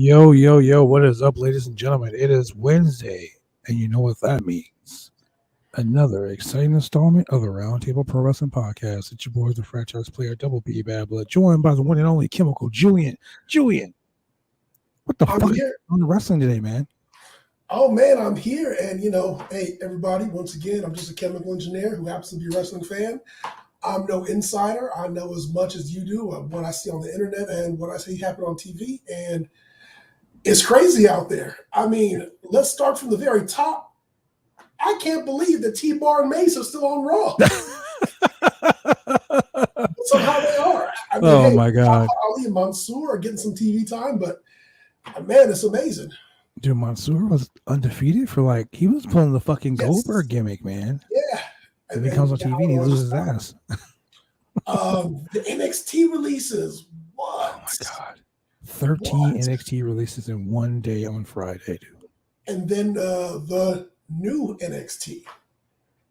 Yo, yo, yo, what is up, ladies and gentlemen? It is Wednesday, and you know what that means. Another exciting installment of the Roundtable Pro Wrestling Podcast. It's your boys, the franchise player, Double B Bad Blood, joined by the one and only Chemical Jullian. Jullian, what the fuck is on the wrestling today, man? Oh, man, I'm here. And, hey, everybody, once again, I'm just a chemical engineer who happens to be a wrestling fan. I'm no insider. I know as much as you do of what I see on the internet and what I see happen on TV. And it's crazy out there. I mean, let's start from the very top. I can't believe that T-Bar and Mace are still on Raw. Somehow they are. I mean, my God. Ali and Mansoor are getting some TV time, but man, it's amazing. Dude, Mansoor was undefeated for he was pulling the fucking Goldberg gimmick, man. Yeah. And he comes on TV and he loses his ass. The NXT releases. What? Oh my God. 13 NXT releases in one day on Friday, dude. And then the new NXT.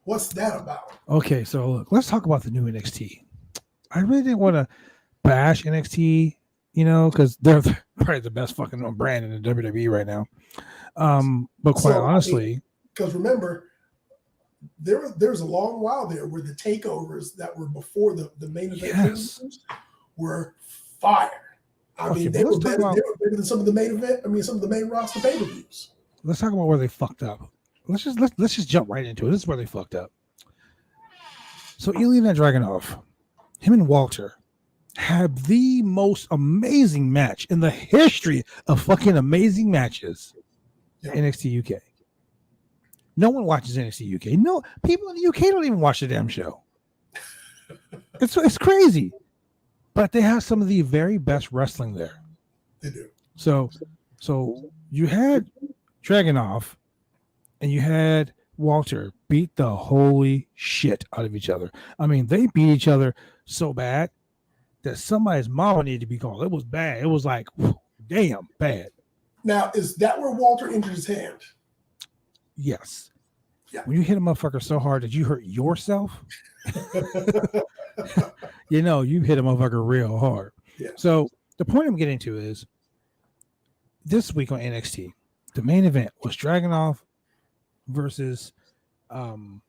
What's that about? Okay, so look, let's talk about the new NXT. I really didn't want to bash NXT, because they're probably the best fucking brand in the WWE right now. But quite honestly, because remember, there's a long while there where the takeovers that were before the main event were fire. I mean, they were better than some of the main event. I mean, some of the main roster pay-per-views. Let's talk about where they fucked up. Let's just jump right into it. This is where they fucked up. So Ilya Dragunov, him and Walter had the most amazing match in the history of fucking amazing matches. Yeah. NXT UK. No one watches NXT UK. No, people in the UK don't even watch the damn show. It's crazy. But they have some of the very best wrestling there. They do. So you had Dragunov and you had Walter beat the holy shit out of each other. I mean, they beat each other so bad that somebody's mama needed to be called. It was bad. It was like, damn, bad. Now, is that where Walter injured his hand? Yes. Yeah. When you hit a motherfucker so hard that you hurt yourself, you hit a motherfucker real hard. Yeah. So the point I'm getting to is this week on NXT, the main event was Dragunov versus the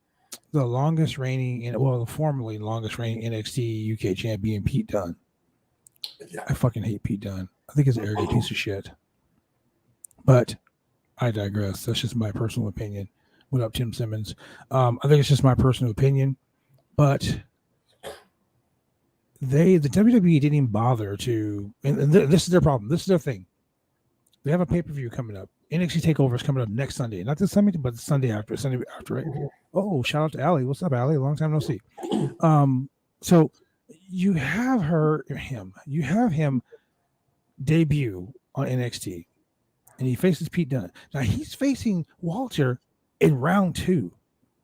formerly longest reigning NXT UK champion, Pete Dunne. Yeah. I fucking hate Pete Dunne. I think he's an arrogant piece of shit. But I digress. That's just my personal opinion. What up, Tim Simmons? I think it's just my personal opinion. But the WWE didn't even bother to, and this is their problem. This is their thing. They have a pay-per-view coming up. NXT Takeover is coming up next Sunday. Not this Sunday, but the Sunday after. Right? Oh, shout out to Allie. What's up, Allie? Long time no see. So you have him debut on NXT, and he faces Pete Dunne. Now he's facing Walter in round 2.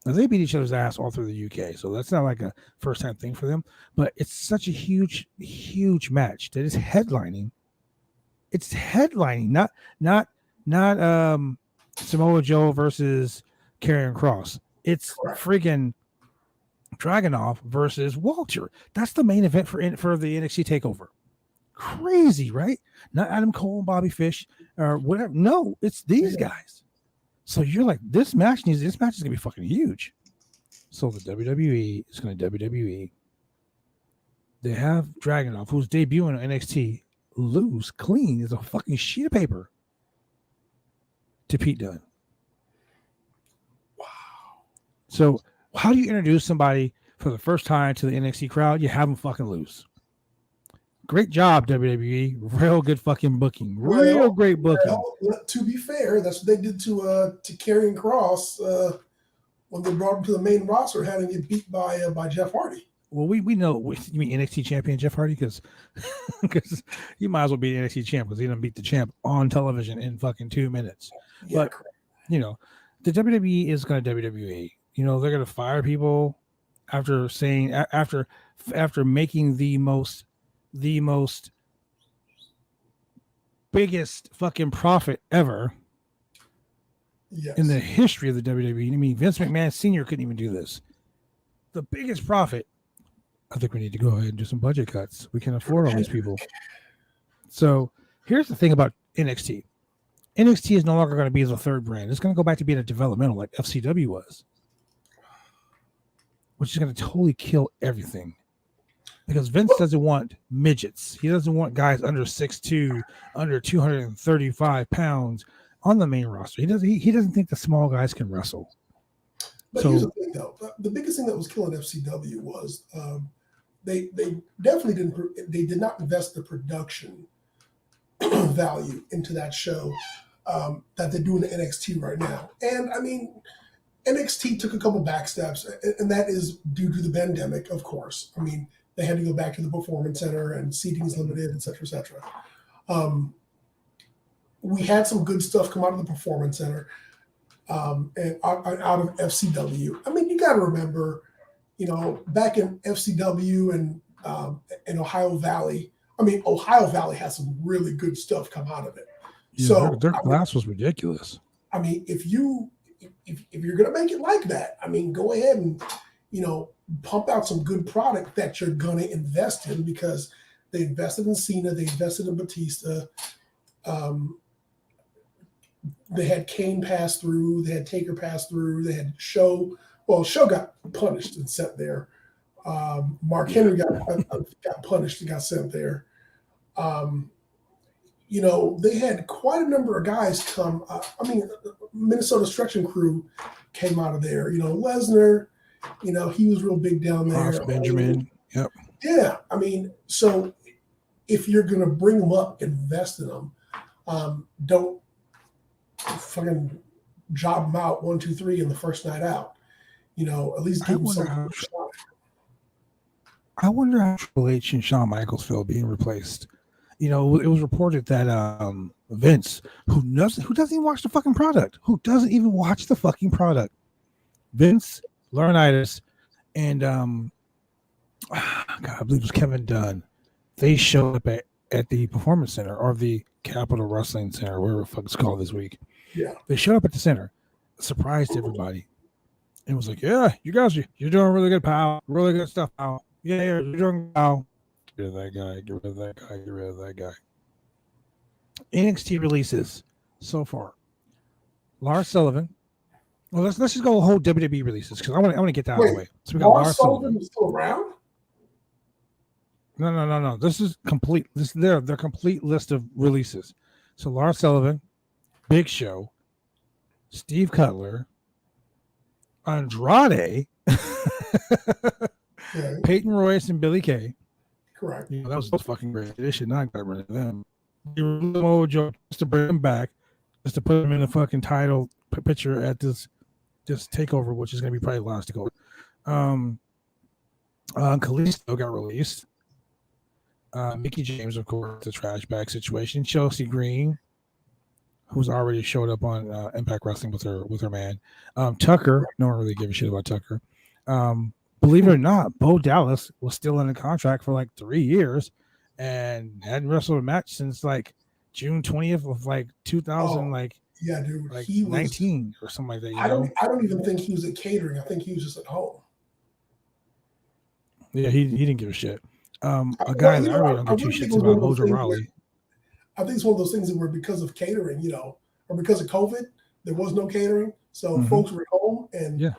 Now they beat each other's ass all through the UK, so that's not like a first-time thing for them. But it's such a huge, huge match that is headlining. It's headlining, not Samoa Joe versus Karrion Kross. It's friggin' Dragunov versus Walter. That's the main event for the NXT Takeover. Crazy, right? Not Adam Cole and Bobby Fish or whatever. No, it's these guys. So you're like, this match is gonna be fucking huge. So the WWE is gonna WWE. They have Dragunov, who's debuting on NXT, lose clean as a fucking sheet of paper to Pete Dunne. Wow. So how do you introduce somebody for the first time to the NXT crowd? You have them fucking lose. Great job, WWE. Real good fucking booking. Real great booking. To be fair, that's what they did to Karrion Kross when they brought him to the main roster, having get beat by Jeff Hardy. Well, we know you mean NXT champion Jeff Hardy because he might as well be the NXT champ because he didn't beat the champ on television in fucking 2 minutes. Yeah, but correct. The WWE is going to WWE. They're going to fire people after saying after making the most biggest fucking profit ever in the history of the WWE. I mean, Vince McMahon Sr. couldn't even do this. The biggest profit. I think we need to go ahead and do some budget cuts. We can afford all these people. So here's the thing about NXT. NXT is no longer going to be the third brand. It's going to go back to being a developmental like FCW was, which is going to totally kill everything. Because Vince doesn't want midgets. He doesn't want guys under 6'2", under 235 pounds on the main roster. He doesn't think the small guys can wrestle. But here's the thing, though. The biggest thing that was killing FCW was they definitely did not invest the production value into that show that they're doing in NXT right now. And I mean, NXT took a couple back steps, and that is due to the pandemic, of course. I mean, they had to go back to the Performance Center and seating is limited, et cetera, et cetera. We had some good stuff come out of the Performance Center and out of FCW. I mean, you got to remember, back in FCW and in Ohio Valley, Ohio Valley has some really good stuff come out of it. Yeah, so their class was ridiculous. I mean, if you're going to make it like that, I mean, go ahead and, pump out some good product that you're going to invest in, because they invested in Cena, they invested in Batista. They had Kane pass through, they had Taker pass through, they had Show. Well, Show got punished and sent there. Mark Henry got punished and got sent there. They had quite a number of guys come. Minnesota Stretching Crew came out of there. Lesnar, he was real big down there. Ross Benjamin, yep. Yeah, I mean, so if you're going to bring them up, invest in them. Don't fucking job them out 1, 2, 3 in the first night out. At least give them something. I wonder how Triple H and Shawn Michaels feel being replaced. It was reported that Vince, who doesn't even watch the fucking product, Vince, Laurinaitis, and God, I believe it was Kevin Dunn. They showed up at the Performance Center, or the Capital Wrestling Center, whatever the fuck it's called this week. Yeah, they showed up at the center, surprised everybody, and was like, "Yeah, you guys, you're doing really good, pal. Really good stuff, pal. Yeah, you're doing pal. Get rid of that guy. Get rid of that guy. Get rid of that guy." NXT releases so far. Lars Sullivan. Well, let's just go whole WWE releases, because I want to get that out of the way. So we got Lars Sullivan is still around. No. This is complete. This is their complete list of releases. So Lars Sullivan, Big Show, Steve Cutler, Andrade, Okay. Peyton Royce, and Billy Kay. Correct. That was fucking great. They should not get rid of them. Mojo just to bring them back, just to put them in the fucking title picture at this takeover, which is going to be probably the last takeover. Kalisto got released. Mickey James, of course, the trash bag situation. Chelsea Green, who's already showed up on Impact Wrestling with her man. Tucker, no one really gave a shit about Tucker. Believe it or not, Bo Dallas was still in a contract for like 3 years and hadn't wrestled a match since like June 20th of like 2000, yeah, dude, like he 19 or something like that. I don't even think he was at catering. I think he was just at home. Yeah, he didn't give a shit. A guy that I really don't give two shits about, Mojo Rawley. I think it's one of those things that were because of catering, or because of COVID, there was no catering, so folks were at home and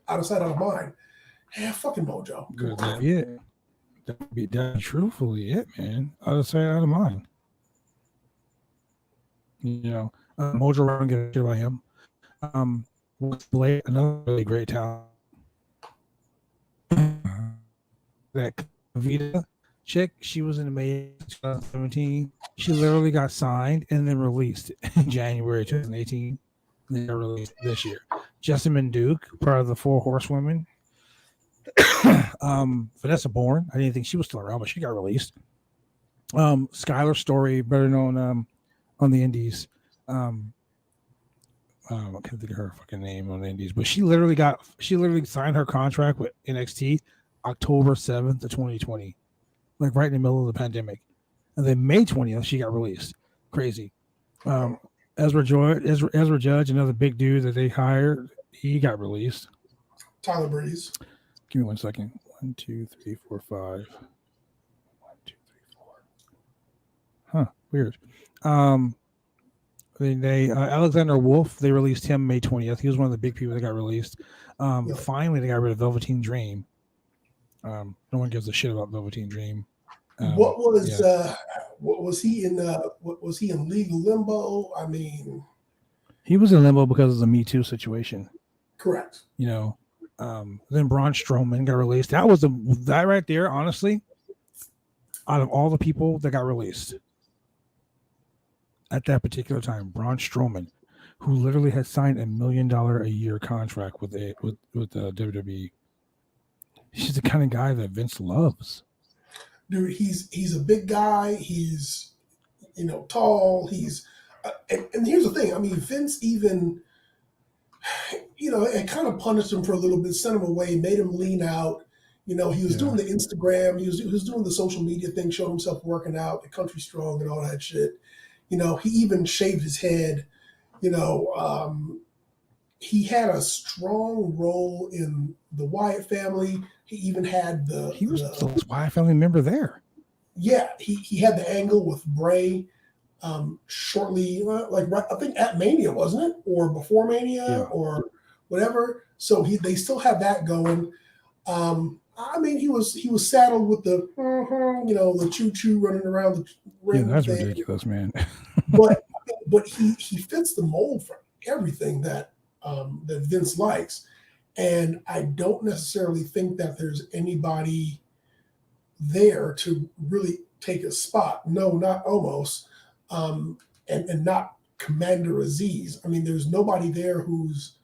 out of sight, out of mind. Yeah, fucking Mojo. Yeah, that'd be truthfully it, man. Out of sight, out of mind. Mojo Rawley, get a shit about him. Blade, another really great talent. That Vita chick, she was in May 2017. She literally got signed and then released in January 2018. They got released this year. Jessamine Duke, part of the 4 Horsewomen. Vanessa Bourne, I didn't think she was still around, but she got released. Skylar Story, better known on the indies. I can't think of her fucking name on the indies, but she literally signed her contract with NXT October 7th of 2020, like right in the middle of the pandemic. And then May 20th, she got released. Crazy. Ezra Judge, another big dude that they hired, he got released. Tyler Breeze. Give me 1 second. 1, 2, 3, 4, 5. 1, 2, 3, 4. Huh, weird. They Alexander Wolf, they released him May 20th. He was one of the big people that got released. Finally, they got rid of Velveteen Dream. No one gives a shit about Velveteen Dream. What was he in? What was he in legal limbo? I mean, he was in limbo because of the Me Too situation. Correct. Then Braun Strowman got released. That right there, honestly, out of all the people that got released at that particular time, Braun Strowman, who literally had signed $1 million a year contract with WWE. He's the kind of guy that Vince loves. Dude, he's a big guy. He's tall. He's and here's the thing. I mean, Vince even it kind of punished him for a little bit, sent him away, made him lean out. He was doing the Instagram. He was doing the social media thing, showing himself working out, the country strong and all that shit. He even shaved his head. He had a strong role in the Wyatt family. He even had he was the Wyatt family member there. Yeah, he had the angle with Bray shortly, I think at Mania, wasn't it, or before Mania, or whatever. So they still have that going. I mean, he was saddled with the the choo choo running around the ring. Yeah, that's ridiculous, man. but he fits the mold for everything that Vince likes, and I don't necessarily think that there's anybody there to really take a spot. No, not almost, and not Commander Aziz. I mean, there's nobody there who's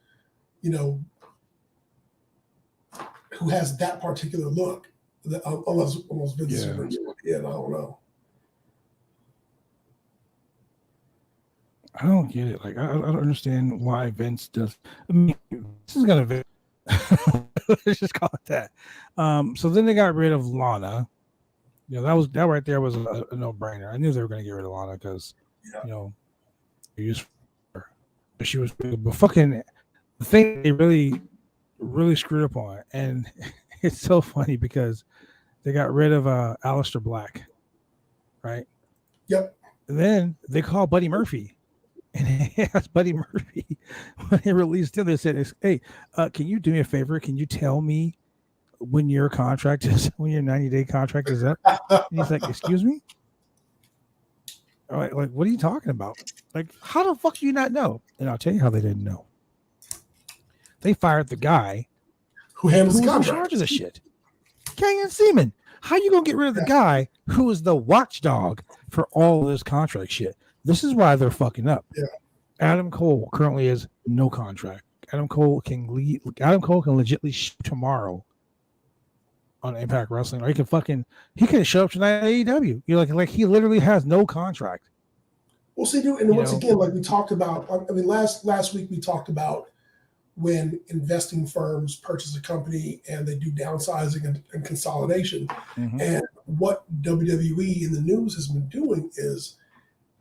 who has that particular look, unless Vince brings it in. I don't know. I don't get it. Like, I don't understand why Vince does. I mean, this is gonna. Let's just call it that. So then they got rid of Lana. That right there was a no-brainer. I knew they were going to get rid of Lana because, but she was. But fucking the thing they really, really screwed up on, and it's so funny because they got rid of Aleister Black, right? Yep. And then they called Buddy Murphy. And they asked Buddy Murphy when they released him, they said, "Hey, can you do me a favor? Can you tell me when your 90-day contract is up?" And he's like, "Excuse me? All right, like, what are you talking about? Like, how the fuck do you not know?" And I'll tell you how they didn't know. They fired the guy who handles in charge of the shit. Kenyon Seaman. How you gonna get rid of the guy who is the watchdog for all of this contract shit? This is why they're fucking up. Yeah. Adam Cole currently has no contract. Adam Cole can legitimately show tomorrow on Impact Wrestling, or he can show up tonight at AEW. You're like he literally has no contract. Well, see, dude, and once again, like we talked about, I mean, last week we talked about when investing firms purchase a company and they do downsizing and consolidation. Mm-hmm. And what WWE in the news has been doing is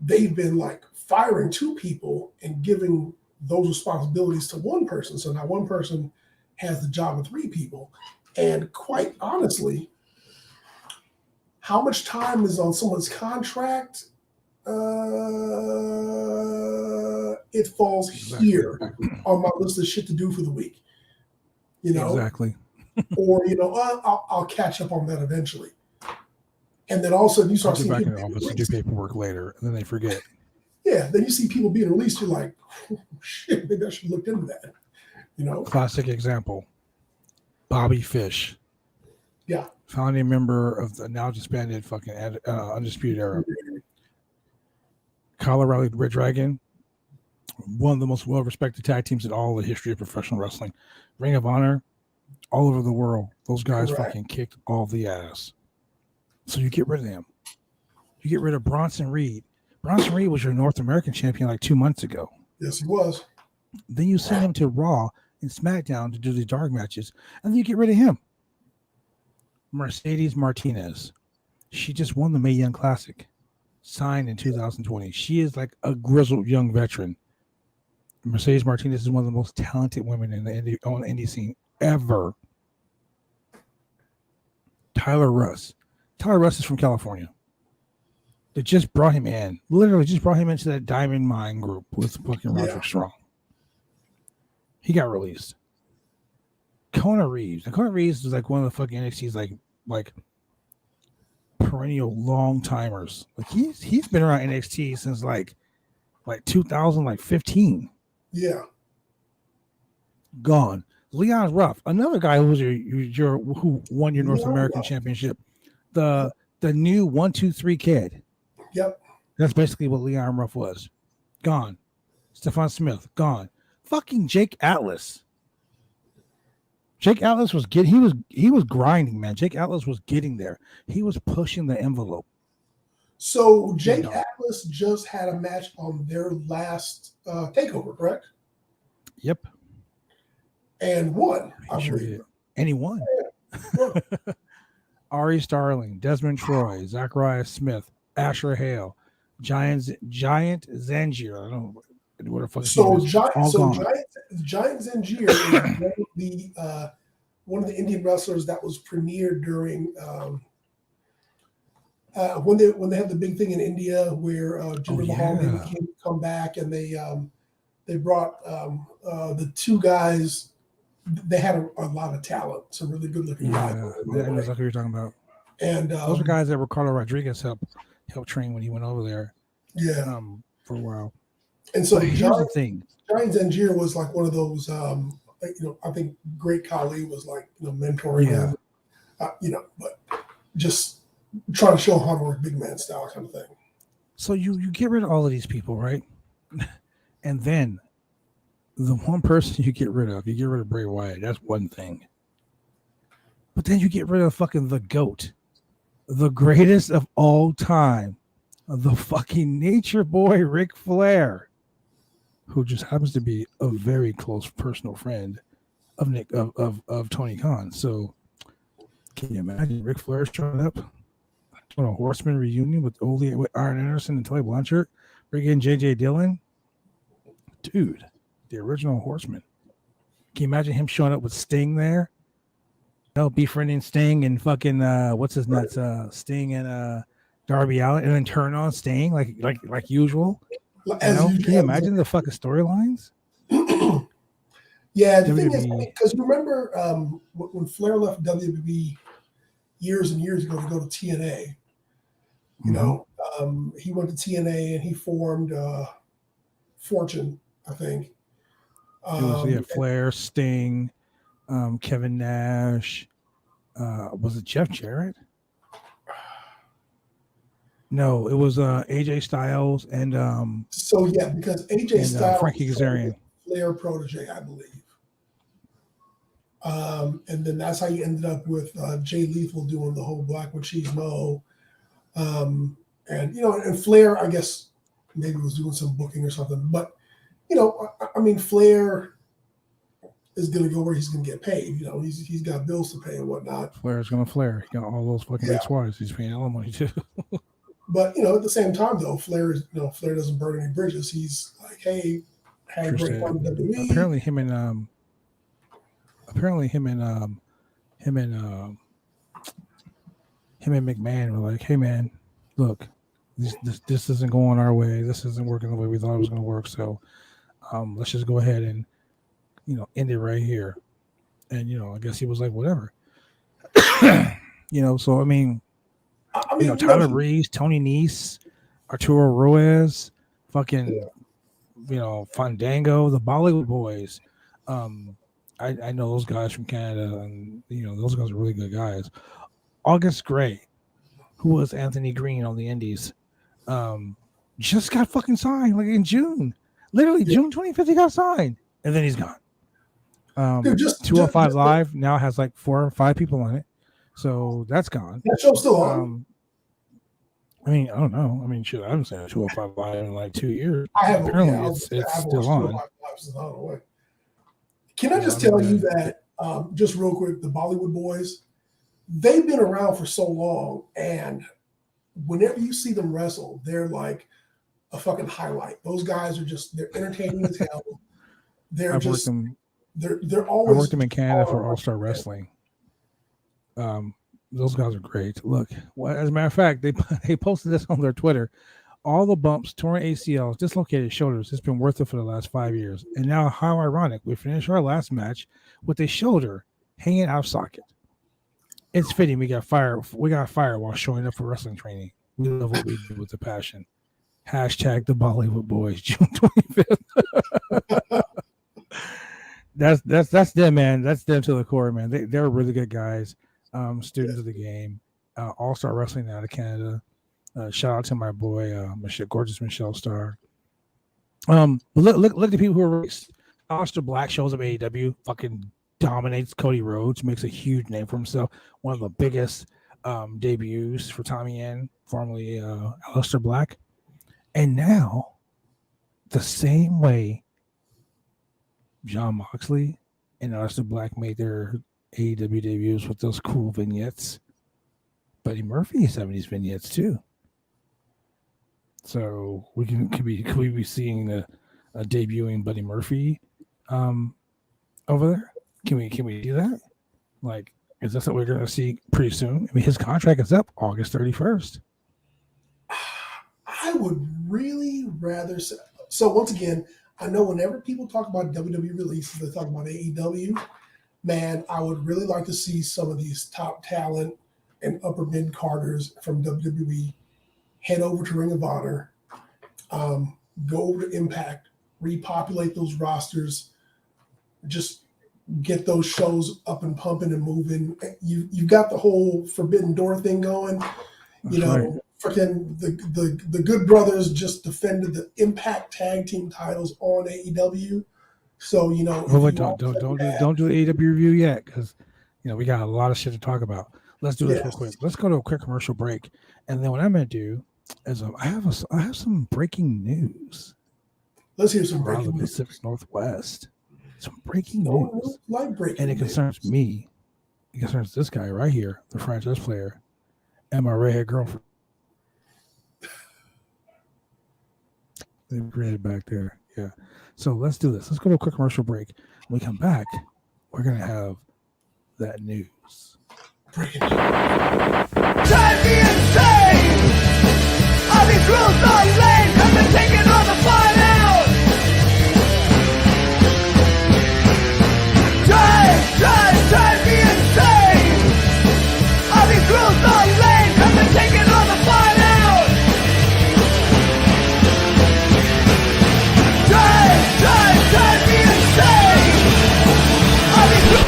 they've been like firing 2 people and giving those responsibilities to one person. So now one person has the job of 3 people. And quite honestly, how much time is on someone's contract? It falls here on my list of shit to do for the week. Exactly. Or I'll catch up on that eventually. And then all of a sudden you start seeing back in the office and do paperwork later, and then they forget. Yeah, then you see people being released. You're like, oh, shit, maybe I should look into that. Classic example: Bobby Fish. Yeah. Founding member of the now disbanded fucking Undisputed Era. Colorado Red Dragon, one of the most well-respected tag teams in all the history of professional wrestling. Ring of Honor, all over the world. Those guys fucking kicked all the ass. So you get rid of them. You get rid of Bronson Reed. Bronson Reed was your North American champion like 2 months ago. Yes, he was. Then you send him to Raw and SmackDown to do the dark matches, and then you get rid of him. Mercedes Martinez. She just won the Mae Young Classic. Signed in 2020. She is like a grizzled young veteran. Mercedes Martinez is one of the most talented women on the indie scene ever. Tyler Russ. Tyler Russ is from California. They just brought him in. Literally just brought him into that Diamond Mine group with fucking Roderick Strong. He got released. Kona Reeves. And Kona Reeves is like one of the fucking NXT's like perennial long timers. Like he's been around NXT since like 2015. Yeah. Gone. Leon Ruff, another guy who won your North American Championship. The new 1-2-3 kid. Yep. That's basically what Leon Ruff was. Gone. Stephon Smith, gone. Fucking Jake Atlas. Jake Atlas was he was grinding, man. Jake Atlas was getting there. He was pushing the envelope. So Jake Atlas just had a match on their last takeover, correct? Yep. And won. Sure did. And he won. Yeah. Ari Starling, Desmond Troy, Zachariah Smith, Asher Hale, Giant Zangier. I don't know what the fuck. Giant Zangier is one of the Indian wrestlers that was premiered during when they had the big thing in India where Jinder Mahal came to come back, and they brought the two guys. They had a lot of talent, some really good looking guys. Yeah, I know exactly what you're talking about. And those are guys that Ricardo Rodriguez helped train when he went over there. Yeah, for a while. And so here's the thing: Giant Zangier was like one of those. I think Great Khali was like mentoring him. But just trying to show how to work big man style kind of thing. So you get rid of all of these people, right? And then the one person you get rid of Bray Wyatt. That's one thing. But then you get rid of fucking the GOAT, the greatest of all time, the fucking nature boy Ric Flair, who just happens to be a very close personal friend of Tony Khan. So can you imagine Ric Flair showing up on a Horseman reunion with Arn Anderson and Tully Blanchard, bring in JJ Dillon? Dude, the original Horseman. Can you imagine him showing up with Sting there? Befriending Sting and fucking what's his nuts? Sting and Darby Allen, and then turn on Sting like usual. Can you imagine the fucking storylines? Yeah, the thing is, because remember when Flair left WWE years and years ago to go to TNA, he went to TNA and he formed Fortune, I think. Flair, Sting, Kevin Nash. Was it Jeff Jarrett? No, it was AJ Styles and because AJ Styles Frankie Kazarian, Flair protege, I believe. And then that's how you ended up with Jay Lethal doing the whole Black with Cheese Mo. And Flair, I guess maybe was doing some booking or something. But, Flair is going to go where he's going to get paid. He's got bills to pay and whatnot. Flair's going to flare. He got all those fucking ex-wives. He's paying alimony too. But, at the same time, though, Flair doesn't burn any bridges. He's like, hey, had a great time with WWE. Apparently him and McMahon were like, hey man, look, this isn't going our way. This isn't working the way we thought it was going to work. So let's just go ahead and end it right here. And I guess he was like, whatever. So Tyler Breeze, Tony Nese, Arturo Ruiz, fucking Fandango, the Bollywood Boys. I know those guys from Canada, and those guys are really good guys. August Gray, who was Anthony Green on the Indies, just got fucking signed like in June. Literally June 25th, he got signed, and then he's gone. 205 Live now has like 4 or 5 people on it, so that's gone. That show's still on. I don't know. Shit, I haven't seen a 205 Live in like 2 years. Apparently, it's still on. Can I just tell you that, just real quick, the Bollywood Boys, they've been around for so long, and whenever you see them wrestle, they're like a fucking highlight. Those guys are they're entertaining as hell. They're always. I worked them in Canada for All Star Wrestling. Those guys are great. Look, well, as a matter of fact, they posted this on their Twitter. All the bumps, torn ACLs, dislocated shoulders, it's been worth it for the last 5 years. And now, how ironic, we finished our last match with a shoulder hanging out of socket. It's fitting we got fired while showing up for wrestling training. We love what we do with a passion. Hashtag the Bollywood Boys, June 25th. That's them, man. That's them to the core, man. They're really good guys. Students of the game. All-Star Wrestling out of Canada. Shout out to my boy, gorgeous Michelle Starr. But look at the people who are released. Aleister Black shows up at AEW, fucking dominates Cody Rhodes, makes a huge name for himself. One of the biggest debuts for Tommy Yen, formerly Aleister Black. And now, the same way Jon Moxley and Aleister Black made their AEW debuts with those cool vignettes, Buddy Murphy is having these vignettes too. So could we be seeing a debuting Buddy Murphy over there? Can we do that? Like, is that what we're going to see pretty soon? I mean, his contract is up August 31st. I would really rather say, so once again, I know whenever people talk about WWE releases, they talk about AEW. Man, I would really like to see some of these top talent and upper mid carders from WWE head over to Ring of Honor, go over to Impact, repopulate those rosters, just get those shows up and pumping and moving. You've got the whole Forbidden Door thing going. You know, right. Freaking the Good Brothers just defended the Impact Tag Team titles on AEW. So, you know, don't do the AEW review yet, because we got a lot of shit to talk about. Let's do this real quick. Let's go to a quick commercial break, and then what I'm going to do is I have some breaking news. Let's hear some breaking news. The Pacific Northwest. Some breaking news. Like breaking and it concerns me. It concerns this guy right here, the franchise player, and my redhead girlfriend. They graded back there. Yeah. So let's do this. Let's go to a quick commercial break. When we come back, we're going to have that news. Breaking news. Drive me insane! All these rules are lame, have been taking all the fun out! Drive me insane! All these rules are lame, have been taking all the fun out! Drive me insane! All these rules...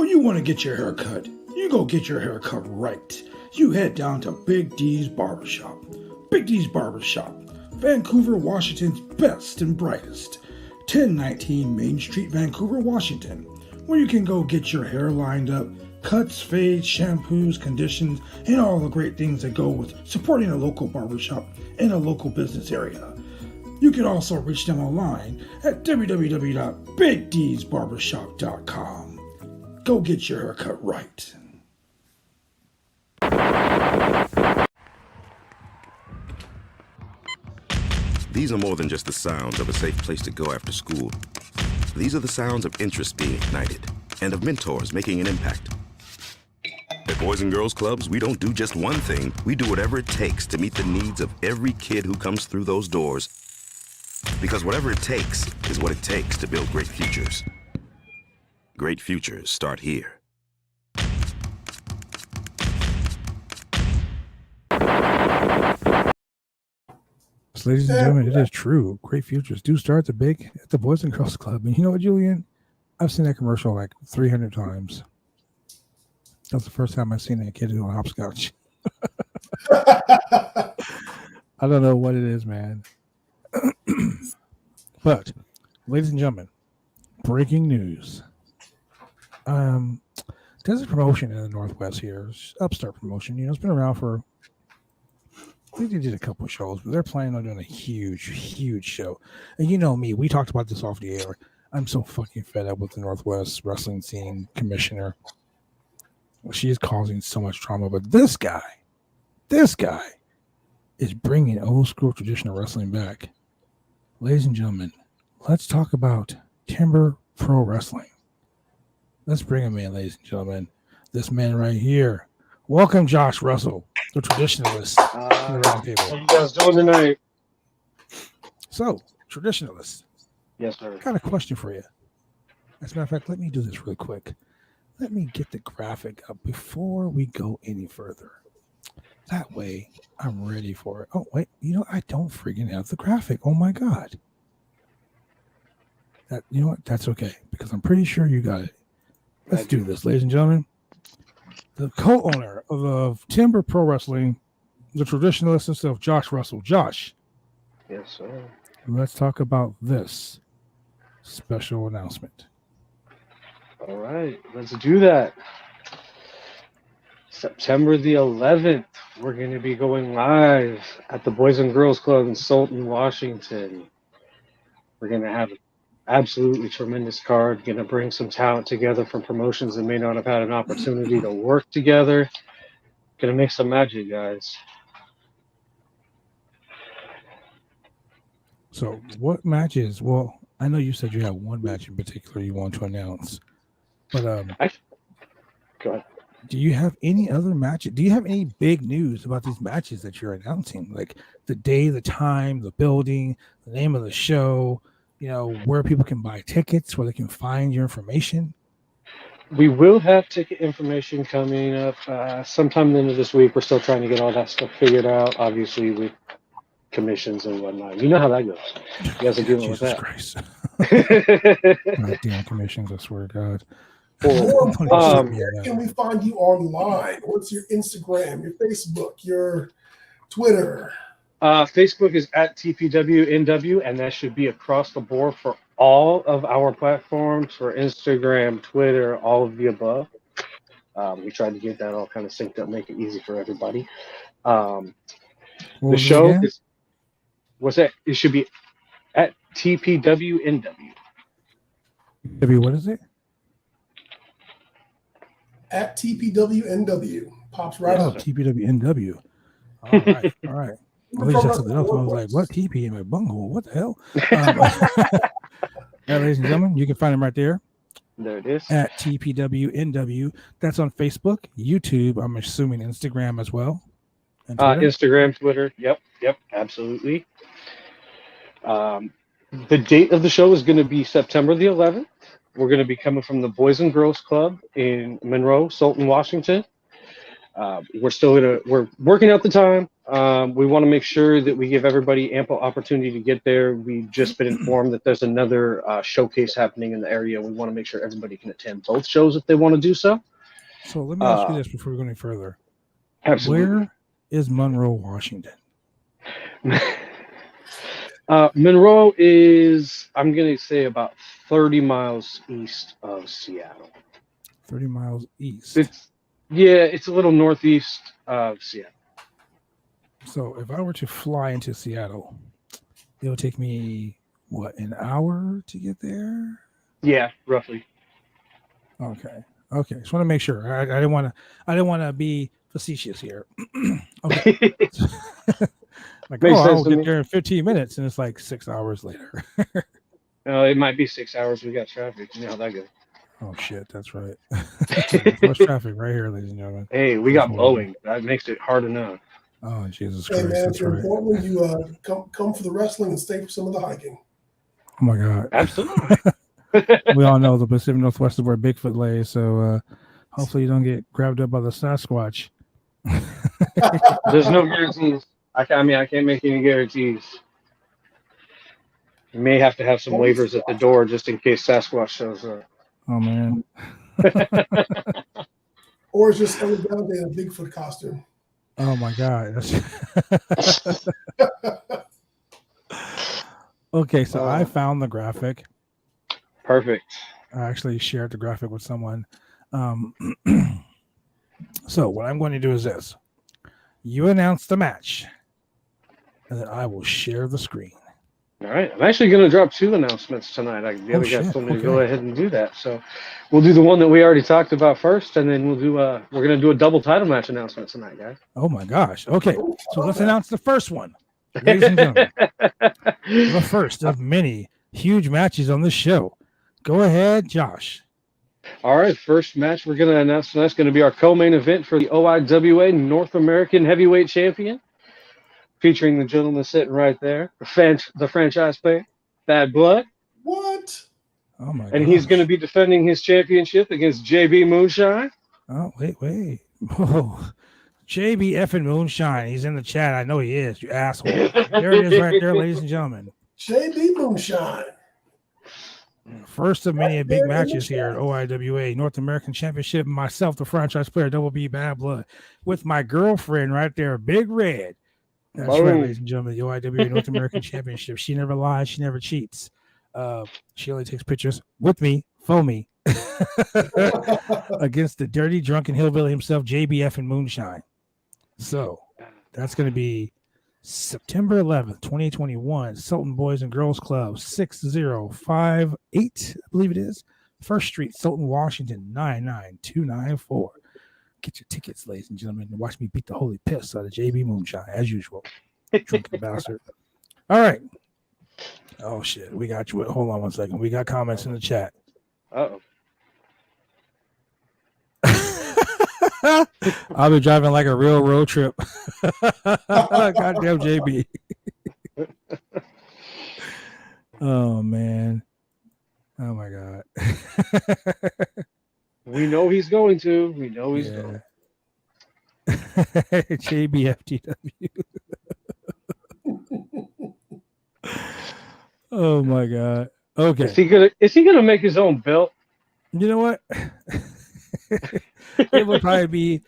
You want to get your hair cut, you go get your hair cut right. You head down to Big D's Barbershop. Big D's Barbershop, Vancouver, Washington's best and brightest. 1019 Main Street, Vancouver, Washington, where you can go get your hair lined up, cuts, fades, shampoos, conditions, and all the great things that go with supporting a local barbershop in a local business area. You can also reach them online at www.bigdsbarbershop.com. Go get your haircut right. These are more than just the sounds of a safe place to go after school. These are the sounds of interest being ignited and of mentors making an impact. At Boys and Girls Clubs, we don't do just one thing. We do whatever it takes to meet the needs of every kid who comes through those doors. Because whatever it takes is what it takes to build great futures. Great futures start here. Ladies and gentlemen, it is true. Great futures do start at the Boys and Girls Club. And you know what, Jullian? I've seen that commercial like 300 times. That's the first time I've seen that kid doing hopscotch. I don't know what it is, man. But, ladies and gentlemen, breaking news. There's a promotion in the Northwest here. Upstart promotion. It's been around for, I think they did a couple of shows, but they're planning on doing a huge show. And you know me, we talked about this off the air. I'm so fucking fed up with the Northwest wrestling scene commissioner. She is causing so much trauma, but this guy This guy is bringing old school traditional wrestling back. Ladies and gentlemen, let's talk about Timber Pro Wrestling. Let's bring him in, ladies and gentlemen. This man right here. Welcome, Josh Russell, the traditionalist to the Roundtable. How you guys doing tonight? So, traditionalist. Yes, sir. I got a question for you. As a matter of fact, let me do this real quick. Let me get the graphic up before we go any further. That way, I'm ready for it. Oh, wait. I don't freaking have the graphic. Oh, my God. You know what? That's okay, because I'm pretty sure you got it. Let's do this, ladies and gentlemen. The co-owner of Timber Pro Wrestling, the traditionalist himself, Josh Russell. Josh. Yes, sir. Let's talk about this special announcement. All right, let's do that. September the 11th, we're going to be going live at the Boys and Girls Club in Sultan, Washington. We're going to have an absolutely tremendous card. Going to bring some talent together from promotions that may not have had an opportunity to work together. Going to make some magic, guys. So, what matches? Well, I know you said you have one match in particular you want to announce, but Go ahead. do you have any other matches? Do you have any big news about these matches that you're announcing? Like the day, the time, the building, the name of the show, where people can buy tickets, where they can find your information? We will have ticket information coming up sometime at the end of this week. We're still trying to get all that stuff figured out, obviously, with commissions and whatnot. You know how that goes. You guys are dealing with Jesus that. Christ. Damn commissions, I swear to God. Where can we find you online? What's your Instagram, your Facebook, your Twitter? Facebook is at TPWNW, and that should be across the board for all of our platforms, for Instagram, Twitter, all of the above. We tried to get that all kind of synced up, make it easy for everybody. The show is, what's that? It should be at TPWNW. What is it? At TPWNW. Pops right up. TPWNW. All right. All right. At least that's something else. I was like, what TP in my bunghole? What the hell? Ladies and gentlemen, you can find him right there. There it is. At TPWNW. That's on Facebook, YouTube, I'm assuming Instagram as well. And Instagram, Twitter. Yep, absolutely. The date of the show is going to be September the 11th. We're going to be coming from the Boys and Girls Club in Monroe, Sultan, Washington. We're working out the time. We want to make sure that we give everybody ample opportunity to get there. We've just been informed that there's another showcase happening in the area. We want to make sure everybody can attend both shows if they want to do so. So let me ask you this before we go any further. Absolutely. Where is Monroe, Washington? Monroe is, I'm going to say, about 30 miles east of Seattle. 30 miles east. It's a little northeast of Seattle. So if I were to fly into Seattle, it would take me, an hour to get there? Yeah, roughly. Okay. Just want to make sure. I didn't want to be facetious here. Okay. I'll get there in 15 minutes, and it's like 6 hours later. It might be 6 hours. We got traffic. You know how that goes. Oh shit, that's right. Much traffic right here, ladies and gentlemen. Hey, we got Boeing. That makes it hard enough. Oh Jesus Hey Christ! man, if you're in Portland, you come for the wrestling and stay for some of the hiking. Oh my God! Absolutely. We all know the Pacific Northwest is where Bigfoot lays, so hopefully you don't get grabbed up by the Sasquatch. There's no guarantees. I can't make any guarantees. You may have to have some waivers at the door just in case Sasquatch shows up. Oh man. Or it's just every down there in a Bigfoot costume. Oh my God. Okay, so I found the graphic. Perfect. I actually shared the graphic with someone. So what I'm going to do is this. You announce the match, and then I will share the screen. All right. I'm actually going to drop 2 announcements tonight. The other guys shit. told me to Okay. go ahead and do that. So we'll do the one that we already talked about first, and then we're going to do a double title match announcement tonight, guys. Oh my gosh. Okay. So let's announce the first one. Ladies and gentlemen, the first of many huge matches on this show. Go ahead, Josh. All right. First match we're going to announce tonight is going to be our co-main event for the OIWA North American Heavyweight Champion, featuring the gentleman sitting right there, the franchise player, Bad Blood. What? Oh my god. And he's going to be defending his championship against JB Moonshine. Oh, wait. Whoa. JB effing Moonshine. He's in the chat. I know he is, you asshole. There it is right there, ladies and gentlemen. JB Moonshine. First of many big matches here at OIWA North American Championship. Myself, the franchise player, Double B Bad Blood, with my girlfriend right there, Big Red. That's right, ladies and gentlemen, the OIWA North American Championship. She never lies. She never cheats. She only takes pictures with me, for me, against the dirty, drunken hillbilly himself, JBF and Moonshine. So that's going to be September 11th, 2021, Sultan Boys and Girls Club, 6058, I believe it is. First Street, Sultan, Washington, 99294. Get your tickets, ladies and gentlemen, and watch me beat the holy piss out of JB Moonshine, as usual. Drunken bastard. All right. Oh, shit. We got you. Hold on one second. We got comments in the chat. Uh-oh. I'll be driving like a real road trip. Goddamn JB. Oh, man. Oh, my God. We know he's going to. We know he's going. JBFTW. Oh my god. Okay. Is he gonna make his own belt? You know what? It would probably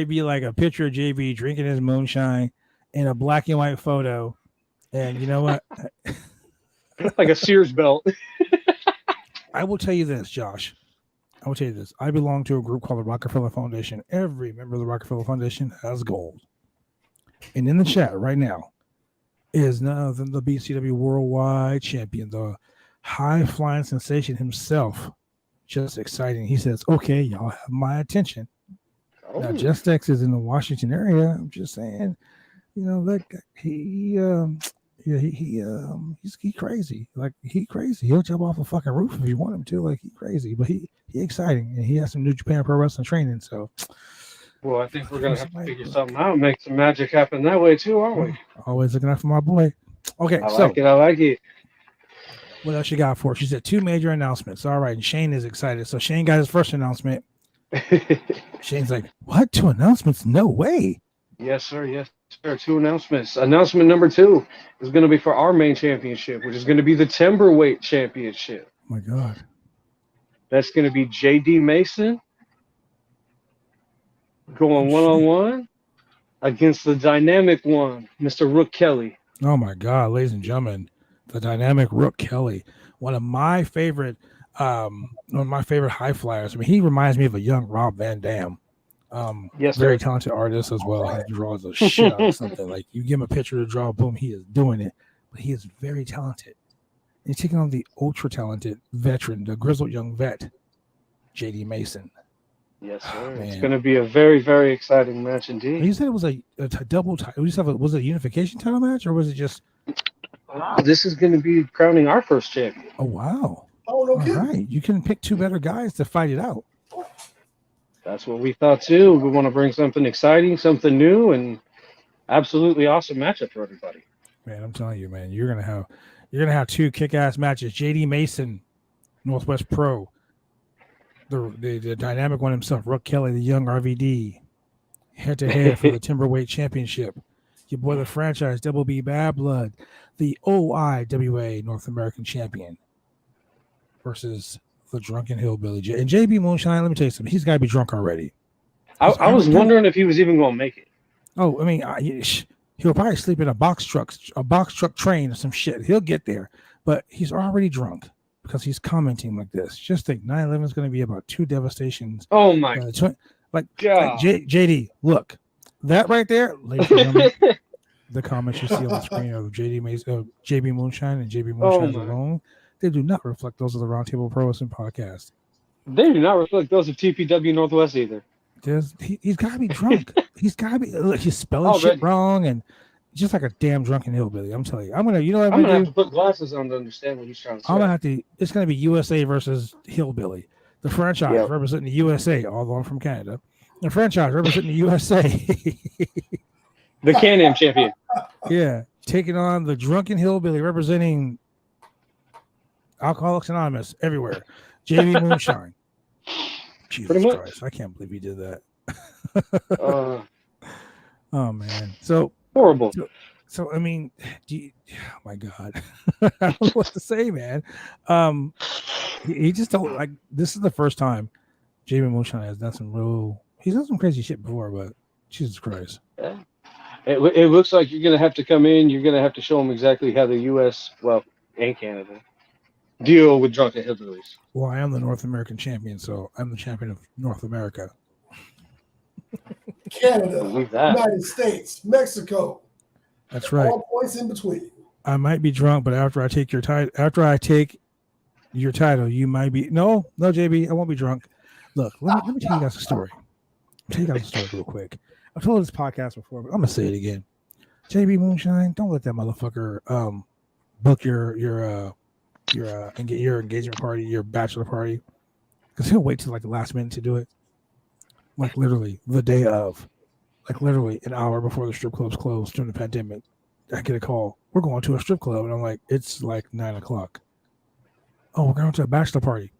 be like a picture of JB drinking his moonshine in a black and white photo. And you know what? Like a Sears belt. I will tell you this, Josh. I will tell you this. I belong to a group called the Rockefeller Foundation. Every member of the Rockefeller Foundation has gold. And in the chat right now is none other than the BCW Worldwide Champion, the high-flying sensation himself. Just exciting. He says, okay, y'all have my attention. Oh. Now, Just X is in the Washington area. I'm just saying, you know, that he's crazy. Like, he crazy. He'll jump off a fucking roof if you want him to. Like, he crazy. But he exciting. And he has some New Japan Pro Wrestling training, so... Well, I think we're going to have to figure something out and make some magic happen that way, too, aren't we? Always looking out for my boy. Okay, I like it. What else you got for us? She said 2 major announcements. All right, and Shane is excited. So Shane got his first announcement. Shane's like, what? 2 announcements? No way. Yes, sir. Yes, sir. 2 announcements. Announcement number 2 is going to be for our main championship, which is going to be the Timberweight Championship. Oh, my God. That's going to be J.D. Mason going one-on-one against the dynamic one, Mr. Rook Kelly. Oh, my God, ladies and gentlemen. The dynamic Rook Kelly. One of my favorite high flyers. I mean, he reminds me of a young Rob Van Dam. Yes, very sir. talented artist as well. He draws a shit out of something. Like, you give him a picture to draw, boom, he is doing it. But he is very talented. And he's taking on the ultra talented veteran, the grizzled young vet, JD Mason. Yes, sir. Man. It's going to be a very, very exciting match indeed. You said it was a double title. Was it a unification title match, or was it just? This is going to be crowning our first champion. Oh wow! Oh, no All kidding. right, you can pick 2 better guys to fight it out. That's what we thought too. We want to bring something exciting, something new, and absolutely awesome matchup for everybody. Man, I'm telling you, man, you're gonna have 2 kick-ass matches. JD Mason, Northwest Pro, the dynamic one himself, Rook Kelly, the young RVD, head-to-head for the Timberweight Championship. Your boy, the franchise, Double B Bad Blood, the OIWA North American Champion versus the drunken hillbilly. And JB Moonshine, let me tell you something. He's got to be drunk already. I was wondering if he was even going to make it. Oh, I mean, he'll probably sleep in a box truck train or some shit. He'll get there, but he's already drunk because he's commenting like this. Just think, 9/11 is going to be about 2 devastations. Oh my God! God. JD, look, that right there, ladies and gentlemen, the comments you see on the screen of JB Moonshine and JB Moonshine alone, they do not reflect those of the Roundtable Pro Wrestling Podcast. They do not reflect those of TPW Northwest either. He's got to be drunk. He's got to be. Look, he's spelling shit wrong and just like a damn drunken hillbilly. I'm telling you. I'm gonna have to put glasses on to understand what he's trying to say. I'm gonna have to. It's gonna be USA versus hillbilly. The franchise representing the USA, although I'm from Canada. The franchise representing the USA. The Can-Am champion. Yeah, taking on the drunken hillbilly representing Alcoholics Anonymous everywhere. JB Moonshine. Jesus Christ, I can't believe he did that. Oh man, so horrible. So I mean, oh my God, I don't know what to say, man. He just don't like. This is the first time JB Moonshine has done some real. He's done some crazy shit before, but Jesus Christ. Yeah. It looks like you're gonna have to come in. You're gonna have to show him exactly how the U.S. and Canada deal with drunken hillbillies. Well, I am the North American champion, so I'm the champion of North America. Canada, United States, Mexico. That's right. All points in between. I might be drunk, but after I take your title, you might be. No, JB, I won't be drunk. Look, let me tell you guys a story. I'll tell you guys a story real quick. I've told this podcast before, but I'm gonna say it again. JB Moonshine, don't let that motherfucker book your engagement party, your bachelor party, because he'll wait till like the last minute to do it. Like literally the day of, like literally an hour before the strip clubs closed during the pandemic, I get a call. We're going to a strip club, and I'm like, it's like 9:00. Oh, we're going to a bachelor party.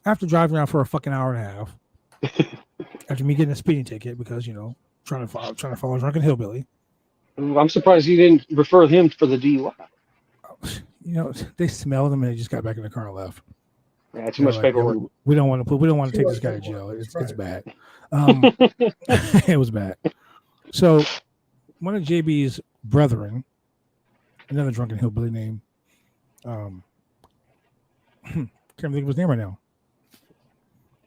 After driving around for a fucking hour and a half, after me getting a speeding ticket because trying to follow a drunken hillbilly. I'm surprised you didn't refer him for the DUI. They smelled him and they just got back in the car and left. Yeah, too much paperwork. We don't want to take this guy to jail. It's bad. It was bad. So one of JB's brethren, another drunken hillbilly name, can't think of his name right now.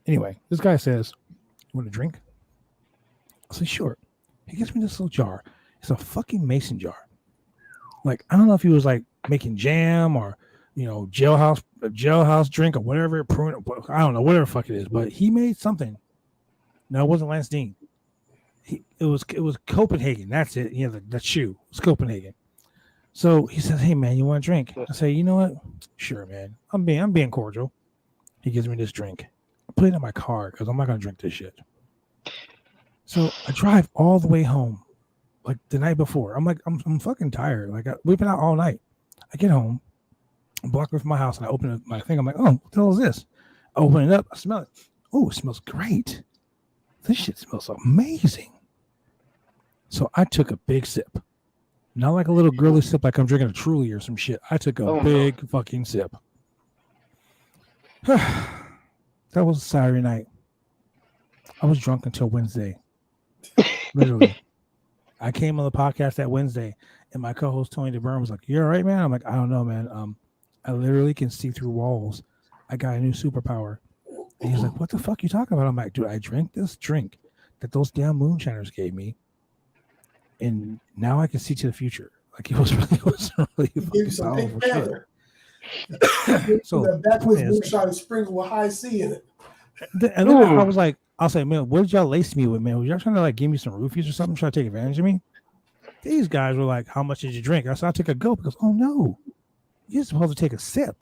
Anyway, this guy says, "You want a drink?" I say, "Sure." He gives me this little jar. It's a fucking mason jar. Like, I don't know if he was like making jam or jailhouse drink or whatever, prune, I don't know, whatever the fuck it is, but he made something. No, it wasn't Lance Dean. It was Copenhagen. That's it. Yeah, that shoe. It was Copenhagen. So he says, "Hey man, you want a drink?" I say, "You know what? Sure, man. I'm being cordial." He gives me this drink. I put it in my car because I'm not gonna drink this shit. So I drive all the way home, like the night before. I'm like, I'm fucking tired. Like we've been out all night. I get home, I'm blocking from my house, and I open my thing. I'm like, oh, what the hell is this? I open it up. I smell it. Oh, it smells great. This shit smells amazing. So I took a big sip. Not like a little girly sip like I'm drinking a Truly or some shit. I took a big fucking sip. That was a Saturday night. I was drunk until Wednesday. Literally. I came on the podcast that Wednesday, and my co-host Tony DeBurn was like, "You all right, man?" I'm like, "I don't know, man. I literally can see through walls. I got a new superpower." And he's like, "What the fuck you talking about?" I'm like, "Dude, I drank this drink that those damn moonshiners gave me, and now I can see to the future." Like it was really fucking powerful shit. So that backwoods moonshine sprinkled with high C in it. And then I was like, I'll say, "Man, what did y'all lace me with, man? Was y'all trying to like give me some roofies or something, trying to take advantage of me?" These guys were like, "How much did you drink?" I said, "I took a gulp." Because, "Oh no, you're supposed to take a sip."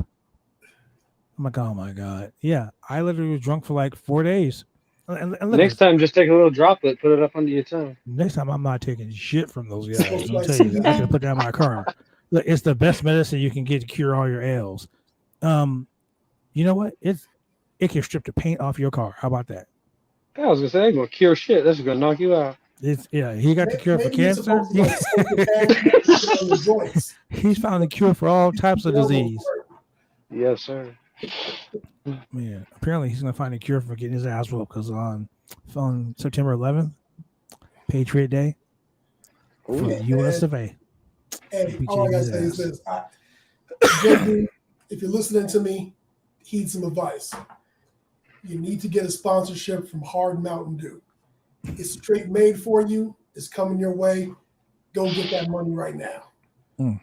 I'm like, "Oh my God." Yeah, I literally was drunk for like 4 days. And next time, just take a little droplet, put it up under your tongue. Next time, I'm not taking shit from those guys. I'll tell you, I should put that in my car. Look, it's the best medicine you can get to cure all your ails. You know what? It can strip the paint off your car. How about that? I was gonna say, they're gonna cure shit. That's gonna knock you out. He got the cure for cancer. He's found the cure for all types of disease. Yes, sir. Man, apparently he's gonna find a cure for getting his ass whooped because on September 11th, Patriot Day, for the U.S. of A. Hey, all I gotta say is this: JB, if you're listening to me, heed some advice. You need to get a sponsorship from Hard Mountain Dew. It's straight made for you. It's coming your way. Go get that money right now. I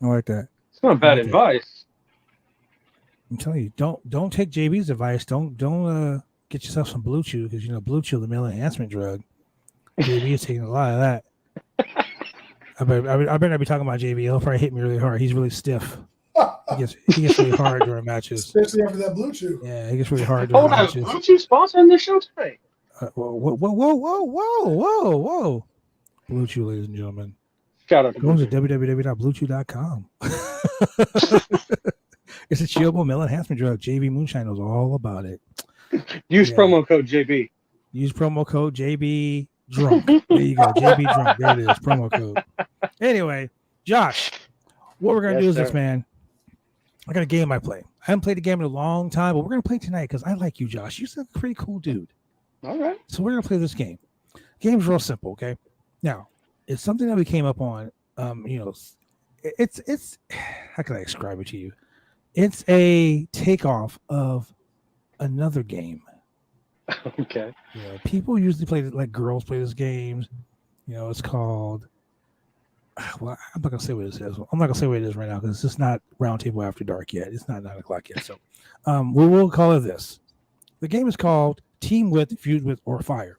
like that. It's not bad like advice. I'm telling you, don't take JB's advice. Don't get yourself some Blue Chew, because Blue Chew, the male enhancement drug. JB is taking a lot of that. I better not be talking about JB. He'll probably hit me really hard. He's really stiff. He gets really hard during matches. Especially after that Blue Chew. Yeah, he gets really hard during Hold on, matches. Blue Chew sponsoring this show tonight? Whoa. Blue Chew, ladies and gentlemen. Shout out to Go Blue to Chew. www.bluechew.com. It's a chewable male enhancement drug. JB Moonshine knows all about it. Use promo code JB. Use promo code JB Drunk. There you go, JB Drunk. There it is, promo code. Anyway, Josh, what we're gonna do is this, man. I got a game I play. I haven't played a game in a long time, but we're gonna play tonight because I like you, Josh. You're a pretty cool dude. All right. So we're gonna play this game. Game's real simple, okay? Now, it's something that we came up on. It's how can I describe it to you? It's a takeoff of another game. Okay. People usually play, like girls play this games. It's called. Well, I'm not gonna say what it is. I'm not gonna say what it is right now because it's not Roundtable After Dark yet. It's not 9 o'clock yet. So, we will call it this. The game is called Team With, Feud With, or Fire.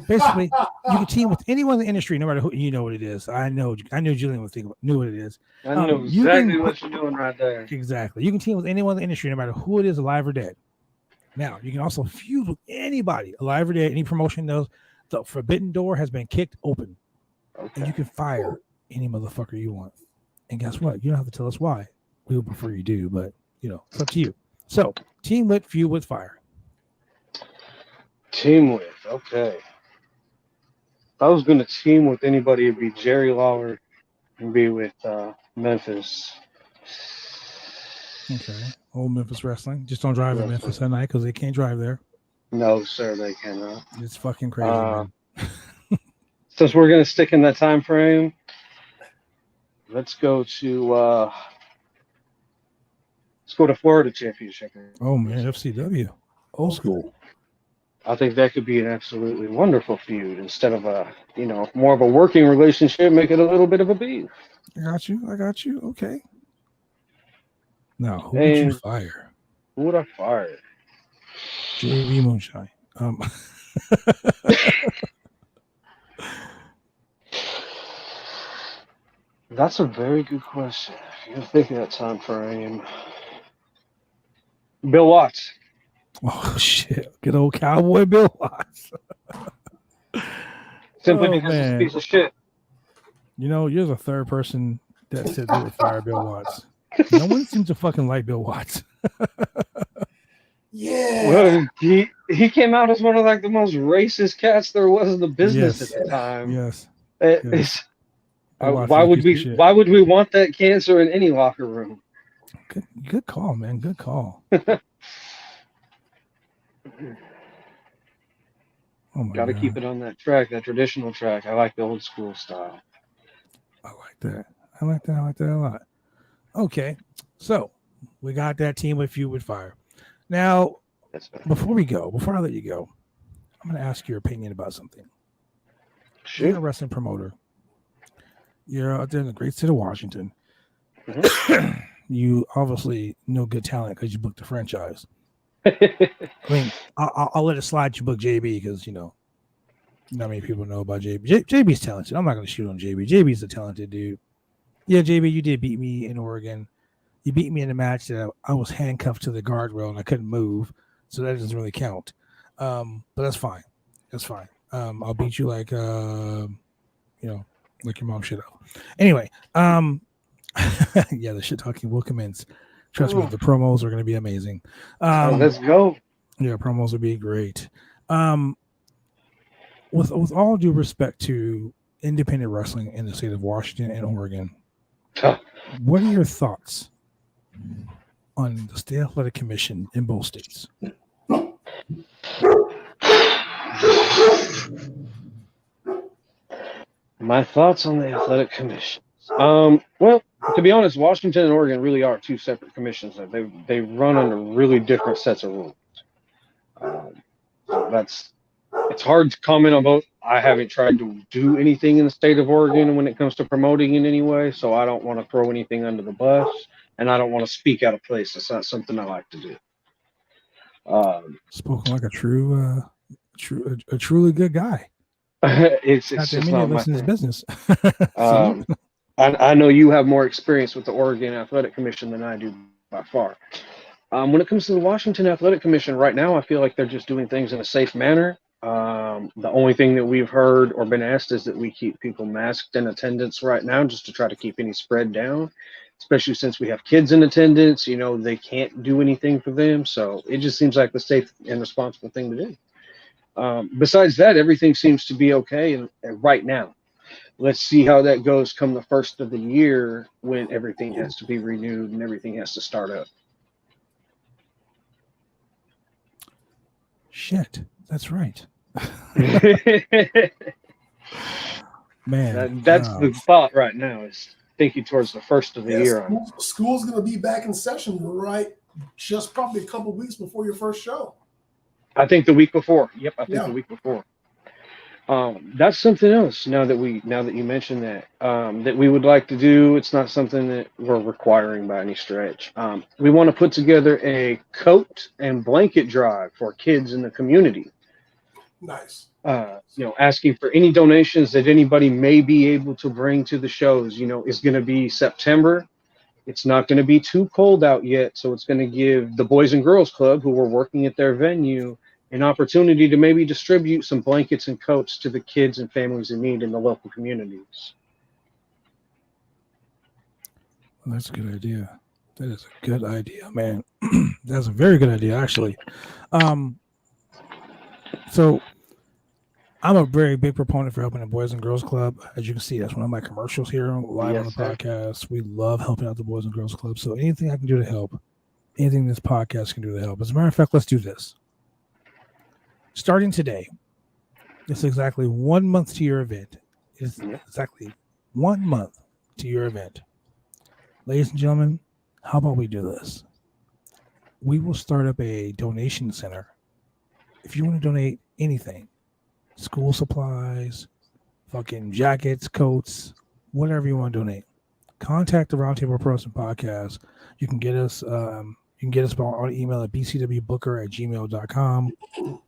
Basically, you can team with anyone in the industry, no matter who. You know what it is. I know Jullian knew what it is. I know exactly what you're doing right there. Exactly. You can team with anyone in the industry, no matter who it is, alive or dead. Now, you can also feud with anybody, alive or dead. Any promotion knows the forbidden door has been kicked open. Okay. And you can fire any motherfucker you want. And guess what? You don't have to tell us why. We would prefer you do, but it's up to you. So, team with, feud with, fire. Team with, okay. If I was going to team with anybody, it'd be Jerry Lawler and be with Memphis. Okay. Old Memphis Wrestling. Just don't drive in Memphis at night because they can't drive there. No, sir, they cannot. It's fucking crazy, man. Since we're going to stick in that time frame, let's go to Florida Championship. Oh, man. FCW. Old school. I think that could be an absolutely wonderful feud instead of more of a working relationship. Make it a little bit of a beef. I got you. Okay. Now, who would you fire? Who would I fire? JB Moonshine. That's a very good question. If you're thinking that time frame. Bill Watts. Oh, shit. Good old cowboy Bill Watts. Simply because he's a piece of shit. You're the third person that said they would fire Bill Watts. No one seems to fucking like Bill Watts. Yeah. Well, he came out as one of the most racist cats there was in the business at the time. Yes. Why would we want that cancer in any locker room? Good call, man. Good call. Gotta keep it on that track, that traditional track. I like the old school style. I like that a lot. Okay, so we got that team with feud with fire. Now, before I let you go, I'm going to ask your opinion about something. You're a wrestling promoter. You're out there in the great state of Washington. Mm-hmm. You obviously know good talent because you booked the franchise. I mean, I'll let it slide. You book JB because not many people know about JB. JB's talented. I'm not going to shoot on JB. JB's a talented dude. Yeah, JB, you did beat me in Oregon. You beat me in a match that I was handcuffed to the guardrail and I couldn't move, so that doesn't really count. But that's fine. That's fine. I'll beat you like your mom should have. Anyway, yeah, the shit talking will commence. Trust me, the promos are going to be amazing. Let's go. Yeah, promos will be great. With all due respect to independent wrestling in the state of Washington and Oregon, what are your thoughts on the State Athletic Commission in both states? My thoughts on the Athletic Commission. Well, to be honest, Washington and Oregon really are two separate commissions. They run under really different sets of rules. It's hard to comment on both. I haven't tried to do anything in the state of Oregon when it comes to promoting in any way, so I don't want to throw anything under the bus, and I don't want to speak out of place. It's not something I like to do. Spoken like a truly good guy. It's Not that just many not of my us in this thing. business. I know you have more experience with the Oregon Athletic Commission than I do by far. When it comes to the Washington Athletic Commission right now, I feel like they're just doing things in a safe manner. The only thing that we've heard or been asked is that we keep people masked in attendance right now, just to try to keep any spread down, especially since we have kids in attendance. You know, they can't do anything for them. So it just seems like the safe and responsible thing to do. Besides that, everything seems to be okay right now. Let's see how that goes come the first of the year when everything has to be renewed and everything has to start up. Shit, that's right. Man, That's the thought right now, is thinking towards the first of the year. School's going to be back in session, right? Just probably a couple weeks before your first show. I think the week before. Yep, I think the week before. That's something else. Now that you mentioned that, that we would like to do. It's not something that we're requiring by any stretch. We want to put together a coat and blanket drive for kids in the community. Nice. Asking for any donations that anybody may be able to bring to the shows. It's going to be September. It's not going to be too cold out yet, so it's going to give the Boys and Girls Club, who are working at their venue, an opportunity to maybe distribute some blankets and coats to the kids and families in need in the local communities. Well, that's a good idea. That is a good idea, man. That's a very good idea, actually. So I'm a very big proponent for helping the Boys and Girls Club. As you can see, that's one of my commercials here live on the podcast. We love helping out the Boys and Girls Club. So anything I can do to help, anything this podcast can do to help. As a matter of fact, let's do this. Starting today, it's exactly 1 month to your event. It's exactly 1 month to your event. Ladies and gentlemen, how about we do this? We will start up a donation center. If you want to donate anything, school supplies, fucking jackets, coats, whatever you want to donate, contact the Roundtable Person Podcast. You can get us on email at bcwbooker@gmail.com.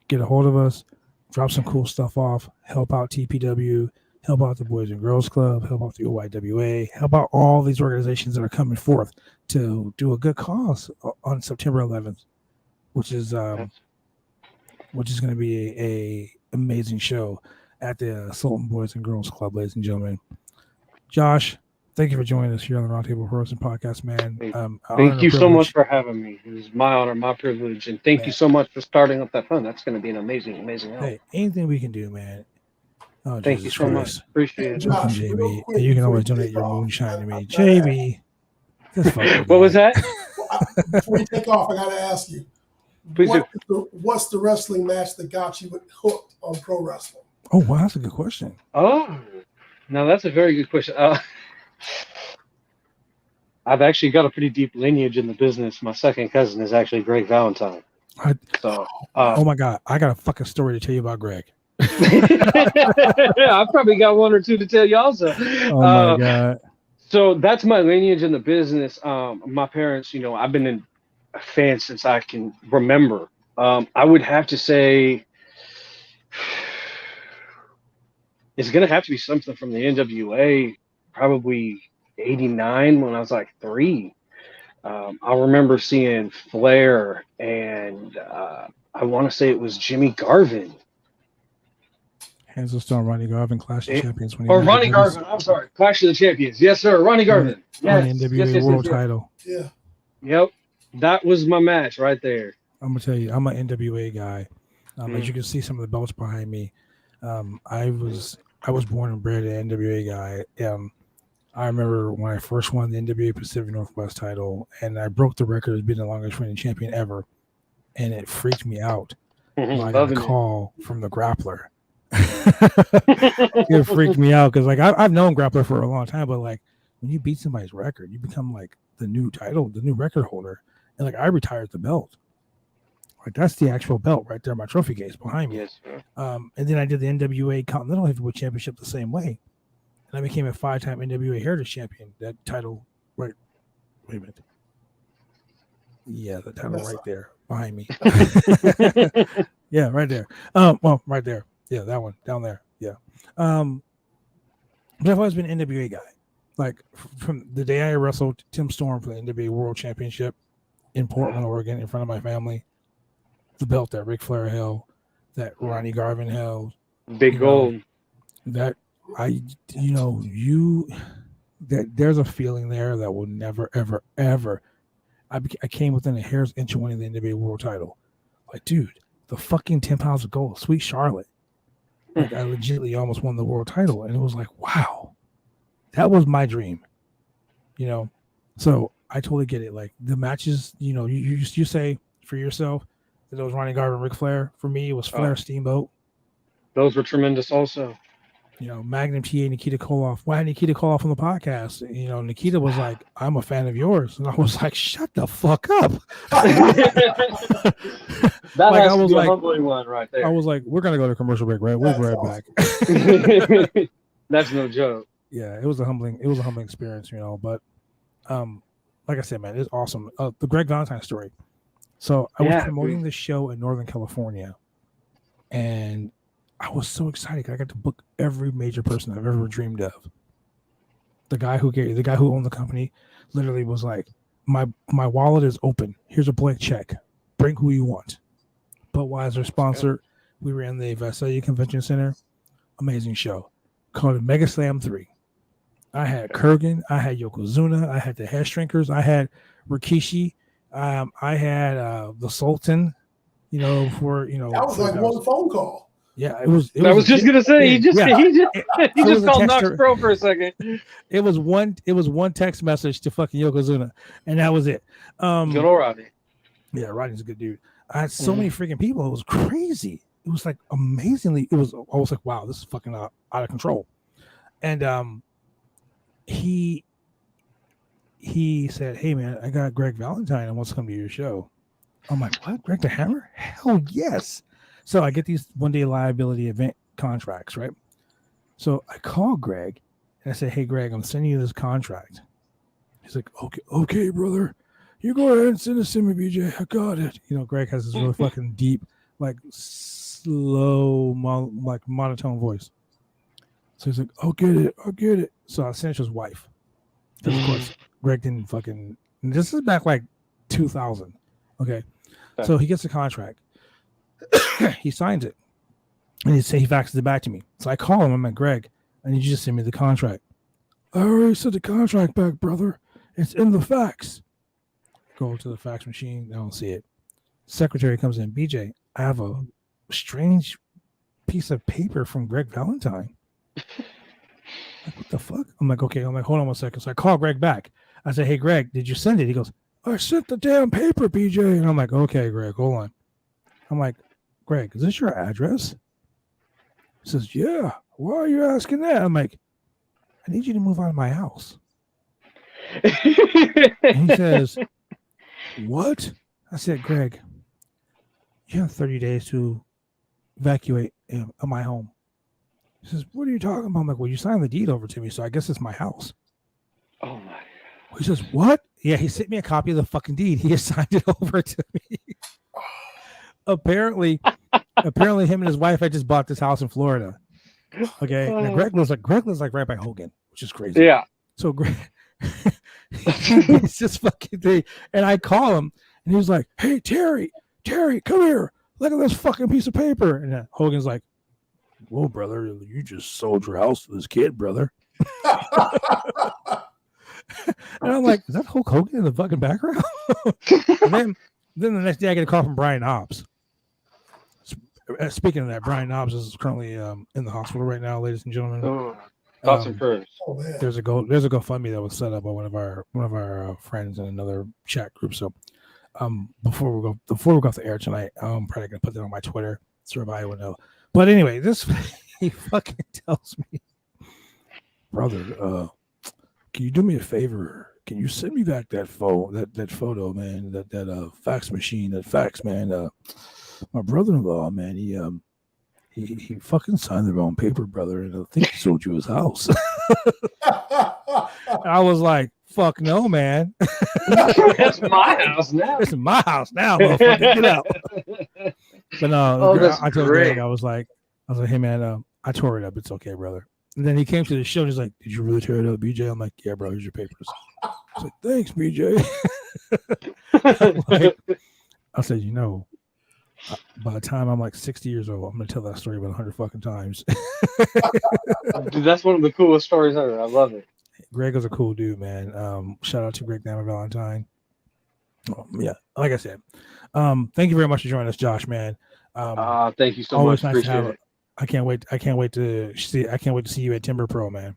Get a hold of us, drop some cool stuff off, help out TPW, help out the Boys and Girls Club, help out the OYWA, help out all these organizations that are coming forth to do a good cause on September 11th, which is going to be a amazing show at the Sultan Boys and Girls Club, ladies and gentlemen. Josh, thank you for joining us here on the Roundtable Person Podcast, man. Thank you so much for having me. It was my honor, my privilege, and thank you so much for starting up that fund. That's going to be an amazing help. Hey, anything we can do, man. Oh, thank you so much. Appreciate it. Josh, JB, and you can always donate your moonshine to me. JB, what was that? Before you take off, I got to ask you, what's the wrestling match that got you hooked on pro wrestling? Oh, wow, that's a good question. Oh, now that's a very good question. I've actually got a pretty deep lineage in the business. My second cousin is actually Greg Valentine. Oh my God, I got a fucking story to tell you about Greg. I've probably got one or two to tell you also. Oh my God. So that's my lineage in the business. My parents, I've been a fan since I can remember. I would have to say it's going to have to be something from the NWA, probably 89 when I was like 3. I remember seeing Flair and I want to say it was Jimmy Garvin. Hands of Stone, Ronnie Garvin, Clash of Champions. Ronnie Garvin, I'm sorry. Clash of the Champions. Yes, sir. Ronnie Garvin. Yes. NWA World Title. Yeah. Yep. That was my match right there. I'm going to tell you, I'm an NWA guy. As you can see some of the belts behind me, I was born and bred an NWA guy. I remember when I first won the NWA Pacific Northwest title, and I broke the record as being the longest reigning champion ever, and it freaked me out. I got a call from the grappler. It freaked me out because I've known grappler for a long time, but when you beat somebody's record, you become the new record holder, and I retired the belt. Like that's the actual belt right there, my trophy case behind me. Yes, sir. And then I did the NWA Continental Heavyweight Championship the same way. And I became a 5-time NWA Heritage Champion. That title, right? Wait a minute. Yeah, the title right there behind me. Yeah, right there. Well, right there. Yeah, that one down there. Yeah. But I've always been an NWA guy. Like from the day I wrestled Tim Storm for the NWA World Championship in Portland, Oregon, in front of my family, the belt that Ric Flair held, that Ronnie Garvin held, Big gold. that there's a feeling there that will never, ever, ever. I came within a hair's inch of winning the NWA World Title. Like, dude, the fucking 10 pounds of gold, Sweet Charlotte. Like, I legitimately almost won the world title, and it was like, wow, that was my dream. So I totally get it. Like the matches, you say for yourself that it was Ronnie Garvin, Ric Flair. For me, it was Flair, Steamboat. Those were tremendous also. Magnum TA, Nikita Koloff. Why had Nikita Koloff on the podcast? Nikita was like, I'm a fan of yours. And I was like, shut the fuck up. That Like, has I to was be like- a humbling one right there. I was like, we're going to go to commercial break, right? We'll be right back. That's no joke. Yeah, it was a humbling experience, but like I said, man, it's awesome. The Greg Valentine story. So I was promoting this show in Northern California, and I was so excited. I got to book every major person I've ever dreamed of. The guy who owned the company literally was like, my wallet is open. Here's a blank check. Bring who you want. Budweiser sponsor. We ran the Visalia Convention Center. Amazing show. Called it Mega Slam 3. I had Kurgan. I had Yokozuna. I had the Hair Shrinkers. I had Rikishi. I had the Sultan. That was like one phone call. Yeah, it was. I was just gonna say he just was a called Knox texter. Pro for a second. It was one text message to fucking Yokozuna, and that was it. Good old Rodney. Yeah, Rodney's a good dude. I had so many freaking people. It was crazy. It was like amazingly. I was like, wow, this is fucking out of control. And he said, hey man, I got Greg Valentine and wants to come to your show. I'm like, what? Greg the Hammer? Hell yes. So I get these one-day liability event contracts, right? So I call Greg and I say, hey Greg, I'm sending you this contract. He's like, okay, brother. You go ahead and send this to me, BJ. I got it. Greg has this really fucking deep, like slow, like monotone voice. So he's like, I'll get it. So I sent it to his wife. And of course, Greg didn't fucking. This is back like 2000. Okay. So he gets the contract. He signs it. And he faxes it back to me. So I call him. I'm like, Greg, I need you to send me the contract. I already sent the contract back, brother. It's in the fax. Go to the fax machine. I don't see it. Secretary comes in. BJ, I have a strange piece of paper from Greg Valentine. Like, what the fuck? I'm like, okay. I'm like, hold on 1 second. So I call Greg back. I say, hey, Greg, did you send it? He goes, I sent the damn paper, BJ. And I'm like, okay, Greg, hold on. I'm like, Greg, is this your address? He says, yeah. Why are you asking that? I'm like, I need you to move out of my house. And he says, what? I said, Greg, you have 30 days to evacuate my home. He says, what are you talking about? I'm like, well, you signed the deed over to me, so I guess it's my house. Oh my. He says, what? Yeah, he sent me a copy of the fucking deed. He assigned it over to me. Apparently him and his wife had just bought this house in Florida. Okay. Now Greg lives like right by Hogan, which is crazy. Yeah. So Greg it's just fucking thing. And I call him and he was like, hey, Terry, come here. Look at this fucking piece of paper. And Hogan's like, whoa, brother, you just sold your house to this kid, brother. And I'm like, is that Hulk Hogan in the fucking background? And then the next day I get a call from Brian Knobs. Speaking of that, Brian Knobs is currently in the hospital right now, ladies and gentlemen. Oh, thoughts and prayers. Oh man. There's a GoFundMe that was set up by one of our friends in another chat group. So before we go off the air tonight, I'm probably gonna put that on my Twitter so everybody will know. But anyway, he fucking tells me, brother, can you do me a favor can you send me back that photo, man? That fax machine, that fax, man. My brother-in-law, man, he fucking signed the wrong paper, brother, and I think he sold you his house. I was like, fuck no, man. That's my house now. This is my house now, motherfucker. Get out. But no, I told Greg, I was like, hey, man, I tore it up. It's okay, brother. And then he came to the show and he's like, did you really tear it up, BJ? I'm like, yeah, bro, here's your papers. I was like, thanks, BJ. I said, by the time I'm like 60 years old, I'm going to tell that story about 100 fucking times. Dude, that's one of the coolest stories ever. I love it. Greg was a cool dude, man. Shout out to Greg Glamour Valentine. Yeah, like I said, thank you very much for joining us, Josh, man. Thank you so much. Nice Appreciate it. I can't wait to see you at Timber Pro, man.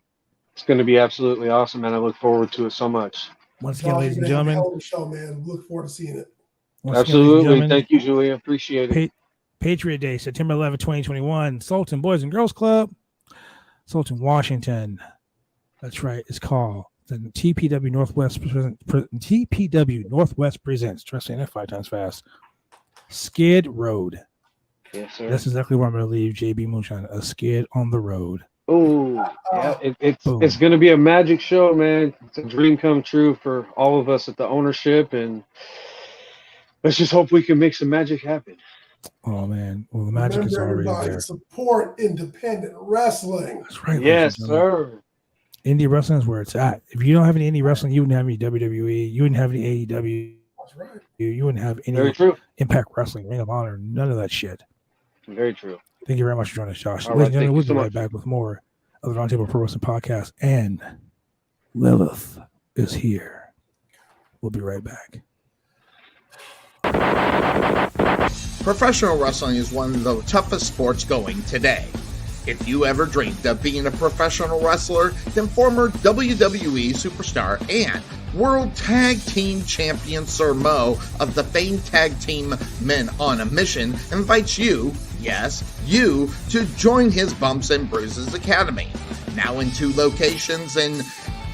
It's going to be absolutely awesome, man. I look forward to it so much. Once again, ladies and gentlemen, hell of a show, man. Look forward to seeing it. Absolutely. Thank you, Jullian. Appreciate it. Patriot Day, September 11, 2021. Sultan Boys and Girls Club, Sultan, Washington. That's right. It's called the TPW Northwest presents. Try saying that 5 times fast. Skid Road. Yes, sir. That's exactly where I'm going to leave JB Moonshine. A skid on the road. Oh, yeah. It's going to be a magic show, man. It's a dream come true for all of us at the ownership, and let's just hope we can make some magic happen. Oh, man. Well, the magic is already there. Support independent wrestling. That's right. Yes, sir. Indie wrestling is where it's at. If you don't have any indie wrestling, you wouldn't have any WWE. You wouldn't have any AEW. That's right. You wouldn't have any Very true. Impact Wrestling, Ring of Honor, none of that shit. Very true. Thank you very much for joining us, Josh. All Ladies and right, gentlemen, we'll thank be you right so much. back with more of the Roundtable Pro Wrestling Podcast. And Lilith is here. We'll be right back. Professional wrestling is one of the toughest sports going today. If you ever dreamed of being a professional wrestler, then former WWE superstar and World Tag Team Champion Sir Mo of the famed tag team Men on a Mission invites you, yes, you, to join his Bumps and Bruises Academy. Now in 2 locations in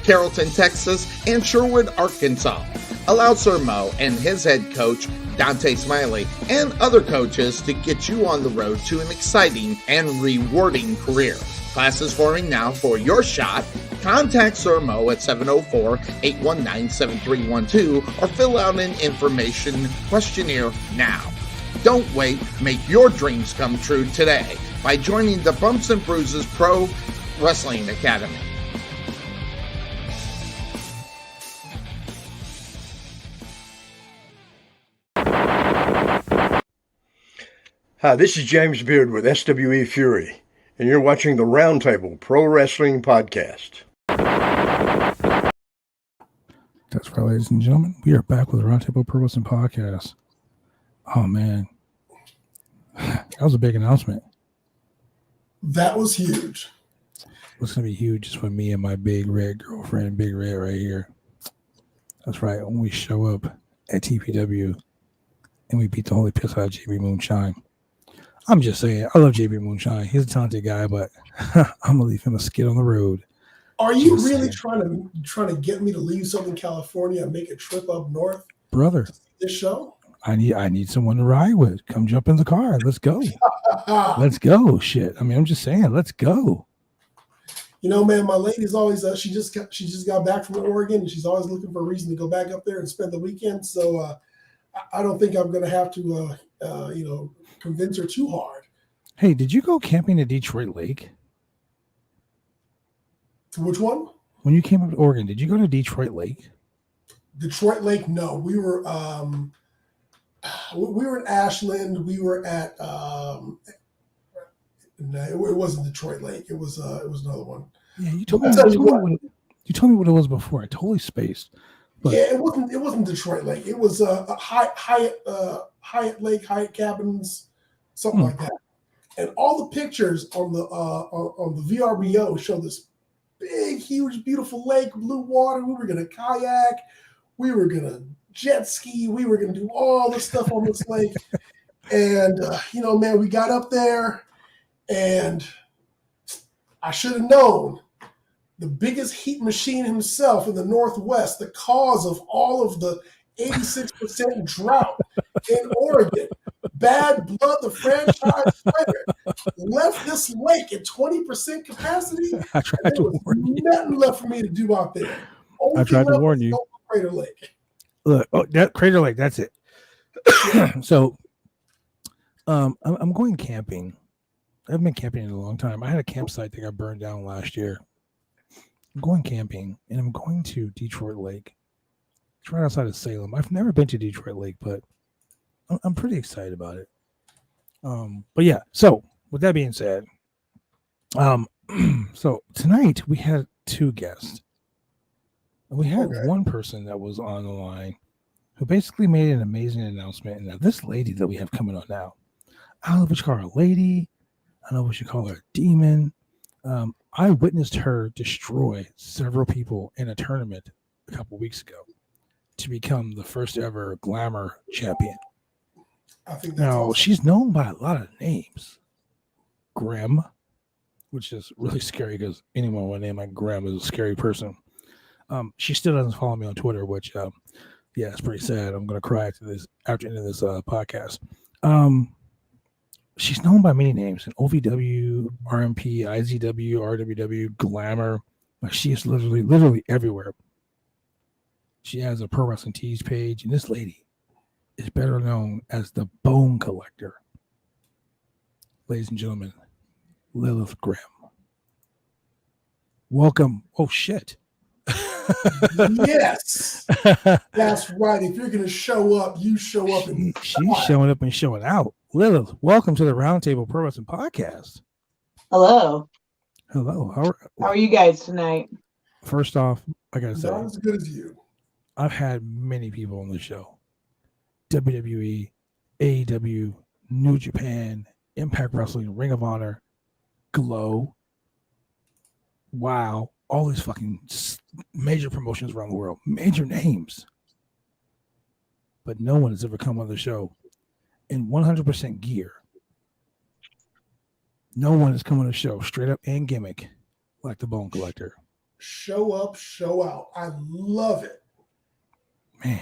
Carrollton, Texas and Sherwood, Arkansas. Allow Sir Mo and his head coach, Dante Smiley, and other coaches to get you on the road to an exciting and rewarding career. Classes forming now for your shot. Contact Sir Mo at 704-819-7312 or fill out an information questionnaire now. Don't wait. Make your dreams come true today by joining the Bumps and Bruises Pro Wrestling Academy. Hi, this is James Beard with SWE Fury, and you're watching the Roundtable Pro Wrestling Podcast. That's right, ladies and gentlemen. We are back with the Roundtable Pro Wrestling Podcast. Oh, man. That was a big announcement. That was huge. It's going to be huge just for me and my big red girlfriend, Big Red right here. That's right. When we show up at TPW and we beat the holy piss out of JB Moonshine. I'm just saying, I love JB Moonshine. He's a talented guy, but I'm going to leave him a skid on the road. Are you really trying to get me to leave Southern California and make a trip up north? Brother. To see this show? I need someone to ride with. Come jump in the car. Let's go. Let's go. Shit. I mean, I'm just saying, let's go. Man, my lady's always she just got back from Oregon, and she's always looking for a reason to go back up there and spend the weekend. So I don't think I'm going to have to convince her too hard. Hey, did you go camping at Detroit Lake? Which one? When you came up to Oregon, did you go to Detroit Lake? Detroit Lake? No, we were in Ashland. We were at no, it wasn't Detroit Lake. It was another one. Yeah, you told me what it was before. I totally spaced. But yeah, it wasn't Detroit Lake. It was Hyatt Lake, Hyatt Cabins, something like that. And all the pictures on the VRBO show this big, huge, beautiful lake, blue water. We were gonna kayak. We were gonna jet ski. We were gonna do all this stuff on this lake. And man, we got up there, and I should have known the biggest heat machine himself in the Northwest, the cause of all of the 86% drought in Oregon. Bad Blood, the franchise player, left this lake at 20% capacity. I tried There to was warn you. nothing left for me to do out there. Only I tried to thing left warn was you. go to Crater Lake. Look, that Crater Lake, that's it. So, I'm going camping. I've been camping in a long time. I had a campsite that got burned down last year. I'm going camping, and I'm going to Detroit Lake. It's right outside of Salem. I've never been to Detroit Lake, but I'm pretty excited about it. But yeah, so with that being said, so tonight we had 2 guests. We had one person that was on the line who basically made an amazing announcement. And now this lady that we have coming on now, I don't know if we should call her a lady. I don't know if we should call her a demon. I witnessed her destroy several people in a tournament a couple weeks ago to become the first ever Glamour champion. I think that's Now, awesome. she's known by a lot of names. Grimm, which is really scary because anyone with a name like Grimm is a scary person. She still doesn't follow me on Twitter, which, yeah, it's pretty sad. I'm going to cry after the end of this podcast. She's known by many names: in OVW, RMP, IZW, RWW, Glamour. Like, she is literally everywhere. She has a Pro Wrestling Tees page, and this lady is better known as the Bone Collector. Ladies and gentlemen, Lilith Grimm. Welcome. Oh, shit. Yes, that's right. If you're going to show up, you show up. She's showing up and showing out. Lilith, welcome to the Roundtable Pro Wrestling Podcast. Hello. Hello. How are you guys tonight? First off, I got to say, Not as good as you. I've had many people on the show. WWE, AEW, New Japan, Impact Wrestling, Ring of Honor, Glow, WoW, all these fucking major promotions around the world, major names. But no one has ever come on the show in 100% gear. No one has come on the show straight up and gimmick like the Bone Collector. Show up, show out. I love it. Man.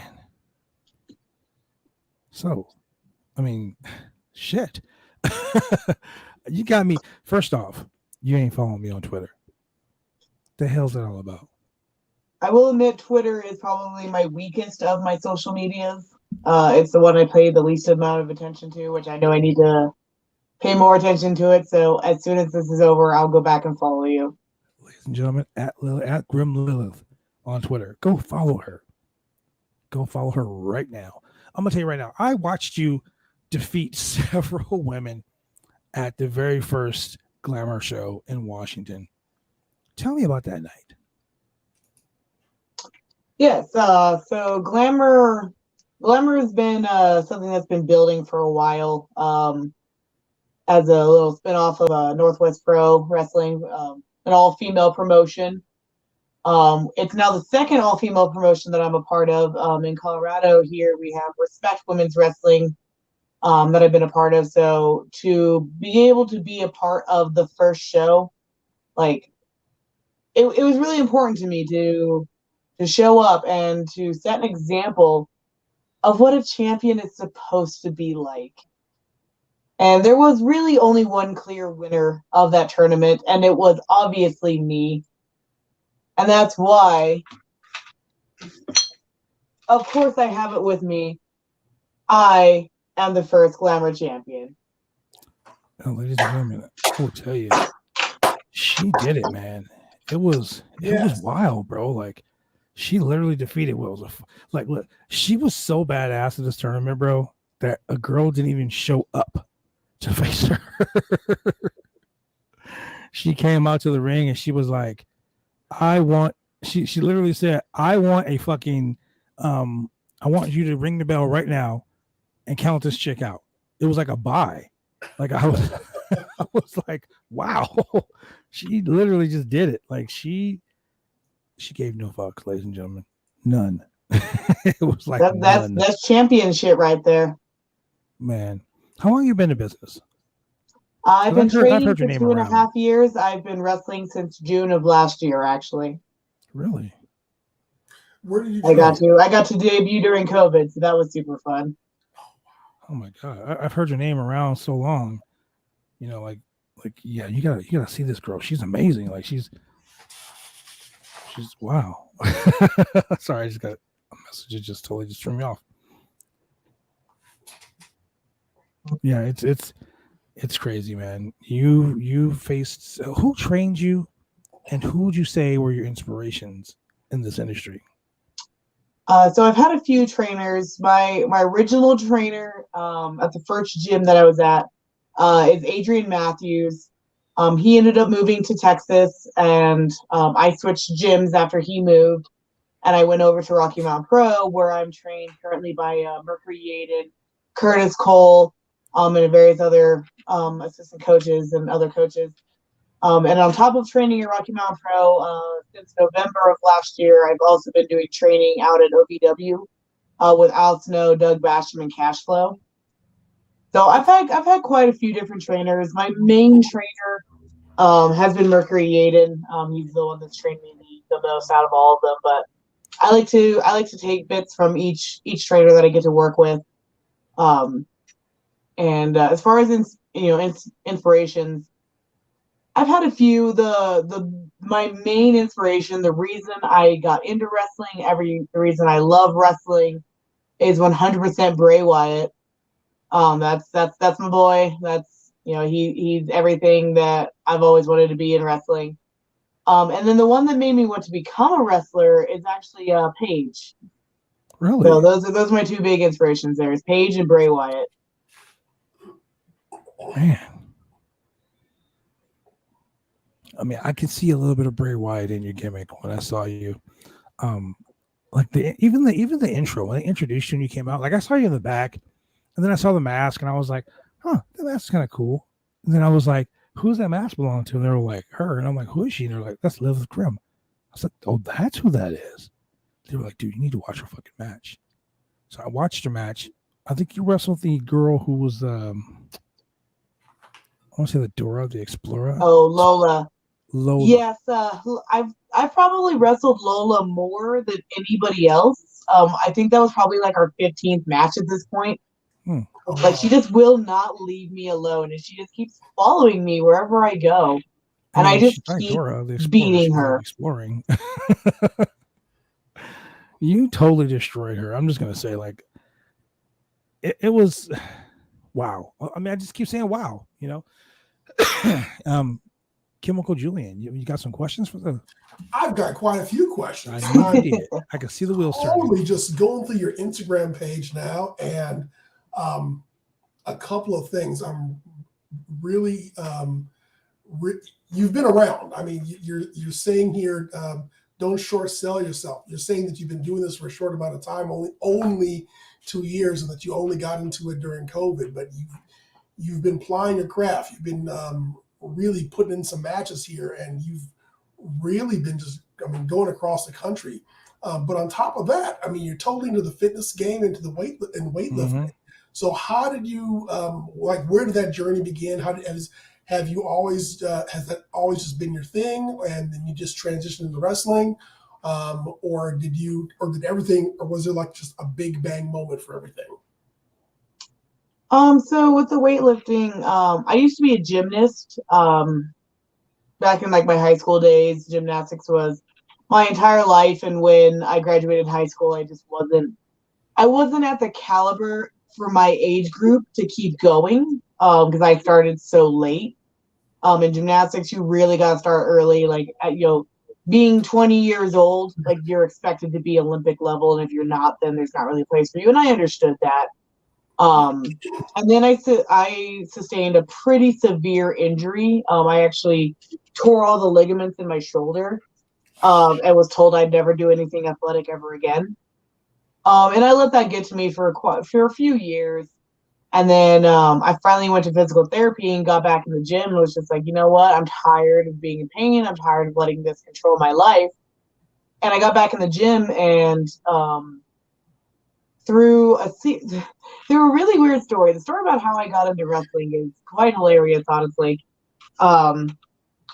So, I mean, shit. You got me. First off, you ain't following me on Twitter. The hell's that all about? I will admit Twitter is probably my weakest of my social medias. It's the one I pay the least amount of attention to, which I know I need to pay more attention to it. So as soon as this is over, I'll go back and follow you. Ladies and gentlemen, at Grim Lilith on Twitter. Go follow her. Go follow her right now. I'm going to tell you right now, I watched you defeat several women at the very first Glamour show in Washington. Tell me about that night. Yes, so Glamour has been something that's been building for a while as a little spin-off of Northwest Pro Wrestling, an all-female promotion. It's now the second all-female promotion that I'm a part of. In Colorado here, we have Respect Women's Wrestling that I've been a part of. So to be able to be a part of the first show, like, it was really important to me to show up and to set an example of what a champion is supposed to be like. And there was really only one clear winner of that tournament, and it was obviously me. And that's why, of course, I have it with me. I am the first Glamour champion. Oh, ladies and gentlemen, I will tell you, she did it, man. It was wild, bro. Like, she literally defeated Will. Like, look, she was so badass at this tournament, bro, that a girl didn't even show up to face her. She came out to the ring and she was like, she literally said, I want a fucking, I want you to ring the bell right now and count this chick out. It was like a buy. Like, I was like, wow. She literally just did it. Like, she gave no fucks, ladies and gentlemen. None. It was like that's championship right there. Man, how long you been in business? I've been I've training heard for your name 2.5 around. years. I've been wrestling since June of last year, actually. Really? Where did you I got train? to debut during COVID, so that was super fun. Oh my god, I've heard your name around so long. You know, yeah, you gotta see this girl. She's amazing. Like she's wow. Sorry, I just got a message. It just totally just threw me off. Yeah, it's crazy, man. You faced who trained you, and who would you say were your inspirations in this industry? So I've had a few trainers. My original trainer at the first gym that I was at is Adrian Matthews. He ended up moving to Texas, and I switched gyms after he moved, and I went over to Rocky Mountain Pro, where I'm trained currently by Mercury Yaden, Curtis Cole, and various other assistant coaches and other coaches. And on top of training at Rocky Mountain Pro, since November of last year, I've also been doing training out at OVW with Al Snow, Doug Basham, and Cashflow. So I've had quite a few different trainers. My main trainer has been Mercury Yaden. He's the one that's trained me the most out of all of them. But I like to take bits from each trainer that I get to work with. And as far as inspirations, I've had a few. My main inspiration, the reason I got into wrestling, the reason I love wrestling, is 100% Bray Wyatt. That's my boy. That's he's everything that I've always wanted to be in wrestling. And then the one that made me want to become a wrestler is actually Paige. Really? So those are my two big inspirations. There is Paige and Bray Wyatt. Man. I mean, I can see a little bit of Bray Wyatt in your gimmick when I saw you. Like even the intro when they introduced you and you came out, like I saw you in the back, and then I saw the mask and I was like, huh, that mask's kind of cool. And then I was like, who's that mask belong to? And they were like, her. And I'm like, who is she? And they're like, that's Lilith Grimm. I was like, oh, that's who that is. They were like, dude, you need to watch her fucking match. So I watched her match. I think you wrestled the girl who was I want to say the Dora, the Explorer. Oh, Lola. Lola. Yes, I've probably wrestled Lola more than anybody else. I think that was probably like our 15th match at this point. Like she just will not leave me alone, and she just keeps following me wherever I go, and I just keep Dora, the Explorer. beating her. Exploring. You totally destroyed her. I'm just gonna say, like, it was wow. I mean, I just keep saying wow. Chemical Jullian, you got some questions for the? I've got quite a few questions. I knew you did. I can see the wheels turning. Only just going through your Instagram page now, and a couple of things. I'm really you've been around. I mean, you're saying here, don't short sell yourself. You're saying that you've been doing this for a short amount of time, only 2 years, and that you only got into it during COVID. But you've been plying your craft. You've been really putting in some matches here, and you've really been going across the country. But on top of that, I mean, you're totally into the fitness game, into the weightlifting. Mm-hmm. So how did you where did that journey begin? Have you always has that always just been your thing, and then you just transitioned into wrestling, or did everything, or was there like just a big bang moment for everything? So with the weightlifting, I used to be a gymnast. Back in like my high school days, gymnastics was my entire life. And when I graduated high school, I wasn't at the caliber for my age group to keep going. Because I started so late. In gymnastics, you really got to start early. Like, being 20 years old, like you're expected to be Olympic level. And if you're not, then there's not really a place for you. And I understood that. And then I sustained a pretty severe injury. I actually tore all the ligaments in my shoulder, and was told I'd never do anything athletic ever again. And I let that get to me for a few years. And then I finally went to physical therapy and got back in the gym and was just like, you know what? I'm tired of being in pain. I'm tired of letting this control my life. And I got back in the gym and through a really weird story. The story about how I got into wrestling is quite hilarious, honestly. But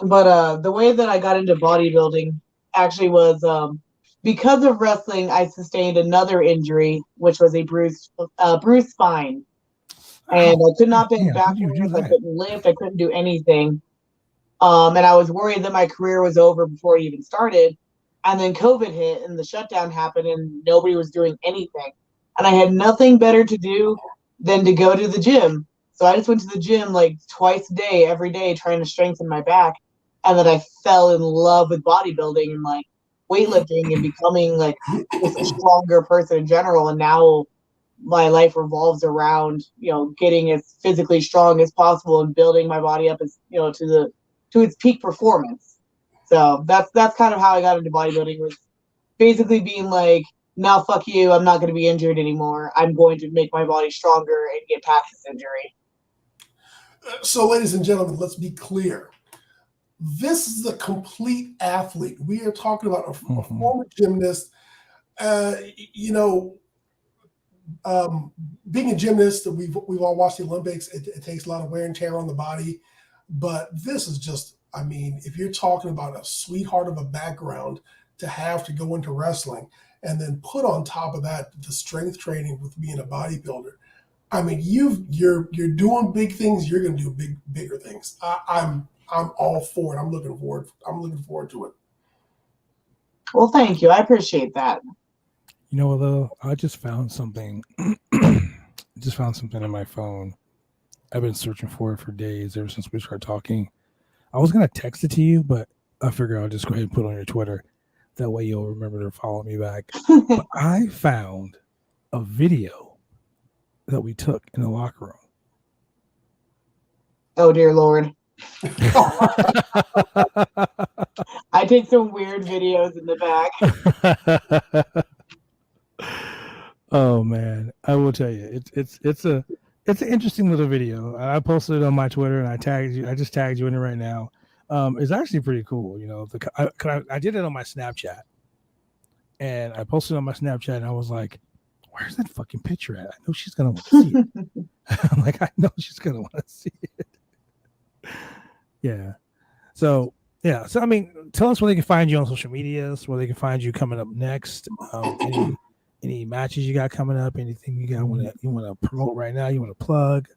the way that I got into bodybuilding actually was because of wrestling. I sustained another injury, which was a bruised spine, and I could not bend backwards. I couldn't lift. I couldn't do anything. And I was worried that my career was over before it even started. And then COVID hit, and the shutdown happened, and nobody was doing anything. And I had nothing better to do than to go to the gym. So I just went to the gym like twice a day, every day, trying to strengthen my back. And then I fell in love with bodybuilding and like weightlifting and becoming like just a stronger person in general. And now my life revolves around, getting as physically strong as possible and building my body up as, to its peak performance. So that's kind of how I got into bodybuilding, was basically being like, now fuck you, I'm not going to be injured anymore. I'm going to make my body stronger and get past this injury. So, ladies and gentlemen, let's be clear. This is a complete athlete. We are talking about a former gymnast. Being a gymnast, we've all watched the Olympics. It takes a lot of wear and tear on the body. But this is just, if you're talking about a sweetheart of a background to have to go into wrestling and then put on top of that the strength training with being a bodybuilder, you're doing big things. You're going to do bigger things. I'm all for it. I'm looking forward to it. Well, thank you. I appreciate that. Though, I just found something. Just found something on my phone. I've been searching for it for days, ever since we started talking. I was gonna text it to you, but I figure I'll just go ahead and put it on your Twitter. That way you'll remember to follow me back. But I found a video that we took in the locker room. Oh dear Lord. I take some weird videos in the back. Oh man, I will tell you, it's an interesting little video. I posted it on my Twitter and I tagged you. I just tagged you in it right now. It's actually pretty cool. I did it on my Snapchat, and I posted it on my Snapchat, and I was like, "Where's that fucking picture at? I know she's gonna want to see it." I'm like, I know she's gonna want to see it. Yeah. So tell us where they can find you on social medias, where they can find you coming up next. Any matches you got coming up? Anything you want to promote right now? You want to plug?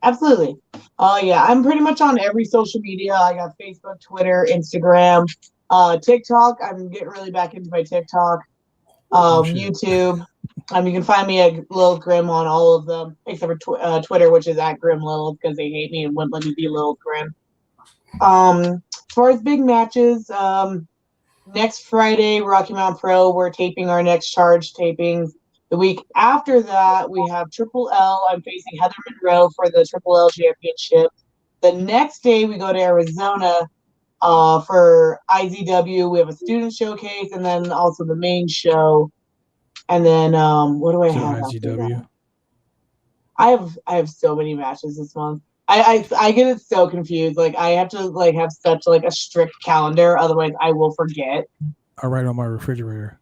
Absolutely. Yeah, I'm pretty much on every social media. I got Facebook, Twitter, Instagram, TikTok. I'm getting really back into my TikTok. YouTube. You can find me at Lilith Grimm on all of them, except for Twitter, which is at Grimm Lilith, because they hate me and wouldn't let me be Lilith Grimm. As far as big matches, next Friday, Rocky Mountain Pro, we're taping our next Charge tapings. The week after that, we have Triple L. I'm facing Heather Monroe for the Triple L Championship. The next day, we go to Arizona for IZW. We have a student showcase, and then also the main show. And then what do I have? IZW. I have so many matches this month. I get it so confused. Like I have to have such a strict calendar, otherwise I will forget. I write on my refrigerator.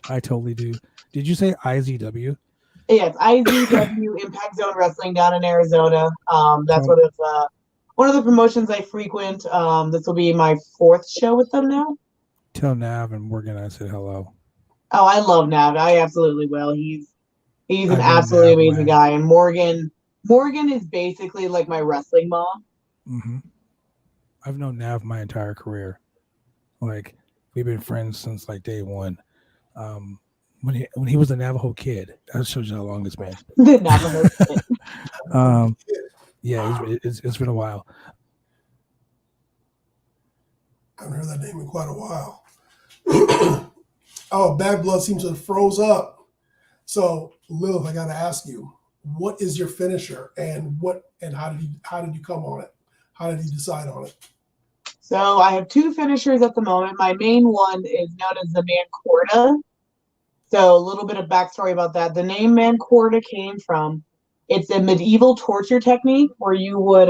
I totally do. Did you say IZW? Yes, IZW Impact Zone Wrestling down in Arizona. That's one of the promotions I frequent. This will be my 4th show with them now. Tell Nav and Morgan I said hello. Oh, I love Nav. I absolutely will. He's an absolutely amazing guy, and Morgan is basically like my wrestling mom. Mm-hmm. I've known Nav my entire career. We've been friends since day one. When he was a Navajo kid, that shows you how long it's been. The Navajo kid. Yeah, it's been a while. I haven't heard that name in quite a while. Oh, Bad Blood seems to have froze up. So, Lilith, I got to ask you, what is your finisher, and how did you come on it? How did you decide on it? So I have 2 finishers at the moment. My main one is known as the Mancorda. So a little bit of backstory about that. The name Mancorda came from, it's a medieval torture technique where you would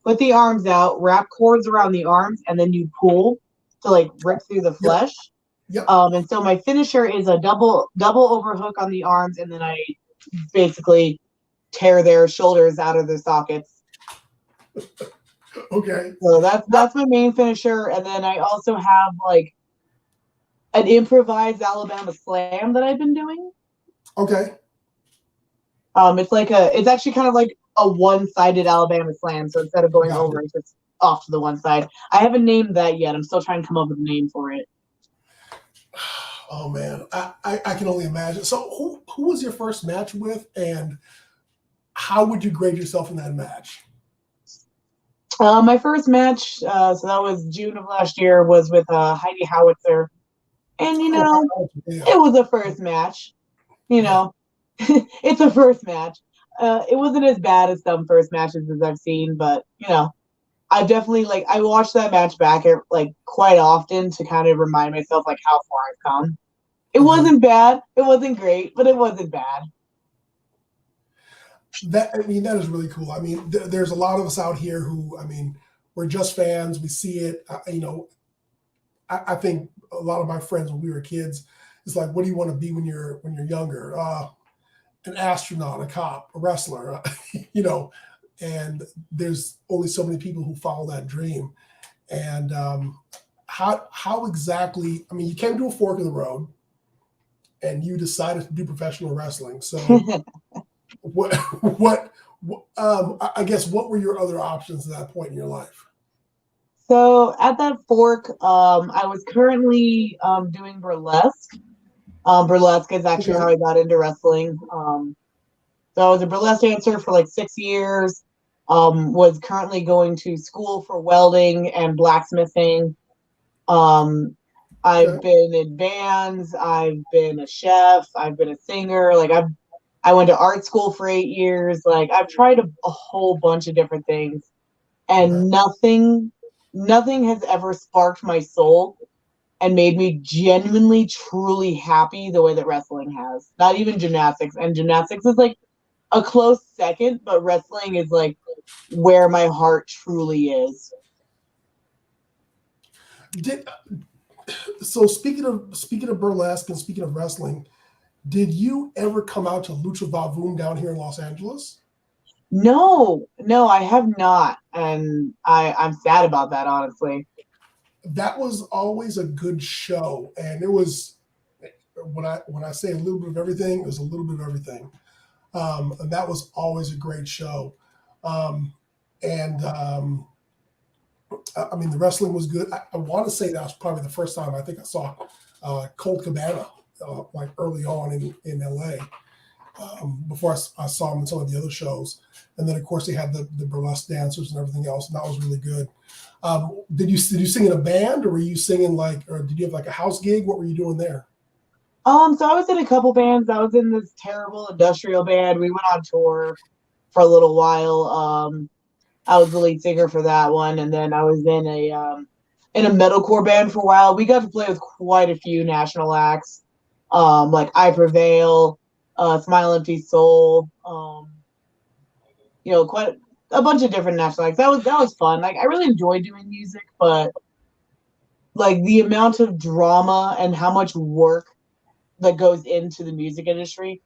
put the arms out, wrap cords around the arms, and then you pull to rip through the flesh. Yep. And so my finisher is a double overhook on the arms, and then I basically tear their shoulders out of their sockets. Okay. So that's my main finisher, and then I also have like an improvised Alabama slam that I've been doing. Okay. It's actually kind of like a one-sided Alabama slam. So instead of going Gotcha. over, it's just off to the one side. I haven't named that yet. I'm still trying to come up with a name for it. Oh man, I can only imagine. So who was your first match with, and how would you grade yourself in that match? My first match, so that was June of last year, was with Heidi Howitzer, and it was a first match. It's a first match. It wasn't as bad as some first matches as I've seen, but I definitely I watched that match back quite often to kind of remind myself how far I've come. It wasn't bad. It wasn't great, but it wasn't bad. That is really cool. There's a lot of us out here who, we're just fans. We see it. I think a lot of my friends when we were kids, it's like, what do you want to be when you're younger? An astronaut, a cop, a wrestler, and there's only so many people who follow that dream. And how exactly, you came to a fork in the road and you decided to do professional wrestling. So I guess what were your other options at that point in your life? So at that fork, I was currently doing burlesque. Burlesque is actually how I got into wrestling. So I was a burlesque dancer for 6 years. Was currently going to school for welding and blacksmithing. I've been in bands. I've been a chef. I've been a singer. I went to art school for 8 years. I've tried a whole bunch of different things, and nothing has ever sparked my soul and made me genuinely, truly happy the way that wrestling has. Not even gymnastics. And gymnastics is a close second, but wrestling is where my heart truly is. So speaking of burlesque and speaking of wrestling, did you ever come out to Lucha Vavoom down here in Los Angeles? No, I have not, and I'm sad about that, honestly. That was always a good show, and it was when I say a little bit of everything, it was a little bit of everything, and that was always a great show. The wrestling was good. I want to say that was probably the first time I think I saw Colt Cabana early on in LA. Before I saw him in some of the other shows, and then of course they had the burlesque dancers and everything else, and that was really good. Did you sing in a band, or were you singing or did you have a house gig? What were you doing there? So I was in a couple bands. I was in this terrible industrial band. We went on tour for a little while. I was the lead singer for that one, and then I was in a metalcore band for a while. We got to play with quite a few national acts, I Prevail, Smile Empty Soul, quite a bunch of different national acts. That was fun. I really enjoyed doing music, but the amount of drama and how much work that goes into the music industry,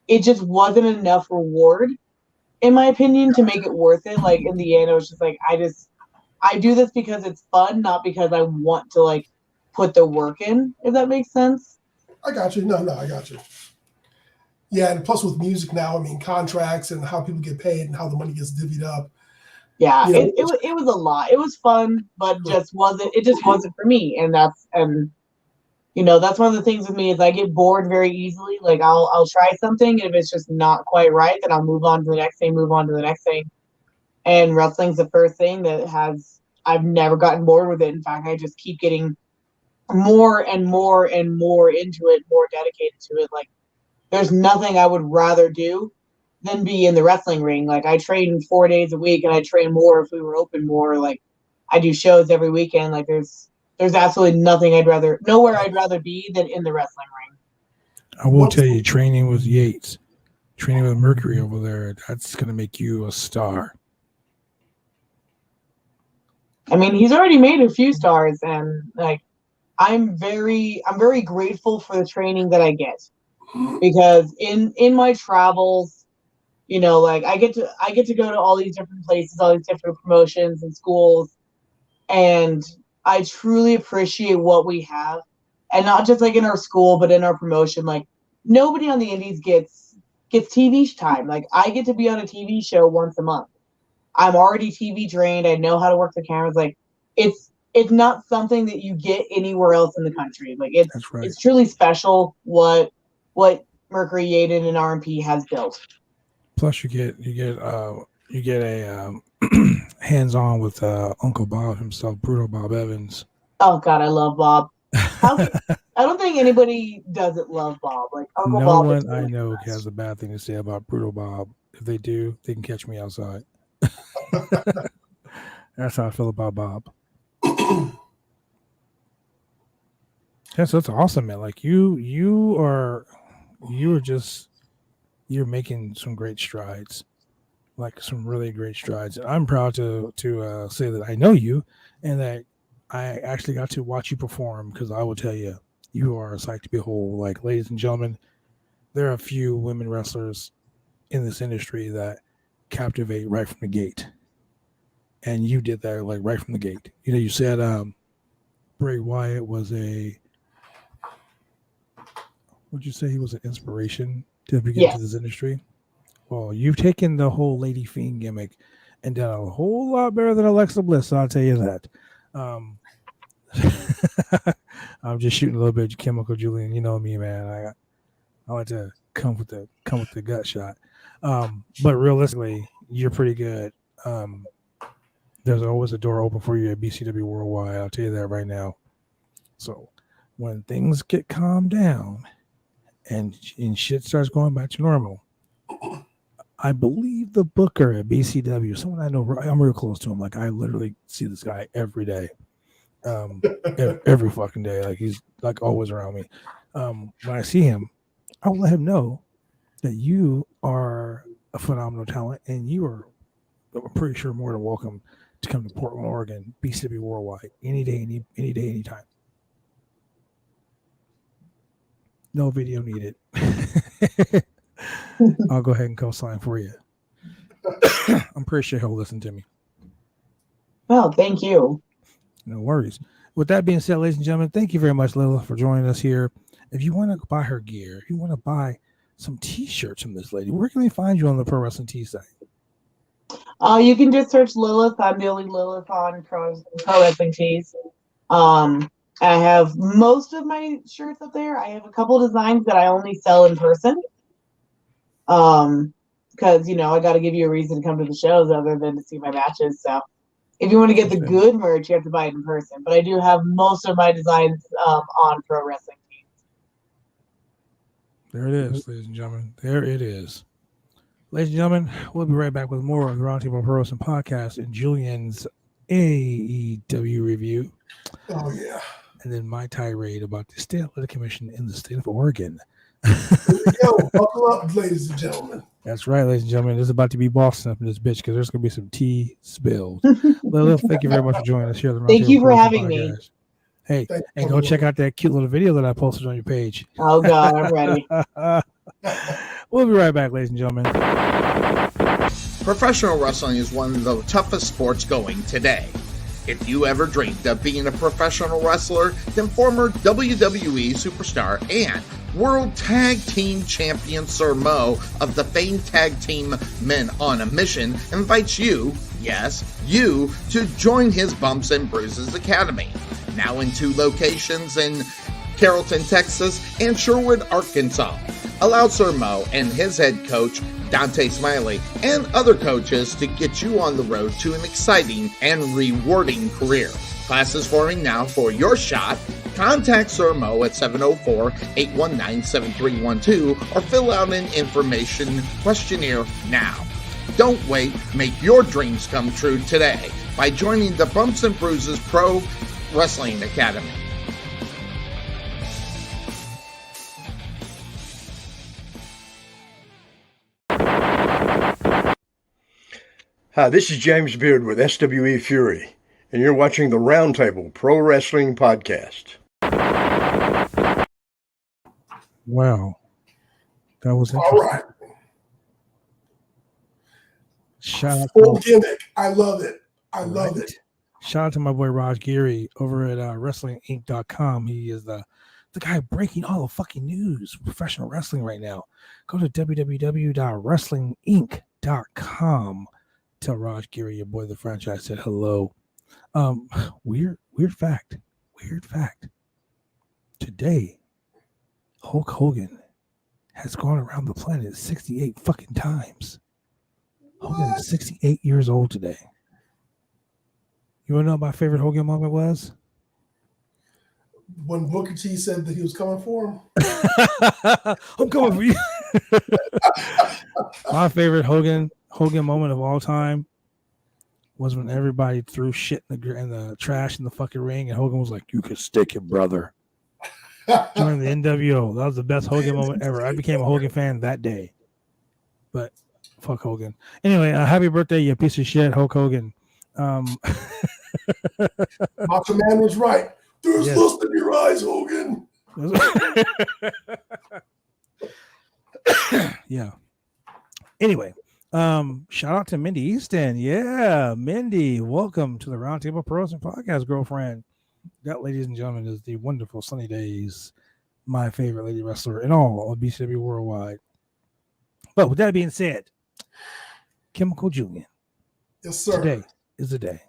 it just wasn't enough reward, in my opinion, to make it worth it. In the end, I was just I do this because it's fun, not because I want to put the work in, if that makes sense. I got you. No, I got you. Yeah, and plus with music now, contracts and how people get paid and how the money gets divvied up. Yeah, it was a lot. It was fun, but it just wasn't for me. And that's one of the things with me is I get bored very easily. I'll try something, and if it's just not quite right, then I'll move on to the next thing. And wrestling's the first thing that I've never gotten bored with it. In fact, I just keep getting more and more and more into it, more dedicated to it. There's nothing I would rather do than be in the wrestling ring. I train 4 days a week, and I train more if we were open more. I do shows every weekend. There's absolutely nowhere I'd rather be than in the wrestling ring. I will tell you, training with Yates, training with Mercury over there, that's going to make you a star. He's already made a few stars, and I'm very grateful for the training that I get, because in my travels, you know, like I get to go to all these different places, all these different promotions and schools, and I truly appreciate what we have, and not just like in our school, but in our promotion. Like nobody on the indies gets TV time. Like I get to be on a TV show once a month. I'm already TV trained. I know how to work the cameras. Like it's not something that you get anywhere else in the country. Like That's right. it's truly special what Mercury, Yaden, and RMP has built. Plus, you get a hands-on with Uncle Bob himself, Brutal Bob Evans. Oh God, I love Bob. I don't think anybody doesn't love Bob. Like Uncle No Bob. one I know has a bad thing to say about Brutal Bob. If they do, they can catch me outside. That's how I feel about Bob. Yeah, so it's awesome, man. Like you're making some great strides, like some really great strides. I'm proud to say that I know you, and that I actually got to watch you perform, because I will tell you, you are a sight to behold. Like, ladies and gentlemen, there are a few women wrestlers in this industry that captivate right from the gate, and you did that like right from the gate. You know, you said Bray Wyatt was would you say he was an inspiration to begin into this industry? Well, you've taken the whole Lady Fiend gimmick and done a whole lot better than Alexa Bliss, I'll tell you that. I'm just shooting a little bit of chemical, Jullian. You know me, man. I like to come with the gut shot. But realistically, you're pretty good. There's always a door open for you at BCW Worldwide. I'll tell you that right now. So when things get calmed down and shit starts going back to normal, I believe the booker at BCW, someone I know, I'm real close to him. Like, I literally see this guy every day, every fucking day. Like, he's like always around me. When I see him, I will let him know that you are a phenomenal talent, and you are, I'm pretty sure, more than welcome to come to Portland, Oregon, BCW Worldwide, any day, anytime. No video needed. I'll go ahead and co-sign for you. I'm pretty sure he'll listen to me. Well, thank you. No worries. With that being said, ladies and gentlemen, thank you very much, Lilith, for joining us here. If you want to buy her gear, if you want to buy some t-shirts from this lady, where can they find you on the Pro Wrestling Tee site? You can just search Lilith. I'm the only Lilith on Pro Wrestling Tees. I have most of my shirts up there. I have a couple designs that I only sell in person. Because, you know, I got to give you a reason to come to the shows other than to see my matches. So if you want to get the good merch, you have to buy it in person. But I do have most of my designs on Pro Wrestling Tees. There it is, ladies and gentlemen. There it is. Ladies and gentlemen, we'll be right back with more of the Roundtable Pro Wrestling Podcast and Jullian's AEW review. Oh, yeah. And then my tirade about the state of the commission in the state of Oregon. Here we go. Buckle up, ladies and gentlemen. That's right, ladies and gentlemen. This is about to be Boston up in this bitch, because there's going to be some tea spilled. Lilith, thank you very much for joining us here. On the Thank you for Pro having Podcast. me. Hey, and go check out that cute little video that I posted on your page. Oh, God, I'm ready. We'll be right back, ladies and gentlemen. Professional wrestling is one of the toughest sports going today. If you ever dreamed of being a professional wrestler, then former WWE superstar and World Tag Team Champion Sir Mo of the famed tag team Men on a Mission invites you, yes, you, to join his Bumps and Bruises Academy. Now in 2 locations in Carrollton, Texas and Sherwood, Arkansas. Allow Sir Mo and his head coach, Dante Smiley, and other coaches to get you on the road to an exciting and rewarding career. Classes forming now for your shot. Contact Sir Mo at 704-819-7312 or fill out an information questionnaire now. Don't wait, make your dreams come true today by joining the Bumps and Bruises Pro Wrestling Academy. Hi, this is James Beard with SWE Fury, and you're watching the Roundtable Pro Wrestling Podcast. Wow. That was All interesting. right. Shout out Full gimmick. I love it. I love Right. it. Shout out to my boy Raj Geary over at WrestlingInc.com. He is the guy breaking all the fucking news for professional wrestling right now. Go to www.wrestlinginc.com. Tell Raj Geary, your boy the franchise, said hello. Weird fact. Today, Hulk Hogan has gone around the planet 68 fucking times. Hogan is 68 years old today. You want to know what my favorite Hogan moment was? When Booker T said that he was coming for him. I'm coming for you. My favorite Hogan moment of all time was when everybody threw shit in the trash in the fucking ring, and Hogan was like, "You can stick it, brother." Joining the NWO. That was the best Hogan moment ever. I became a Hogan fan that day. But fuck Hogan. Anyway, happy birthday, you piece of shit, Hulk Hogan. Macho Man was right. There's lust in your eyes, Hogan. Yeah. Anyway, shout out to Mindy Easton. Yeah, Mindy, welcome to the Roundtable Pro Wrestling Podcast, girlfriend. That, ladies and gentlemen, is the wonderful Sunny Days, my favorite lady wrestler in all of BCW worldwide. But with that being said, Chemical Jullian. Yes, sir. Today is the day.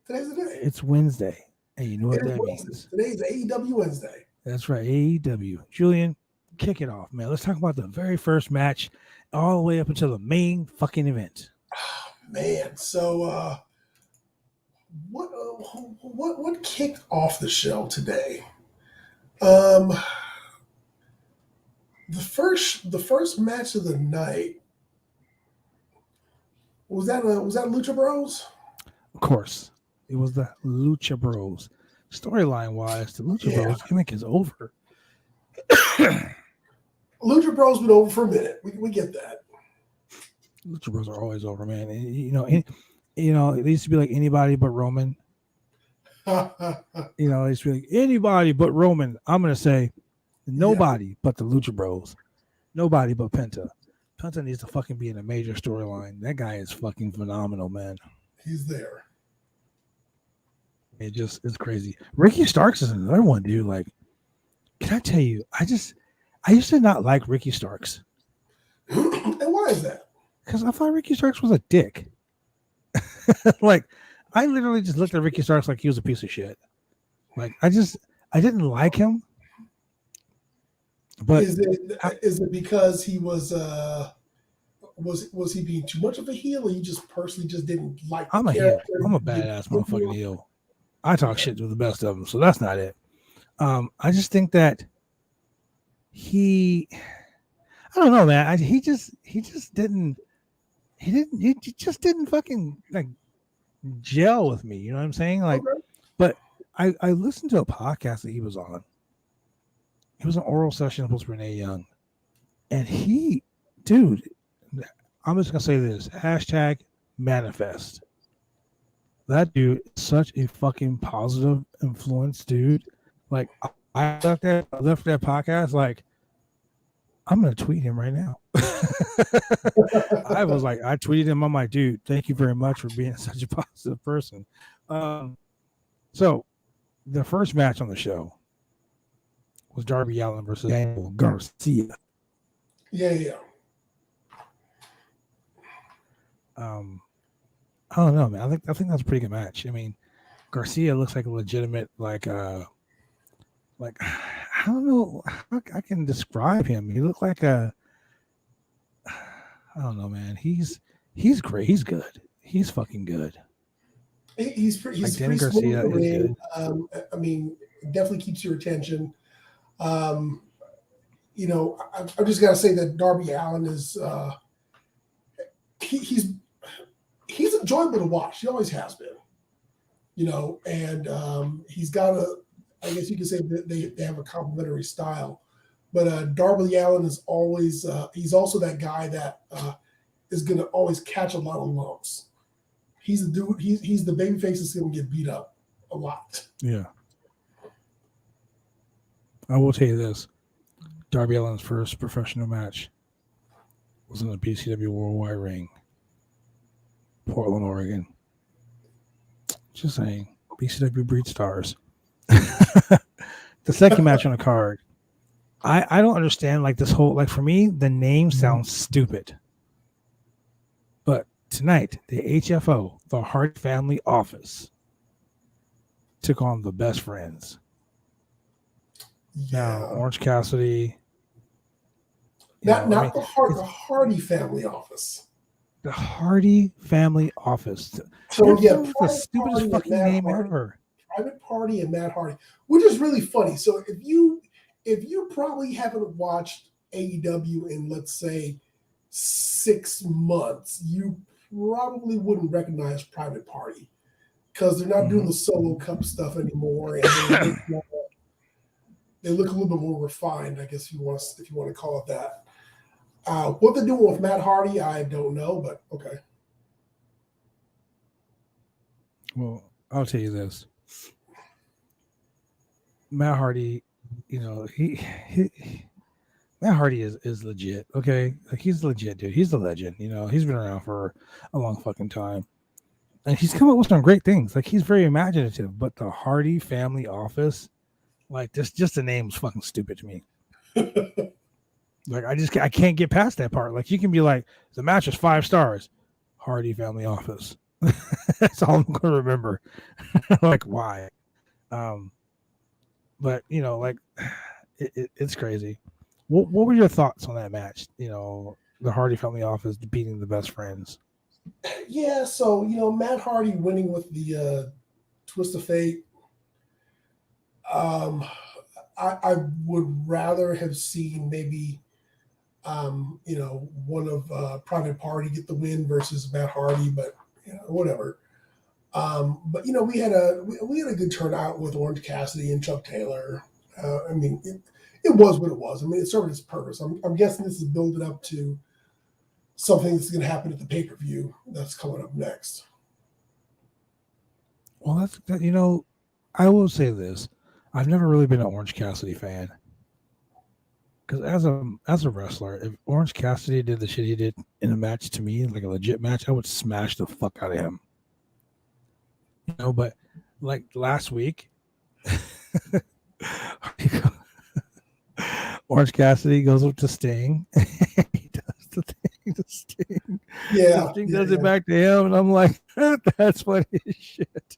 Today's the day. It's Wednesday. And you know what that means. Today's AEW Wednesday. That's right, AEW. Jullian, kick it off, man. Let's talk about the very first match all the way up until the main fucking event. Oh, man, so what kicked off the show today? The first match of the night was that Lucha Bros? Of course, it was the Lucha Bros. Storyline wise, the Lucha Bros gimmick is over. Lucha Bros been over for a minute. We get that. Lucha Bros are always over, man. It used to be like anybody but Roman. It used to be like anybody but Roman. I'm gonna say nobody but the Lucha Bros. Nobody but Penta. Penta needs to fucking be in a major storyline. That guy is fucking phenomenal, man. He's there. It's crazy. Ricky Starks is another one, dude. Like, can I tell you? I used to not like Ricky Starks. And why is that? Because I thought Ricky Starks was a dick. Like, I literally just looked at Ricky Starks like he was a piece of shit. Like, I didn't like him. But is it because he was he being too much of a heel, or you just personally just didn't like? I'm a heel. I'm a badass motherfucking heel. I talk shit to the best of them, so that's not it. I just think that I don't know, man. He just didn't fucking like gel with me. You know what I'm saying? Like, okay. But I listened to a podcast that he was on. It was an oral session with Renee Young, and dude, I'm just gonna say this: #manifest. That dude is such a fucking positive influence, dude. Like, I left that podcast like, I'm gonna tweet him right now. I tweeted him. I'm like, dude, thank you very much for being such a positive person. So the first match on the show was Darby Allen versus Daniel Garcia. Yeah. I don't know, man. I think that's a pretty good match. I mean, Garcia looks like a legitimate, like I don't know how I can describe him. He looked like I don't know, man. He's great. He's good. He's fucking good. He's pretty Garcia is good. I mean, definitely keeps your attention. I just gotta say that Darby Allen is he's enjoyable to watch. He always has been, and he's got I guess you could say that they have a complementary style. But Darby Allen is always he's also that guy that is going to always catch a lot of lumps. He's the dude. He's the babyface that's going to get beat up a lot. Yeah. I will tell you this: Darby Allen's first professional match was in the BCW Worldwide Ring, Portland, Oregon. Just saying, BCW breed stars. The second match on the card, I don't understand like this whole like for me the name sounds stupid, but tonight the HFO, the Hart Family Office, took on the Best Friends. Yeah. Now Orange Cassidy. Not the Hardy Family Office. The Hardy Family Office. So yeah, the stupidest fucking name ever. Private Party and Matt Hardy, which is really funny. So if you probably haven't watched AEW in let's say 6 months, you probably wouldn't recognize Private Party because they're not doing the solo cup stuff anymore, and they look a little bit more refined, I guess if you want to call it that. What they're doing with Matt Hardy, I don't know, but okay. Well, I'll tell you this. Matt Hardy, you know, Matt Hardy is legit, okay? Like he's legit, dude. He's the legend, you know. He's been around for a long fucking time. And he's come up with some great things. Like he's very imaginative, but the Hardy Family Office, like just the name's fucking stupid to me. Like I can't get past that part. Like you can be like, the match is 5 stars. Hardy Family Office. That's all I'm gonna remember. Like why? But you know, like it's crazy. What were your thoughts on that match? You know, the Hardy Family Office beating the Best Friends. Yeah, so you know, Matt Hardy winning with the twist of fate. I would rather have seen maybe you know, one of Private Party get the win versus Matt Hardy, but you know, whatever. But you know, we had a good turnout with Orange Cassidy and Chuck Taylor. I mean, it was what it was. I mean, it served its purpose. I'm guessing this is building up to something that's going to happen at the pay-per-view that's coming up next. Well, you know, I will say this: I've never really been an Orange Cassidy fan. Because as a wrestler, if Orange Cassidy did the shit he did in a match to me, like a legit match, I would smash the fuck out of him. You know, but like last week, Orange Cassidy goes up to Sting. He does the thing to Sting. Yeah, Sting does it back to him, and I'm like, that's funny as shit.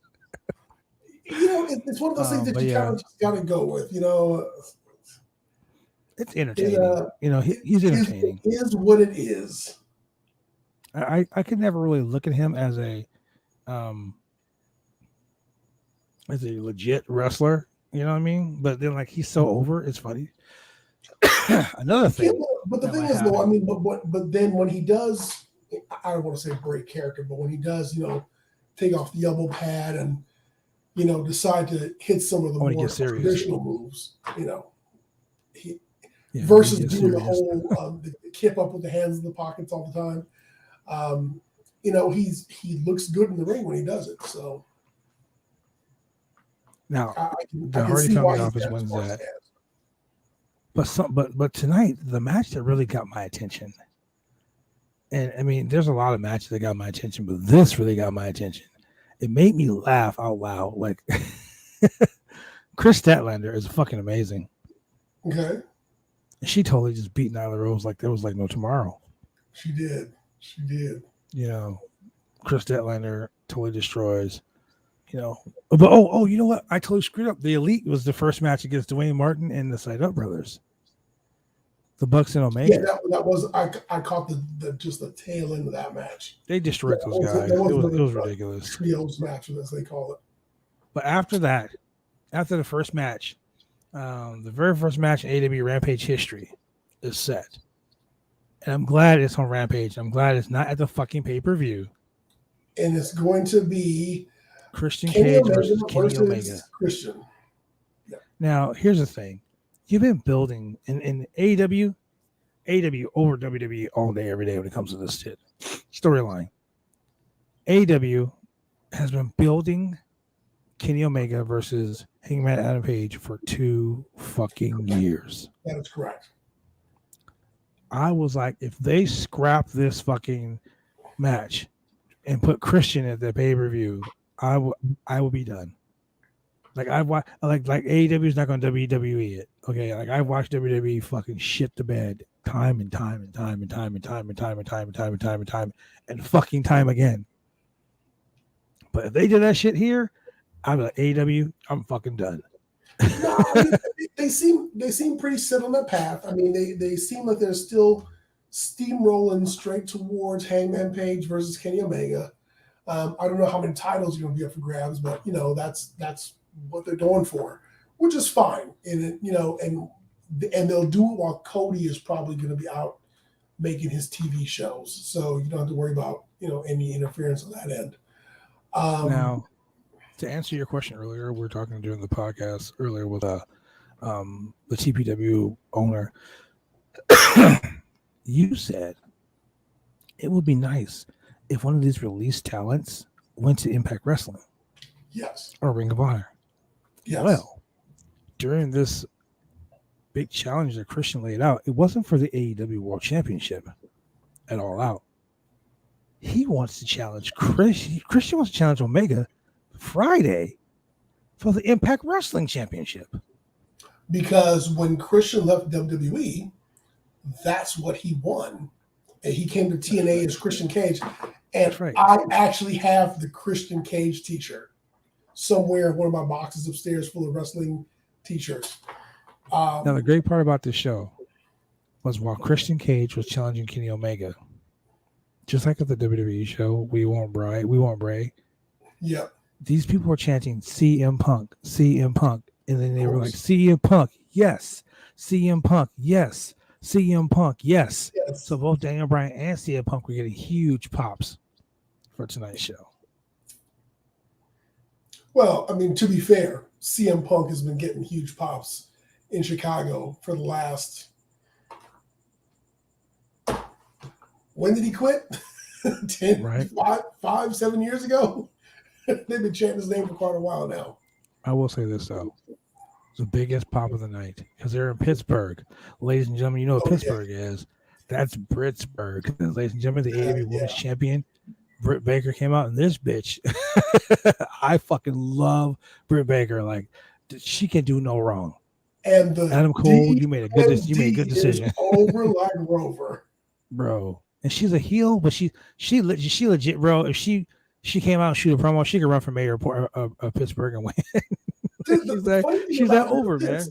You know, it's one of those things that you kind of just got to go with. You know. It's entertaining. You know, he's entertaining. It is what it is. I could never really look at him as a legit wrestler. You know what I mean? But then, like, he's so over. It's funny. Another thing. Yeah, but the thing is, though, I mean, but then when he does, I don't want to say break character, but when he does, you know, take off the elbow pad and you know decide to hit some of the more traditional moves, you know, versus doing the whole the kip up with the hands in the pockets all the time. You know, he looks good in the ring when he does it. So now the Hardy Family Office wins that. But tonight, the match that really got my attention, and I mean, there's a lot of matches that got my attention, but this really got my attention. It made me laugh out loud. Like Chris Statlander is fucking amazing. Okay. She totally just beat Nyla Rose like there was like no tomorrow. She did. You know, Chris Statlander totally destroys. You know, but you know what? I totally screwed up. The Elite was the first match against Dwayne Martin and the Side Up Brothers. The Bucks and Omega. Yeah, that was. I caught the tail end of that match. They destroyed those guys. It was ridiculous. Trios match, as they call it. But after that, after the first match, the very first match in AEW Rampage history is set. And I'm glad it's on Rampage. I'm glad it's not at the fucking pay-per-view. And it's going to be Christian Cage versus Kenny Omega. Christian. Yeah. Now, here's the thing. You've been building in AEW over WWE all day, every day when it comes to this shit. Storyline. AEW has been building Kenny Omega versus Hangman Adam Page for 2 fucking years. That is correct. I was like, if they scrap this fucking match and put Christian at the pay-per-view, I will be done. Like AEW is not going to WWE it. Okay, like I watched WWE fucking shit the bed time and time and time and time and time and time and time and time and time and time and fucking time again. But if they did that shit here, I'm like, AEW, I'm fucking done. No, I mean, they seem pretty set on that path. I mean, they seem like they're still steamrolling straight towards Hangman Page versus Kenny Omega. I don't know how many titles are going to be up for grabs, but that's what they're going for, which is fine. And and they'll do it while Cody is probably going to be out making his TV shows, so you don't have to worry about any interference on that end. Now, to answer your question earlier, we were talking during the podcast earlier with the TPW owner. You said it would be nice if one of these released talents went to Impact Wrestling. Yes. Or Ring of Honor. Yes. Well, during this big challenge that Christian laid out, it wasn't for the AEW World Championship at All Out. He wants to challenge Christian wants to challenge Omega Friday for the Impact Wrestling Championship. Because when Christian left WWE, that's what he won. And he came to TNA as Christian Cage. And right. I actually have the Christian Cage t-shirt somewhere in one of my boxes upstairs full of wrestling t-shirts. Now, the great part about this show was while Christian Cage was challenging Kenny Omega, just like at the WWE show, we want Bray. Yep. These people were chanting CM Punk, and then they were like, CM Punk, yes. CM Punk, yes. CM Punk, yes. So both Daniel Bryan and CM Punk were getting huge pops for tonight's show. Well, I mean, to be fair, CM Punk has been getting huge pops in Chicago for the last... When did he quit? 10, right? 7 years ago? They've been chanting his name for quite a while now. I will say this, though. The biggest pop of the night, because they're in Pittsburgh. Ladies and gentlemen, you know what Pittsburgh is. That's Britsburg. Ladies and gentlemen, the AEW Women's Champion, Britt Baker, came out in this bitch. I fucking love Britt Baker. Like, she can do no wrong. And Adam Cole, you made a good decision. Over like Rover. Bro. And she's a heel, but she legit, bro. If she came out and shoot a promo, she could run for mayor of Pittsburgh and win. she's that over, man.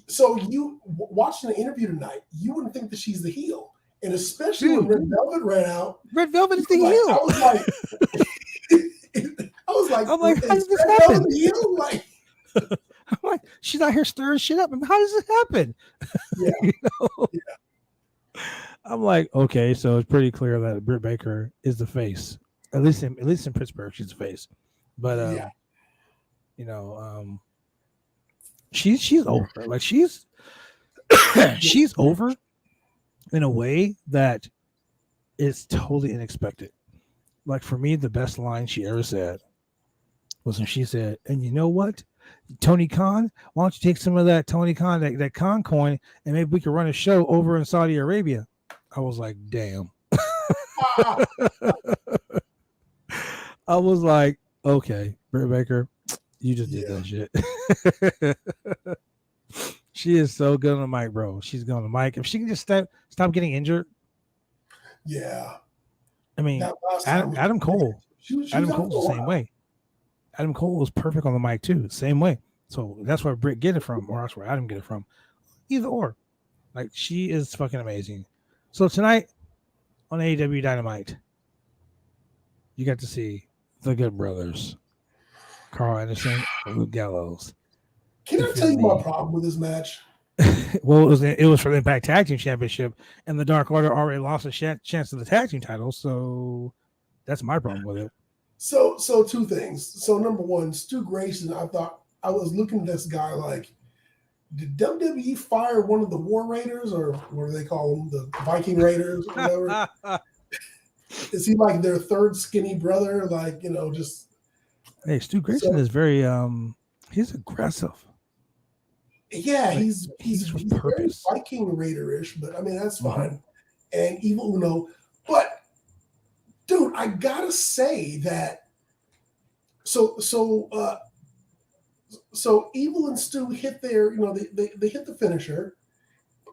So you watching the interview tonight, you wouldn't think that she's the heel, and especially when Red Velvet ran out. Red Velvet is the heel. I was like, how does this happen? I'm like, she's out here stirring shit up. How does this happen? Yeah. Yeah. I'm like, okay, so it's pretty clear that Britt Baker is the face. At least in Pittsburgh, she's the face. But she's over. Like she's over in a way that is totally unexpected. Like for me, the best line she ever said was when she said, "And you know what, Tony Khan, why don't you take some of that Tony Khan, that Khan coin, and maybe we could run a show over in Saudi Arabia." I was like, damn. I was like, okay, Britt Baker, you just did that shit. She is so good on the mic, bro. She's good on the mic. If she can just stop getting injured. Yeah. I mean, Adam Cole. Adam Cole's the same way. Adam Cole was perfect on the mic too, same way. So that's where Britt get it from, or that's where Adam get it from. Either or. Like, she is fucking amazing. So tonight on AEW Dynamite, you got to see the Good Brothers, Carl Anderson and Luke Gallows. Can I tell you my problem with this match? Well, it was for the Impact Tag Team Championship, and the Dark Order already lost a chance to the tag team title, so that's my problem with it. So two things. So number one, Stu Grayson, I thought I was looking at this guy like, did WWE fire one of the War Raiders, or what do they call them, the Viking Raiders or whatever? Is he like their third skinny brother? Like, just Hey, Stu Grayson is very he's aggressive. Yeah, Like, he's with very purpose. Viking Raider-ish, but I mean that's fine. And Evil Uno, but dude, I gotta say that. So Evil and Stu hit their, they hit the finisher,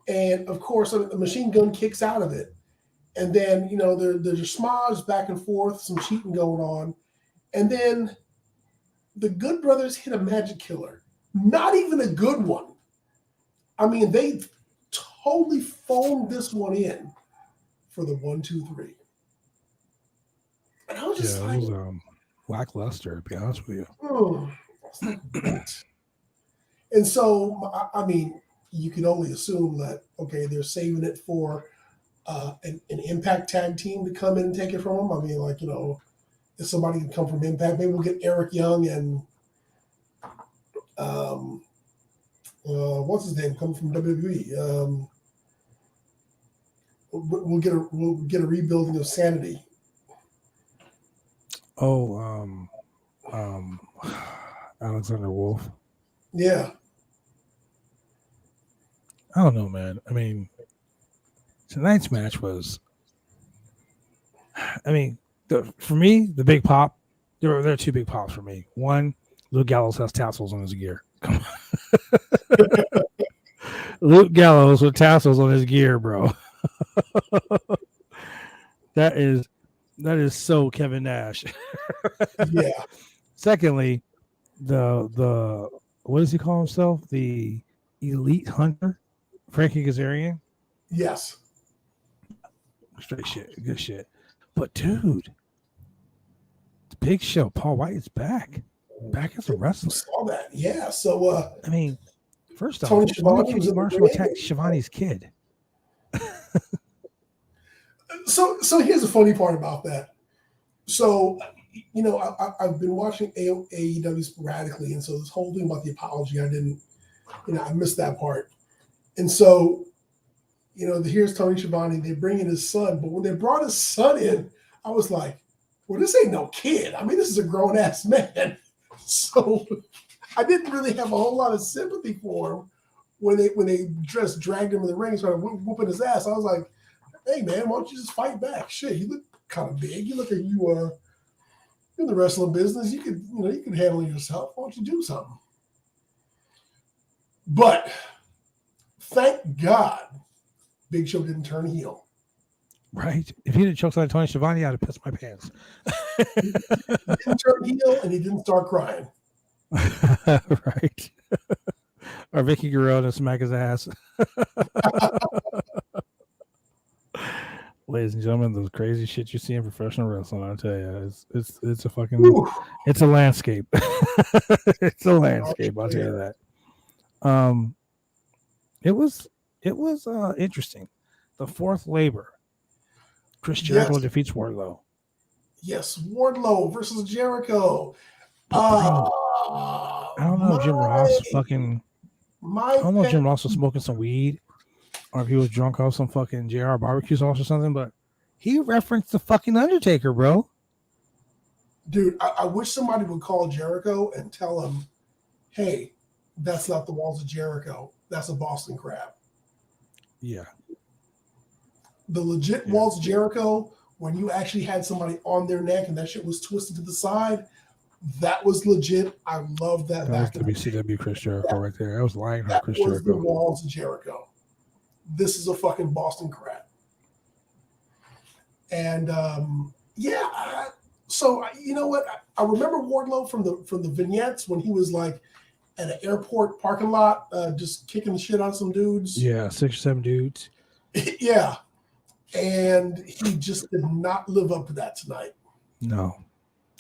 and of course the machine gun kicks out of it, and then there's a smudge back and forth, some cheating going on, and then the Good Brothers hit a magic killer, not even a good one. I mean, they totally phoned this one in for the 1, 2, 3. And I was just it was lackluster, to be honest with you. And so, I mean, you can only assume that, okay, they're saving it for an Impact tag team to come in and take it from them. I mean, like, if somebody can come from Impact, maybe we'll get Eric Young and what's his name come from WWE. We'll get a rebuilding of Sanity. Oh, Alexander Wolf. Yeah. I don't know, man. I mean, tonight's match was. I mean, for me, the big pop. There are 2 big pops for me. One, Luke Gallows has tassels on his gear. Come on. Luke Gallows with tassels on his gear, bro. That is so Kevin Nash. Yeah. Secondly, the what does he call himself? The Elite Hunter, Frankie Kazarian. Yes. Straight shit, good shit. But dude, the Big Show, Paul White is back as a wrestler. Saw that, yeah. So I mean, first off, Tony Schiavone was in the Marshall ring. attacked Shivani's kid. So here's the funny part about that. So, I've been watching AEW sporadically, and so this whole thing about the apology, I missed that part. And so, here's Tony Schiavone, they bring in his son, but when they brought his son in, I was like, well, this ain't no kid. I mean, this is a grown-ass man. So I didn't really have a whole lot of sympathy for him when they just dragged him in the ring and started whooping his ass. I was like, hey, man, why don't you just fight back? Shit, you look kind of big. You look like you are in the wrestling business. You could handle yourself. Why don't you do something? But thank God Big Show didn't turn heel. Right? If he didn't choke on Tony Schiavone, I'd have pissed my pants. He didn't turn heel, and he didn't start crying. Right. Or Vicky Guerrero to smack his ass. Ladies and gentlemen, those crazy shit you see in professional wrestling, I'll tell you, it's a fucking, it's a landscape. It's a landscape, I'll tell you that. It was interesting. The fourth labor. Chris Jericho defeats Wardlow. Yes, Wardlow versus Jericho. I don't know if Jim Ross fucking. I don't know if Jim Ross was smoking some weed, or if he was drunk off some fucking JR barbecue sauce or something. But he referenced the fucking Undertaker, bro. Dude, I wish somebody would call Jericho and tell him, "Hey, that's not the Walls of Jericho. That's a Boston Crab." Yeah. The legit Walls of Jericho, when you actually had somebody on their neck and that shit was twisted to the side, that was legit. I love that. That was WCW Chris Jericho right there. I was lying for Chris Jericho. That was the Walls of Jericho. This is a fucking Boston Crab. And so you know what? I remember Wardlow from the vignettes when he was like at an airport parking lot, just kicking the shit out of some dudes. Yeah, 6 or 7 dudes. Yeah. And he just did not live up to that tonight. No.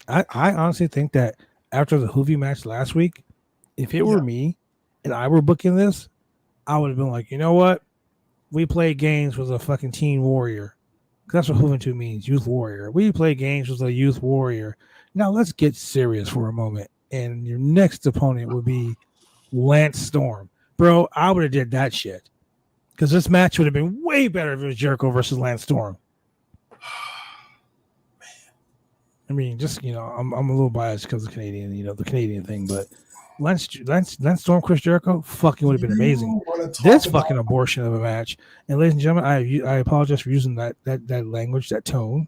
I honestly think that after the Hoovy match last week, if it were me and I were booking this, I would have been like, you know what? We play games with a fucking teen warrior. That's what Juventud means, youth warrior. We play games with a youth warrior. Now let's get serious for a moment. And your next opponent would be Lance Storm. Bro, I would have did that shit. Because this match would have been way better if it was Jericho versus Lance Storm. I mean, just I'm a little biased because of Canadian, the Canadian thing, but Lance Storm, Chris Jericho, fucking would have been amazing. This fucking abortion of a match. And ladies and gentlemen, I apologize for using that language, that tone,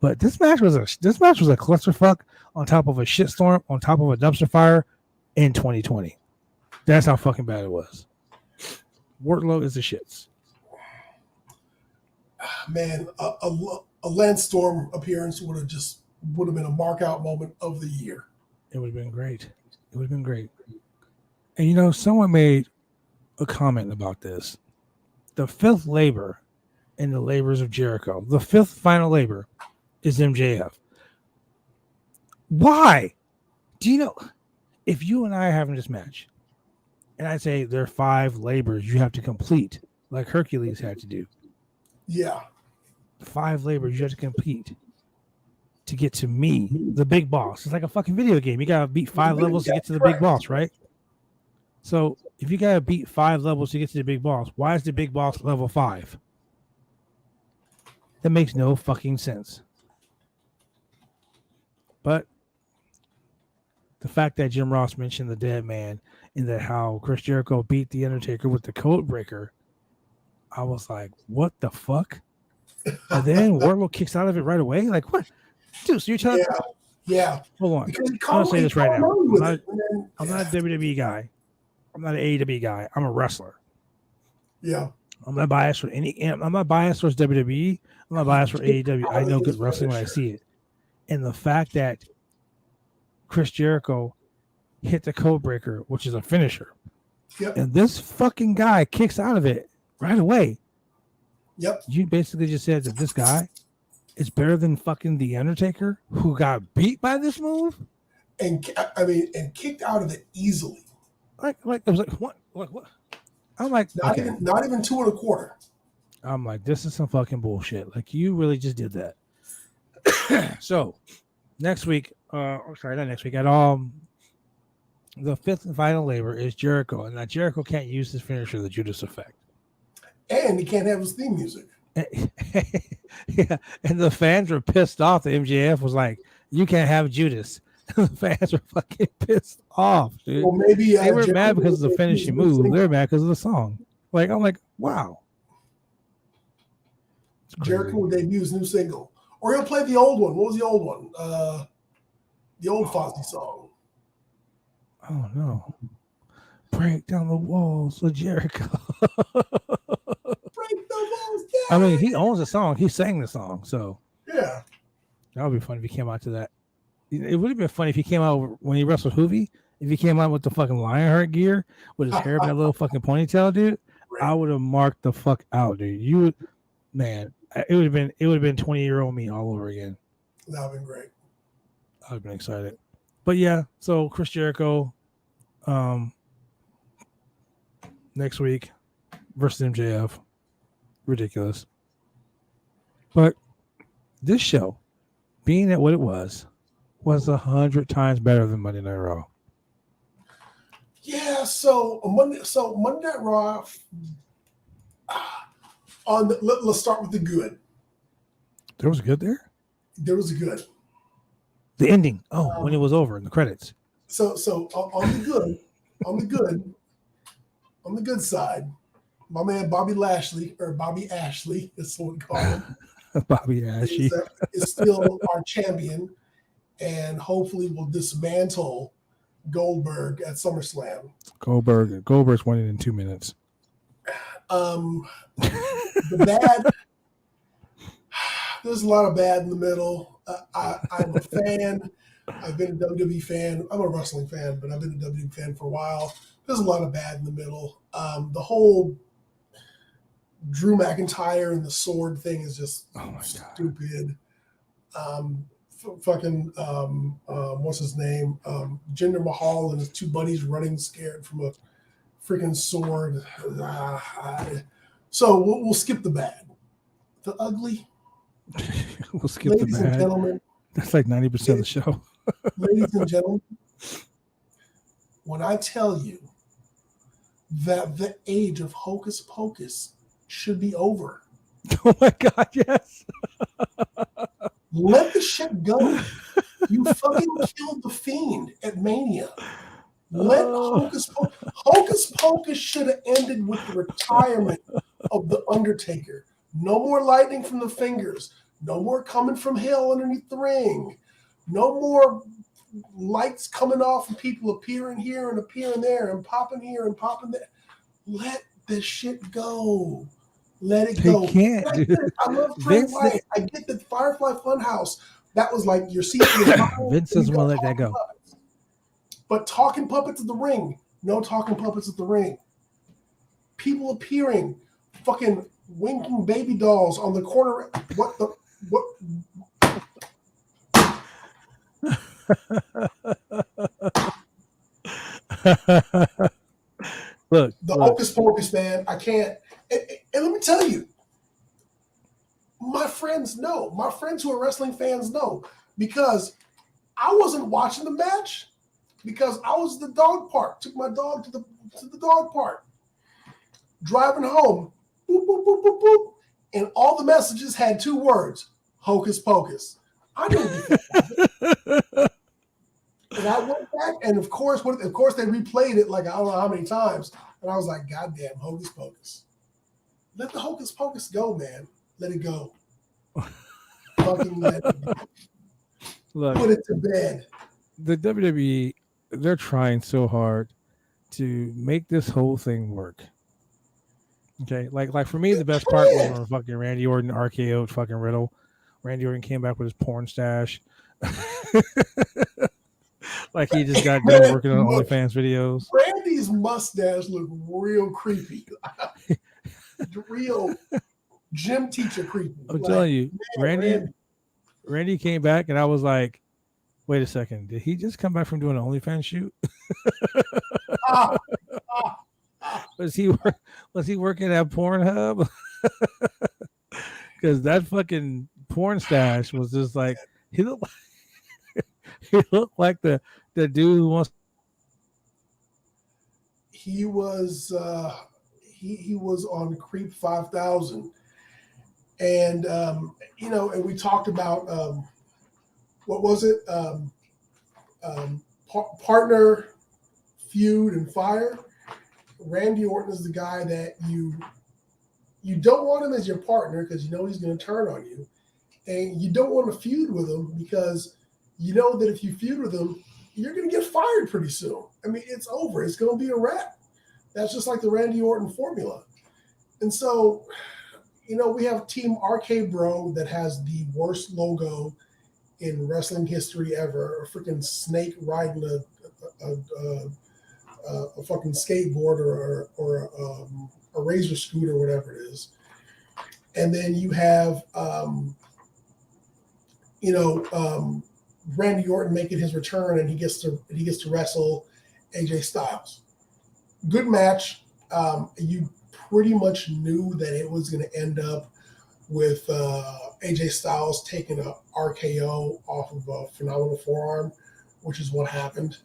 but this match was a clusterfuck on top of a shitstorm, on top of a dumpster fire in 2020. That's how fucking bad it was. Wardlow is the shits. Man, a Lance Storm appearance would have been a mark out moment of the year. It would have been great. It would have been great. And someone made a comment about this. The fifth labor in the labors of Jericho, the fifth final labor is MJF. Why? Do you know if you and I are having this match and I say there are 5 labors you have to complete, like Hercules had to do? Yeah. 5 labors you have to complete to get to me, the big boss. It's like a fucking video game. You gotta beat 5 levels to get to the big boss, right? So if you gotta beat 5 levels to get to the big boss, why is the big boss level 5? That makes no fucking sense. But the fact that Jim Ross mentioned the dead man and that how Chris Jericho beat the Undertaker with the code breaker, I was like, what the fuck? And then Wardlow kicks out of it right away. Like, what? Dude, so you're telling me? Yeah. Hold on. I'm going to say this right now. I'm not a WWE guy. I'm not an AEW guy. I'm a wrestler. Yeah. I'm not biased for I'm not biased towards WWE. I'm not biased for AEW. I know good wrestling when I see it. And the fact that Chris Jericho hit the code breaker, which is a finisher. Yep. And this fucking guy kicks out of it right away. Yep. You basically just said that this guy is better than fucking the Undertaker, who got beat by this move, and kicked out of it easily. Like it was like what? I'm like, not even 2 1/4. I'm like, this is some fucking bullshit. Like, you really just did that. So next week, not next week at all. The fifth and final labor is Jericho, and now Jericho can't use his finisher, the Judas Effect. And he can't have his theme music. Yeah, and the fans were pissed off. The MJF was like, "You can't have Judas." The fans were fucking pissed off, dude. Well, maybe they were mad because of the finishing move. They were mad because of the song. Like, I'm like, wow. Jericho will debut his new single, or he'll play the old one. What was the old one? The old Fozzy song. Oh no! Break down the walls of Jericho. Break the walls. Yeah. I mean, he owns the song. He sang the song, so yeah, that would be fun if he came out to that. It would have been funny if he came out when he wrestled Hoovy. If he came out with the fucking Lionheart gear with his hair in that little fucking ponytail, dude, right. I would have marked the fuck out, dude. You would, man. It would have been 20-year-old me all over again. That would have been great. I would have been excited. But yeah, so Chris Jericho, next week versus MJF, ridiculous. But this show, being at what it was 100 times better than Monday Night Raw. Yeah, so Monday Night Raw. Let's start with the good. There was a good there. There was a good. The ending. When it was over in the credits. So on the good side, my man Bobby Ashley, that's what we call him. Bobby Ashley is still our champion, and hopefully will dismantle Goldberg at SummerSlam. Goldberg's winning in 2 minutes. The bad. There's a lot of bad in the middle. I'm a fan. I've been a WWE fan. I'm a wrestling fan, but I've been a WWE fan for a while. There's a lot of bad in the middle. The whole Drew McIntyre and the sword thing is just stupid. What's his name? Jinder Mahal and his 2 buddies running scared from a freaking sword. So we'll skip the bad. The ugly. We'll skip the bad. Ladies and gentlemen. That's like 90% of the show. Ladies and gentlemen, when I tell you that the age of Hocus Pocus should be over. Oh my God, yes. Let the shit go. You fucking killed the Fiend at Mania. Let Hocus Pocus should have ended with the retirement of the Undertaker. No more lightning from the fingers. No more coming from hell underneath the ring. No more lights coming off and people appearing here and appearing there and popping here and popping there. Let this shit go. Let it go. Can't, I love Trey White. I get the Firefly Funhouse. That was like your seat. Vince doesn't want to let that go. Puppets. But talking puppets at the ring. No talking puppets at the ring. People appearing. Fucking winking baby dolls on the corner. What? Look, the Hocus Pocus, man. I can't. And let me tell you, my friends know. My friends who are wrestling fans know, because I wasn't watching the match because I was at the dog park. Took my dog to the dog park. Driving home, boop, boop, boop, boop, boop, and all the messages had 2 words: Hocus Pocus. I knew. And I went back, and of course they replayed it like I don't know how many times, and I was like, God damn, Hocus Pocus. Let the Hocus Pocus go, man. Let it go. Fucking let it go. Look, put it to bed. The WWE, they're trying so hard to make this whole thing work. Okay, like for me, the best part was when fucking Randy Orton RKO'd fucking Riddle. Randy Orton came back with his porn stash. Like he just got done working on OnlyFans videos. Randy's mustache looked real creepy. Real gym teacher creepy. I'm telling you, Randy came back, and I was like, wait a second, did he just come back from doing an OnlyFans shoot? Was he working at Pornhub? Because that fucking porn stash was just like, he looked like the dude who wants. He was he was on Creep 5000, and and we talked about what was it, partner, feud, and fire. Randy Orton is the guy that you don't want him as your partner because you know he's going to turn on you, and you don't want to feud with him because you know that if you feud with him, you're going to get fired pretty soon. I mean, it's over. It's going to be a wrap. That's just like the Randy Orton formula. And so, we have Team RK Bro that has the worst logo in wrestling history ever. A freaking snake riding a fucking skateboard or a razor scooter, whatever it is. And then you have, Randy Orton making his return, and he gets to wrestle AJ Styles. Good match. You pretty much knew that it was going to end up with AJ Styles taking a RKO off of a phenomenal forearm, which is what happened.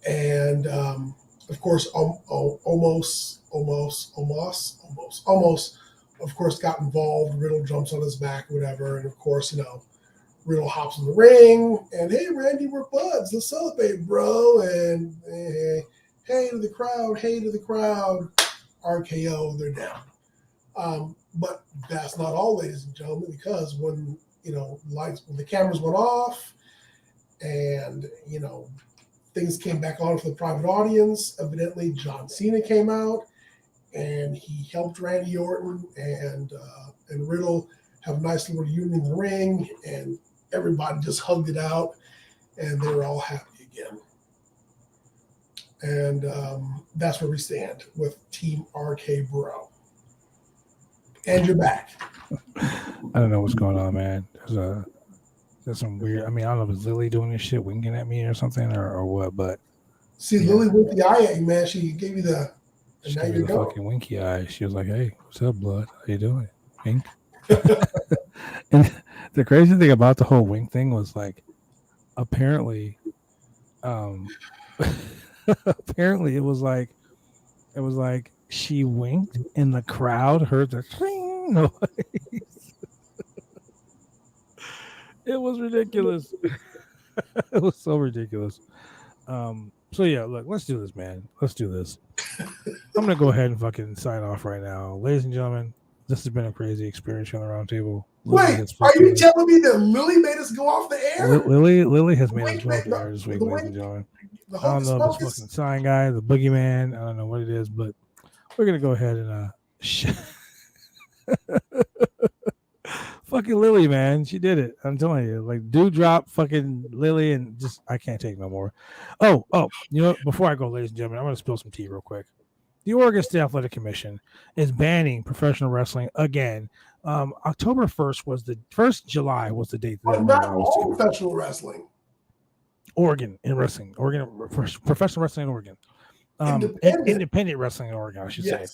And of course, almost, of course, got involved. Riddle jumps on his back, whatever, and of course, Riddle hops in the ring, and hey, Randy, we're buds. Let's celebrate, bro. And hey to the crowd. RKO, they're down. But that's not all, ladies and gentlemen, because when when the cameras went off, and things came back on for the private audience, evidently John Cena came out, and he helped Randy Orton and Riddle have a nice little reunion in the ring, and everybody just hugged it out, and they were all happy again. And that's where we stand with Team RK Bro. And you're back. I don't know what's going on, man. There's some weird. I mean, I don't know if it's Lily doing this shit, winking at me or something, or what. But see, yeah. Lily winked the eye at you, man. She gave you the. She gave me the fucking winky eye. She was like, "Hey, what's up, blood? How you doing?" Wink. And the crazy thing about the whole wink thing was like, apparently, apparently it was like she winked and the crowd heard the noise. It It was ridiculous. It was so ridiculous. So yeah, look, let's do this, man. Let's do this. I'm gonna go ahead and fucking sign off right now, ladies and gentlemen. This has been a crazy experience here on the Roundtable. Wait, are you telling me that Lily made us go off the air? Lily has made us go off the air this week, ladies and gentlemen. I don't know if it's fucking sign guy, the boogeyman. I don't know what it is, but we're gonna go ahead and fucking Lily, man. She did it. I'm telling you. Like dewdrop fucking Lily, and just I can't take no more. Oh, you know, before I go, ladies and gentlemen, I'm gonna spill some tea real quick. The Oregon State Athletic Commission is banning professional wrestling again. October 1st was the 1st July was the date. But not all professional wrestling. Oregon in wrestling. Oregon professional wrestling in Oregon. Independent wrestling in Oregon, I should say.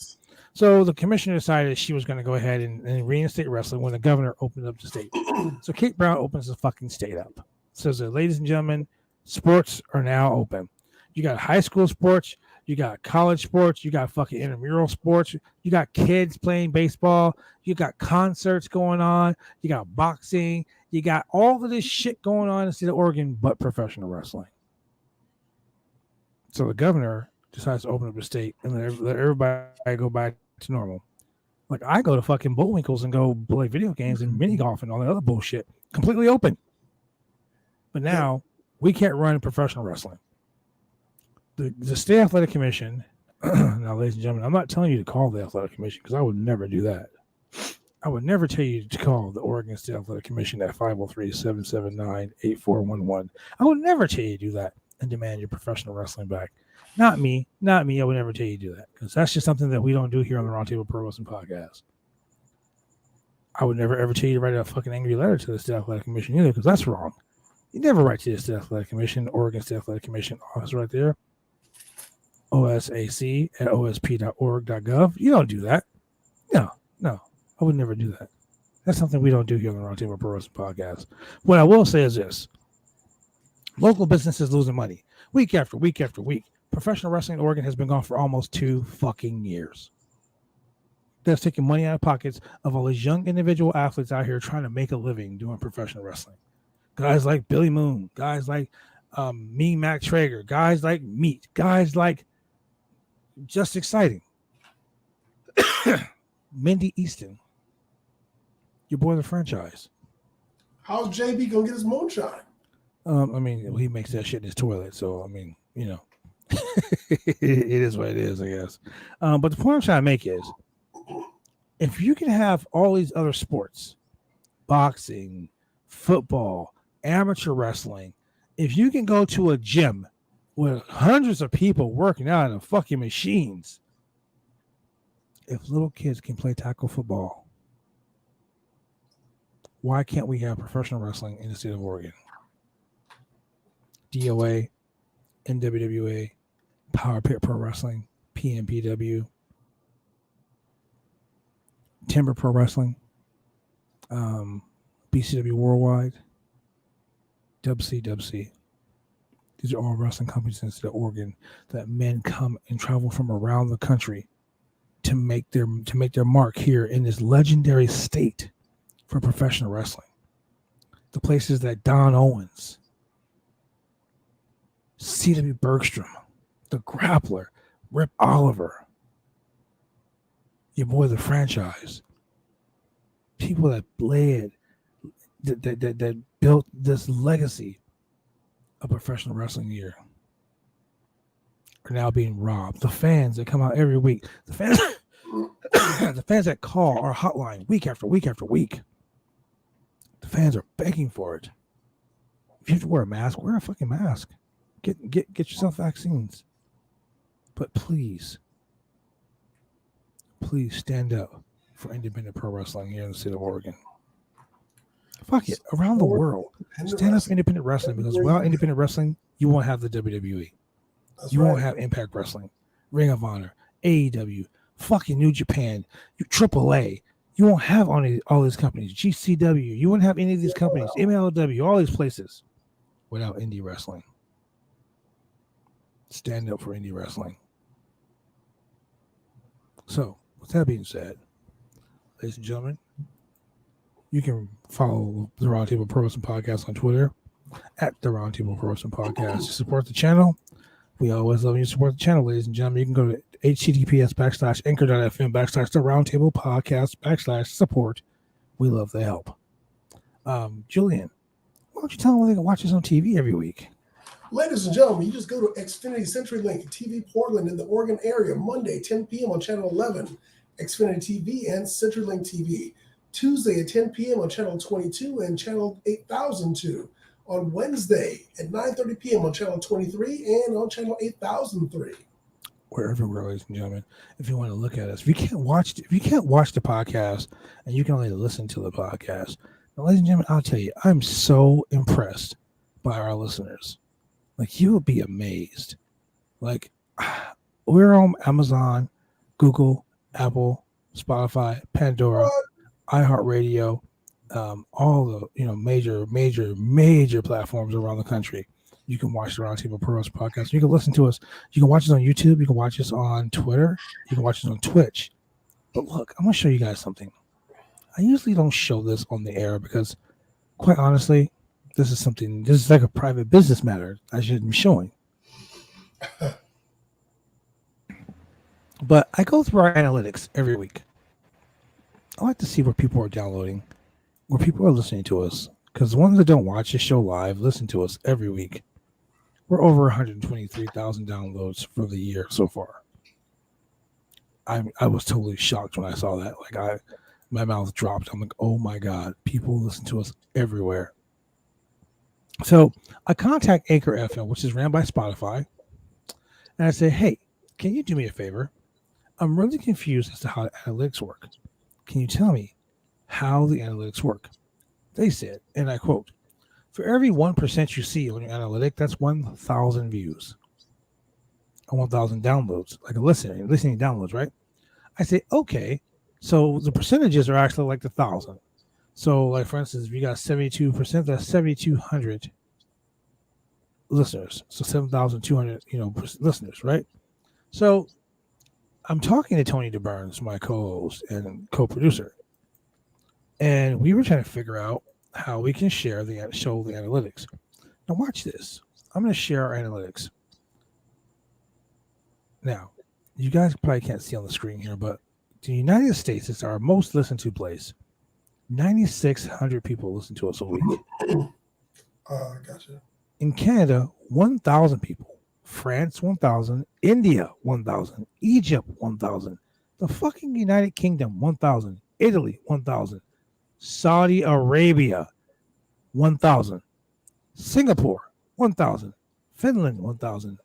So the commissioner decided she was going to go ahead and reinstate wrestling when the governor opened up the state. So Kate Brown opens the fucking state up. Says, ladies and gentlemen, sports are now open. You got high school sports, you got college sports, you got fucking intramural sports, you got kids playing baseball, you got concerts going on, you got boxing, you got all of this shit going on in the state of Oregon, but professional wrestling. So the governor decides to open up the state and let everybody go back to normal. Like I go to fucking Bullwinkles and go play video games and mini golf and all that other bullshit, completely open. But now we can't run professional wrestling. The State Athletic Commission, now, ladies and gentlemen, I'm not telling you to call the Athletic Commission because I would never do that. I would never tell you to call the Oregon State Athletic Commission at 503-779-8411. I would never tell you to do that and demand your professional wrestling back. Not me. I would never tell you to do that because that's just something that we don't do here on the Roundtable Pro Wrestling Podcast. I would never ever tell you to write a fucking angry letter to the State Athletic Commission either because that's wrong. You never write to the State Athletic Commission, Oregon State Athletic Commission office right there. osac@osp.org.gov. You don't do that. No, I would never do that. That's something we don't do here on the Roundtable Pro Wrestling Podcast. What I will say is this. Local businesses losing money week after week after week. Professional wrestling in Oregon has been gone for almost 2 fucking years. That's taking money out of pockets of all these young individual athletes out here trying to make a living doing professional wrestling. Guys like Billy Moon, guys like me, Mac Traeger, guys like Meat, guys like Just Exciting. Mindy Easton, your boy the franchise. How's JB gonna get his moonshine? I mean, he makes that shit in his toilet, so I mean, you know, it is what it is, I guess. But the point I'm trying to make is, if you can have all these other sports, boxing, football, amateur wrestling, if you can go to a gym with hundreds of people working out in fucking machines, if little kids can play tackle football, why can't we have professional wrestling in the state of Oregon? DOA, NWWA, Power Pit Pro Wrestling, PMPW, Timber Pro Wrestling, BCW Worldwide, WC. These are all wrestling companies in the state of Oregon that men come and travel from around the country to make their mark here in this legendary state for professional wrestling. The places that Don Owens, C.W. Bergstrom, the Grappler, Rip Oliver, your boy the franchise, people that bled, that built this legacy of professional wrestling here, are now being robbed. The fans that come out every week, the fans that call our hotline week after week after week, the fans are begging for it. If you have to wear a mask, wear a fucking mask. Get yourself vaccines. But please stand up for independent pro wrestling here in the state of Oregon. Fuck it. Around the world, stand up for independent wrestling, because without independent wrestling, you won't have the WWE. You won't have Impact Wrestling, Ring of Honor, AEW, fucking New Japan, AAA. You won't have all these companies. GCW. You won't have any of these companies. MLW. All these places without indie wrestling. Stand up for indie wrestling. So, with that being said, ladies and gentlemen, You can follow the Roundtable Pro Wrestling Podcast on Twitter at the Roundtable Pro Wrestling Podcast. To support the channel, we always love you to support the channel, ladies and gentlemen. You can go to https://anchor.fm/the Roundtable Podcast /support. We love the help. Jullian, why don't you tell them they can watch us on TV every week? Ladies and gentlemen, you just go to Xfinity CenturyLink TV Portland in the Oregon area, Monday, 10 p.m. on Channel 11, Xfinity TV and CenturyLink TV. Tuesday at 10 p.m. on Channel 22 and Channel 8002. On Wednesday at 9:30 p.m. on Channel 23 and on Channel 8003. We're everywhere, ladies and gentlemen. If you want to look at us, if you can't watch the podcast and you can only listen to the podcast, now, ladies and gentlemen, I'll tell you, I'm so impressed by our listeners. Like, you will be amazed. Like, we're on Amazon, Google, Apple, Spotify, Pandora, iHeartRadio, all the major platforms around the country. You can watch the Roundtable Pro Wrestling Podcast. You can listen to us. You can watch us on YouTube. You can watch us on Twitter. You can watch us on Twitch. But look, I'm going to show you guys something. I usually don't show this on the air because, quite honestly, this is like a private business matter I shouldn't be showing. But I go through our analytics every week. I like to see where people are downloading, where people are listening to us. Because the ones that don't watch the show live listen to us every week. We're over 123,000 downloads for the year so far. I was totally shocked when I saw that. Like, my mouth dropped. I'm like, oh my God, people listen to us everywhere. So I contact Anchor FM, which is ran by Spotify, and I say, hey, can you do me a favor? I'm really confused as to how the analytics work. Can you tell me how the analytics work? They said, and I quote, for every 1% you see on your analytic, that's 1,000 views and 1,000 downloads, like a listening downloads, right? I say, okay, so the percentages are actually like the 1,000. So, like, for instance, if you got 72%, that's 7,200 listeners. So 7,200, listeners, right? So I'm talking to Tony DeBurns, my co-host and co-producer, and we were trying to figure out how we can show the analytics. Now watch this. I'm going to share our analytics. Now, you guys probably can't see on the screen here, but the United States is our most listened to place. 9,600 people listen to us a week. Gotcha. In Canada, 1,000 people. France, 1,000. India, 1,000. Egypt, 1,000. The fucking United Kingdom, 1,000. Italy, 1,000. Saudi Arabia, 1,000. Singapore, 1,000. Finland, 1,000.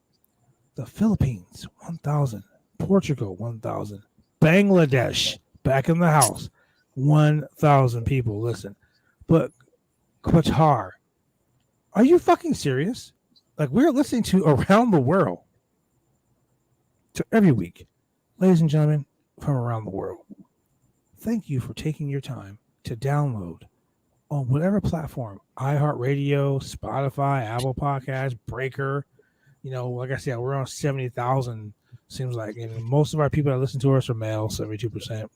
The Philippines, 1,000. Portugal, 1,000. Bangladesh, back in the house, 1,000 people listen. But Qatar, are you fucking serious? Like, we're listening to around the world to every week. Ladies and gentlemen, from around the world, thank you for taking your time to download on whatever platform, iHeartRadio, Spotify, Apple Podcasts, Breaker. Like I said, we're on 70,000, seems like. And most of our people that listen to us are male, 72%,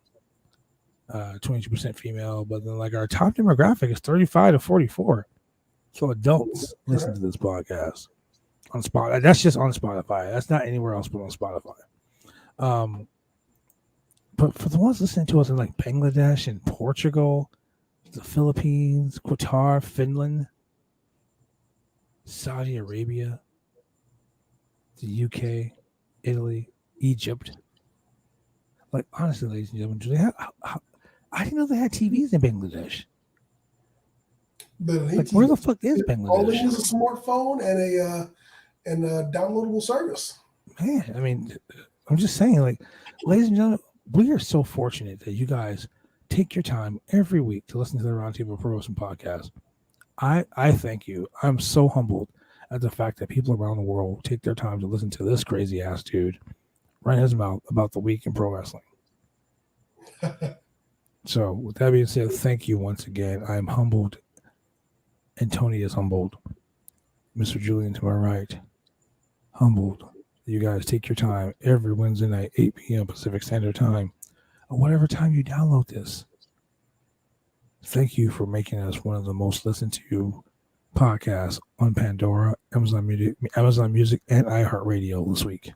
22% female. But then, like, our top demographic is 35 to 44. So adults listen to this podcast on Spotify. That's just on Spotify. That's not anywhere else but on Spotify. But for the ones listening to us in like Bangladesh and Portugal, the Philippines, Qatar, Finland, Saudi Arabia, the UK, Italy, Egypt. Like, honestly, ladies and gentlemen, do they have? I didn't know they had TVs in Bangladesh. Like, where the fuck is Bangladesh? All they use a smartphone and a downloadable service. Man, I mean, I'm just saying, like, ladies and gentlemen, we are so fortunate that you guys take your time every week to listen to the Roundtable Pro Wrestling Podcast. I thank you. I'm so humbled at the fact that people around the world take their time to listen to this crazy ass dude run his mouth about the week in pro wrestling. So, with that being said, thank you once again. I'm humbled, and Tony is humbled. Mr. Jullian to my right, humbled. You guys take your time every Wednesday night, 8 p.m. Pacific Standard Time, or whatever time you download this. Thank you for making us one of the most listened to podcasts on Pandora, Amazon Music, and iHeartRadio this week.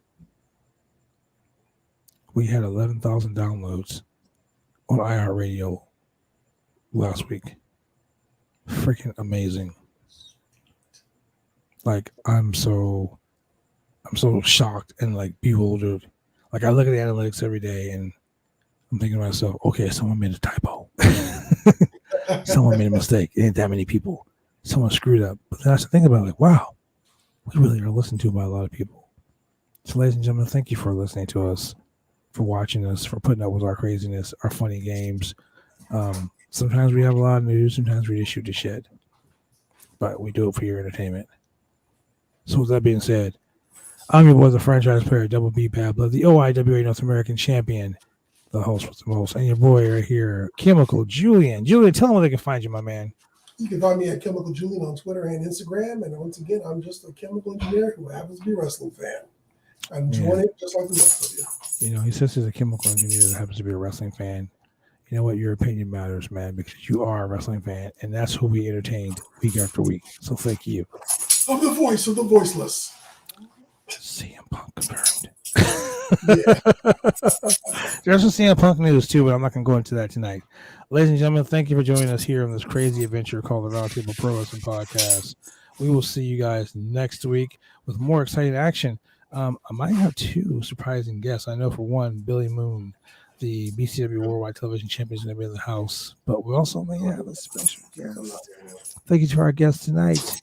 We had 11,000 downloads on iHeartRadio last week. Freaking amazing. Like, I'm so shocked and like bewildered. Like, I look at the analytics every day and I'm thinking to myself, okay, someone made a typo. Someone made a mistake. It ain't that many people. Someone screwed up. But then I start thinking about it, like, wow, we really are listened to by a lot of people. So, ladies and gentlemen, thank you for listening to us, for watching us, for putting up with our craziness, our funny games. Sometimes we have a lot of news. Sometimes we just shoot the shit. But we do it for your entertainment. So with that being said, I'm your boy, the franchise player, Double B Bad Blood, the OIWA North American champion, the host with the most, and your boy right here, Chemical Jullian. Jullian, tell them where they can find you, my man. You can find me at Chemical Jullian on Twitter and Instagram. And once again, I'm just a chemical engineer who happens to be a wrestling fan. I'm enjoying it just like the rest of you. You know, he says he's a chemical engineer that happens to be a wrestling fan. You know what? Your opinion matters, man, because you are a wrestling fan, and that's who we entertained week after week. So thank you. I'm the voice of the voiceless. CM Punk confirmed. There's some CM Punk news too, but I'm not going to go into that tonight. Ladies and gentlemen, thank you for joining us here on this crazy adventure called the Roundtable Pro Wrestling Podcast. We will see you guys next week with more exciting action. I might have two surprising guests. I know for one, Billy Moon, the BCW Worldwide Television Champion, is going to be in the house, but we also may have a special guest. Thank you to our guests tonight,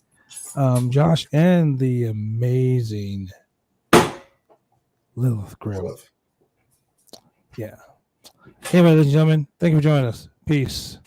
Josh and the amazing Lilith Grimm. Yeah. Hey, ladies and gentlemen, thank you for joining us. Peace.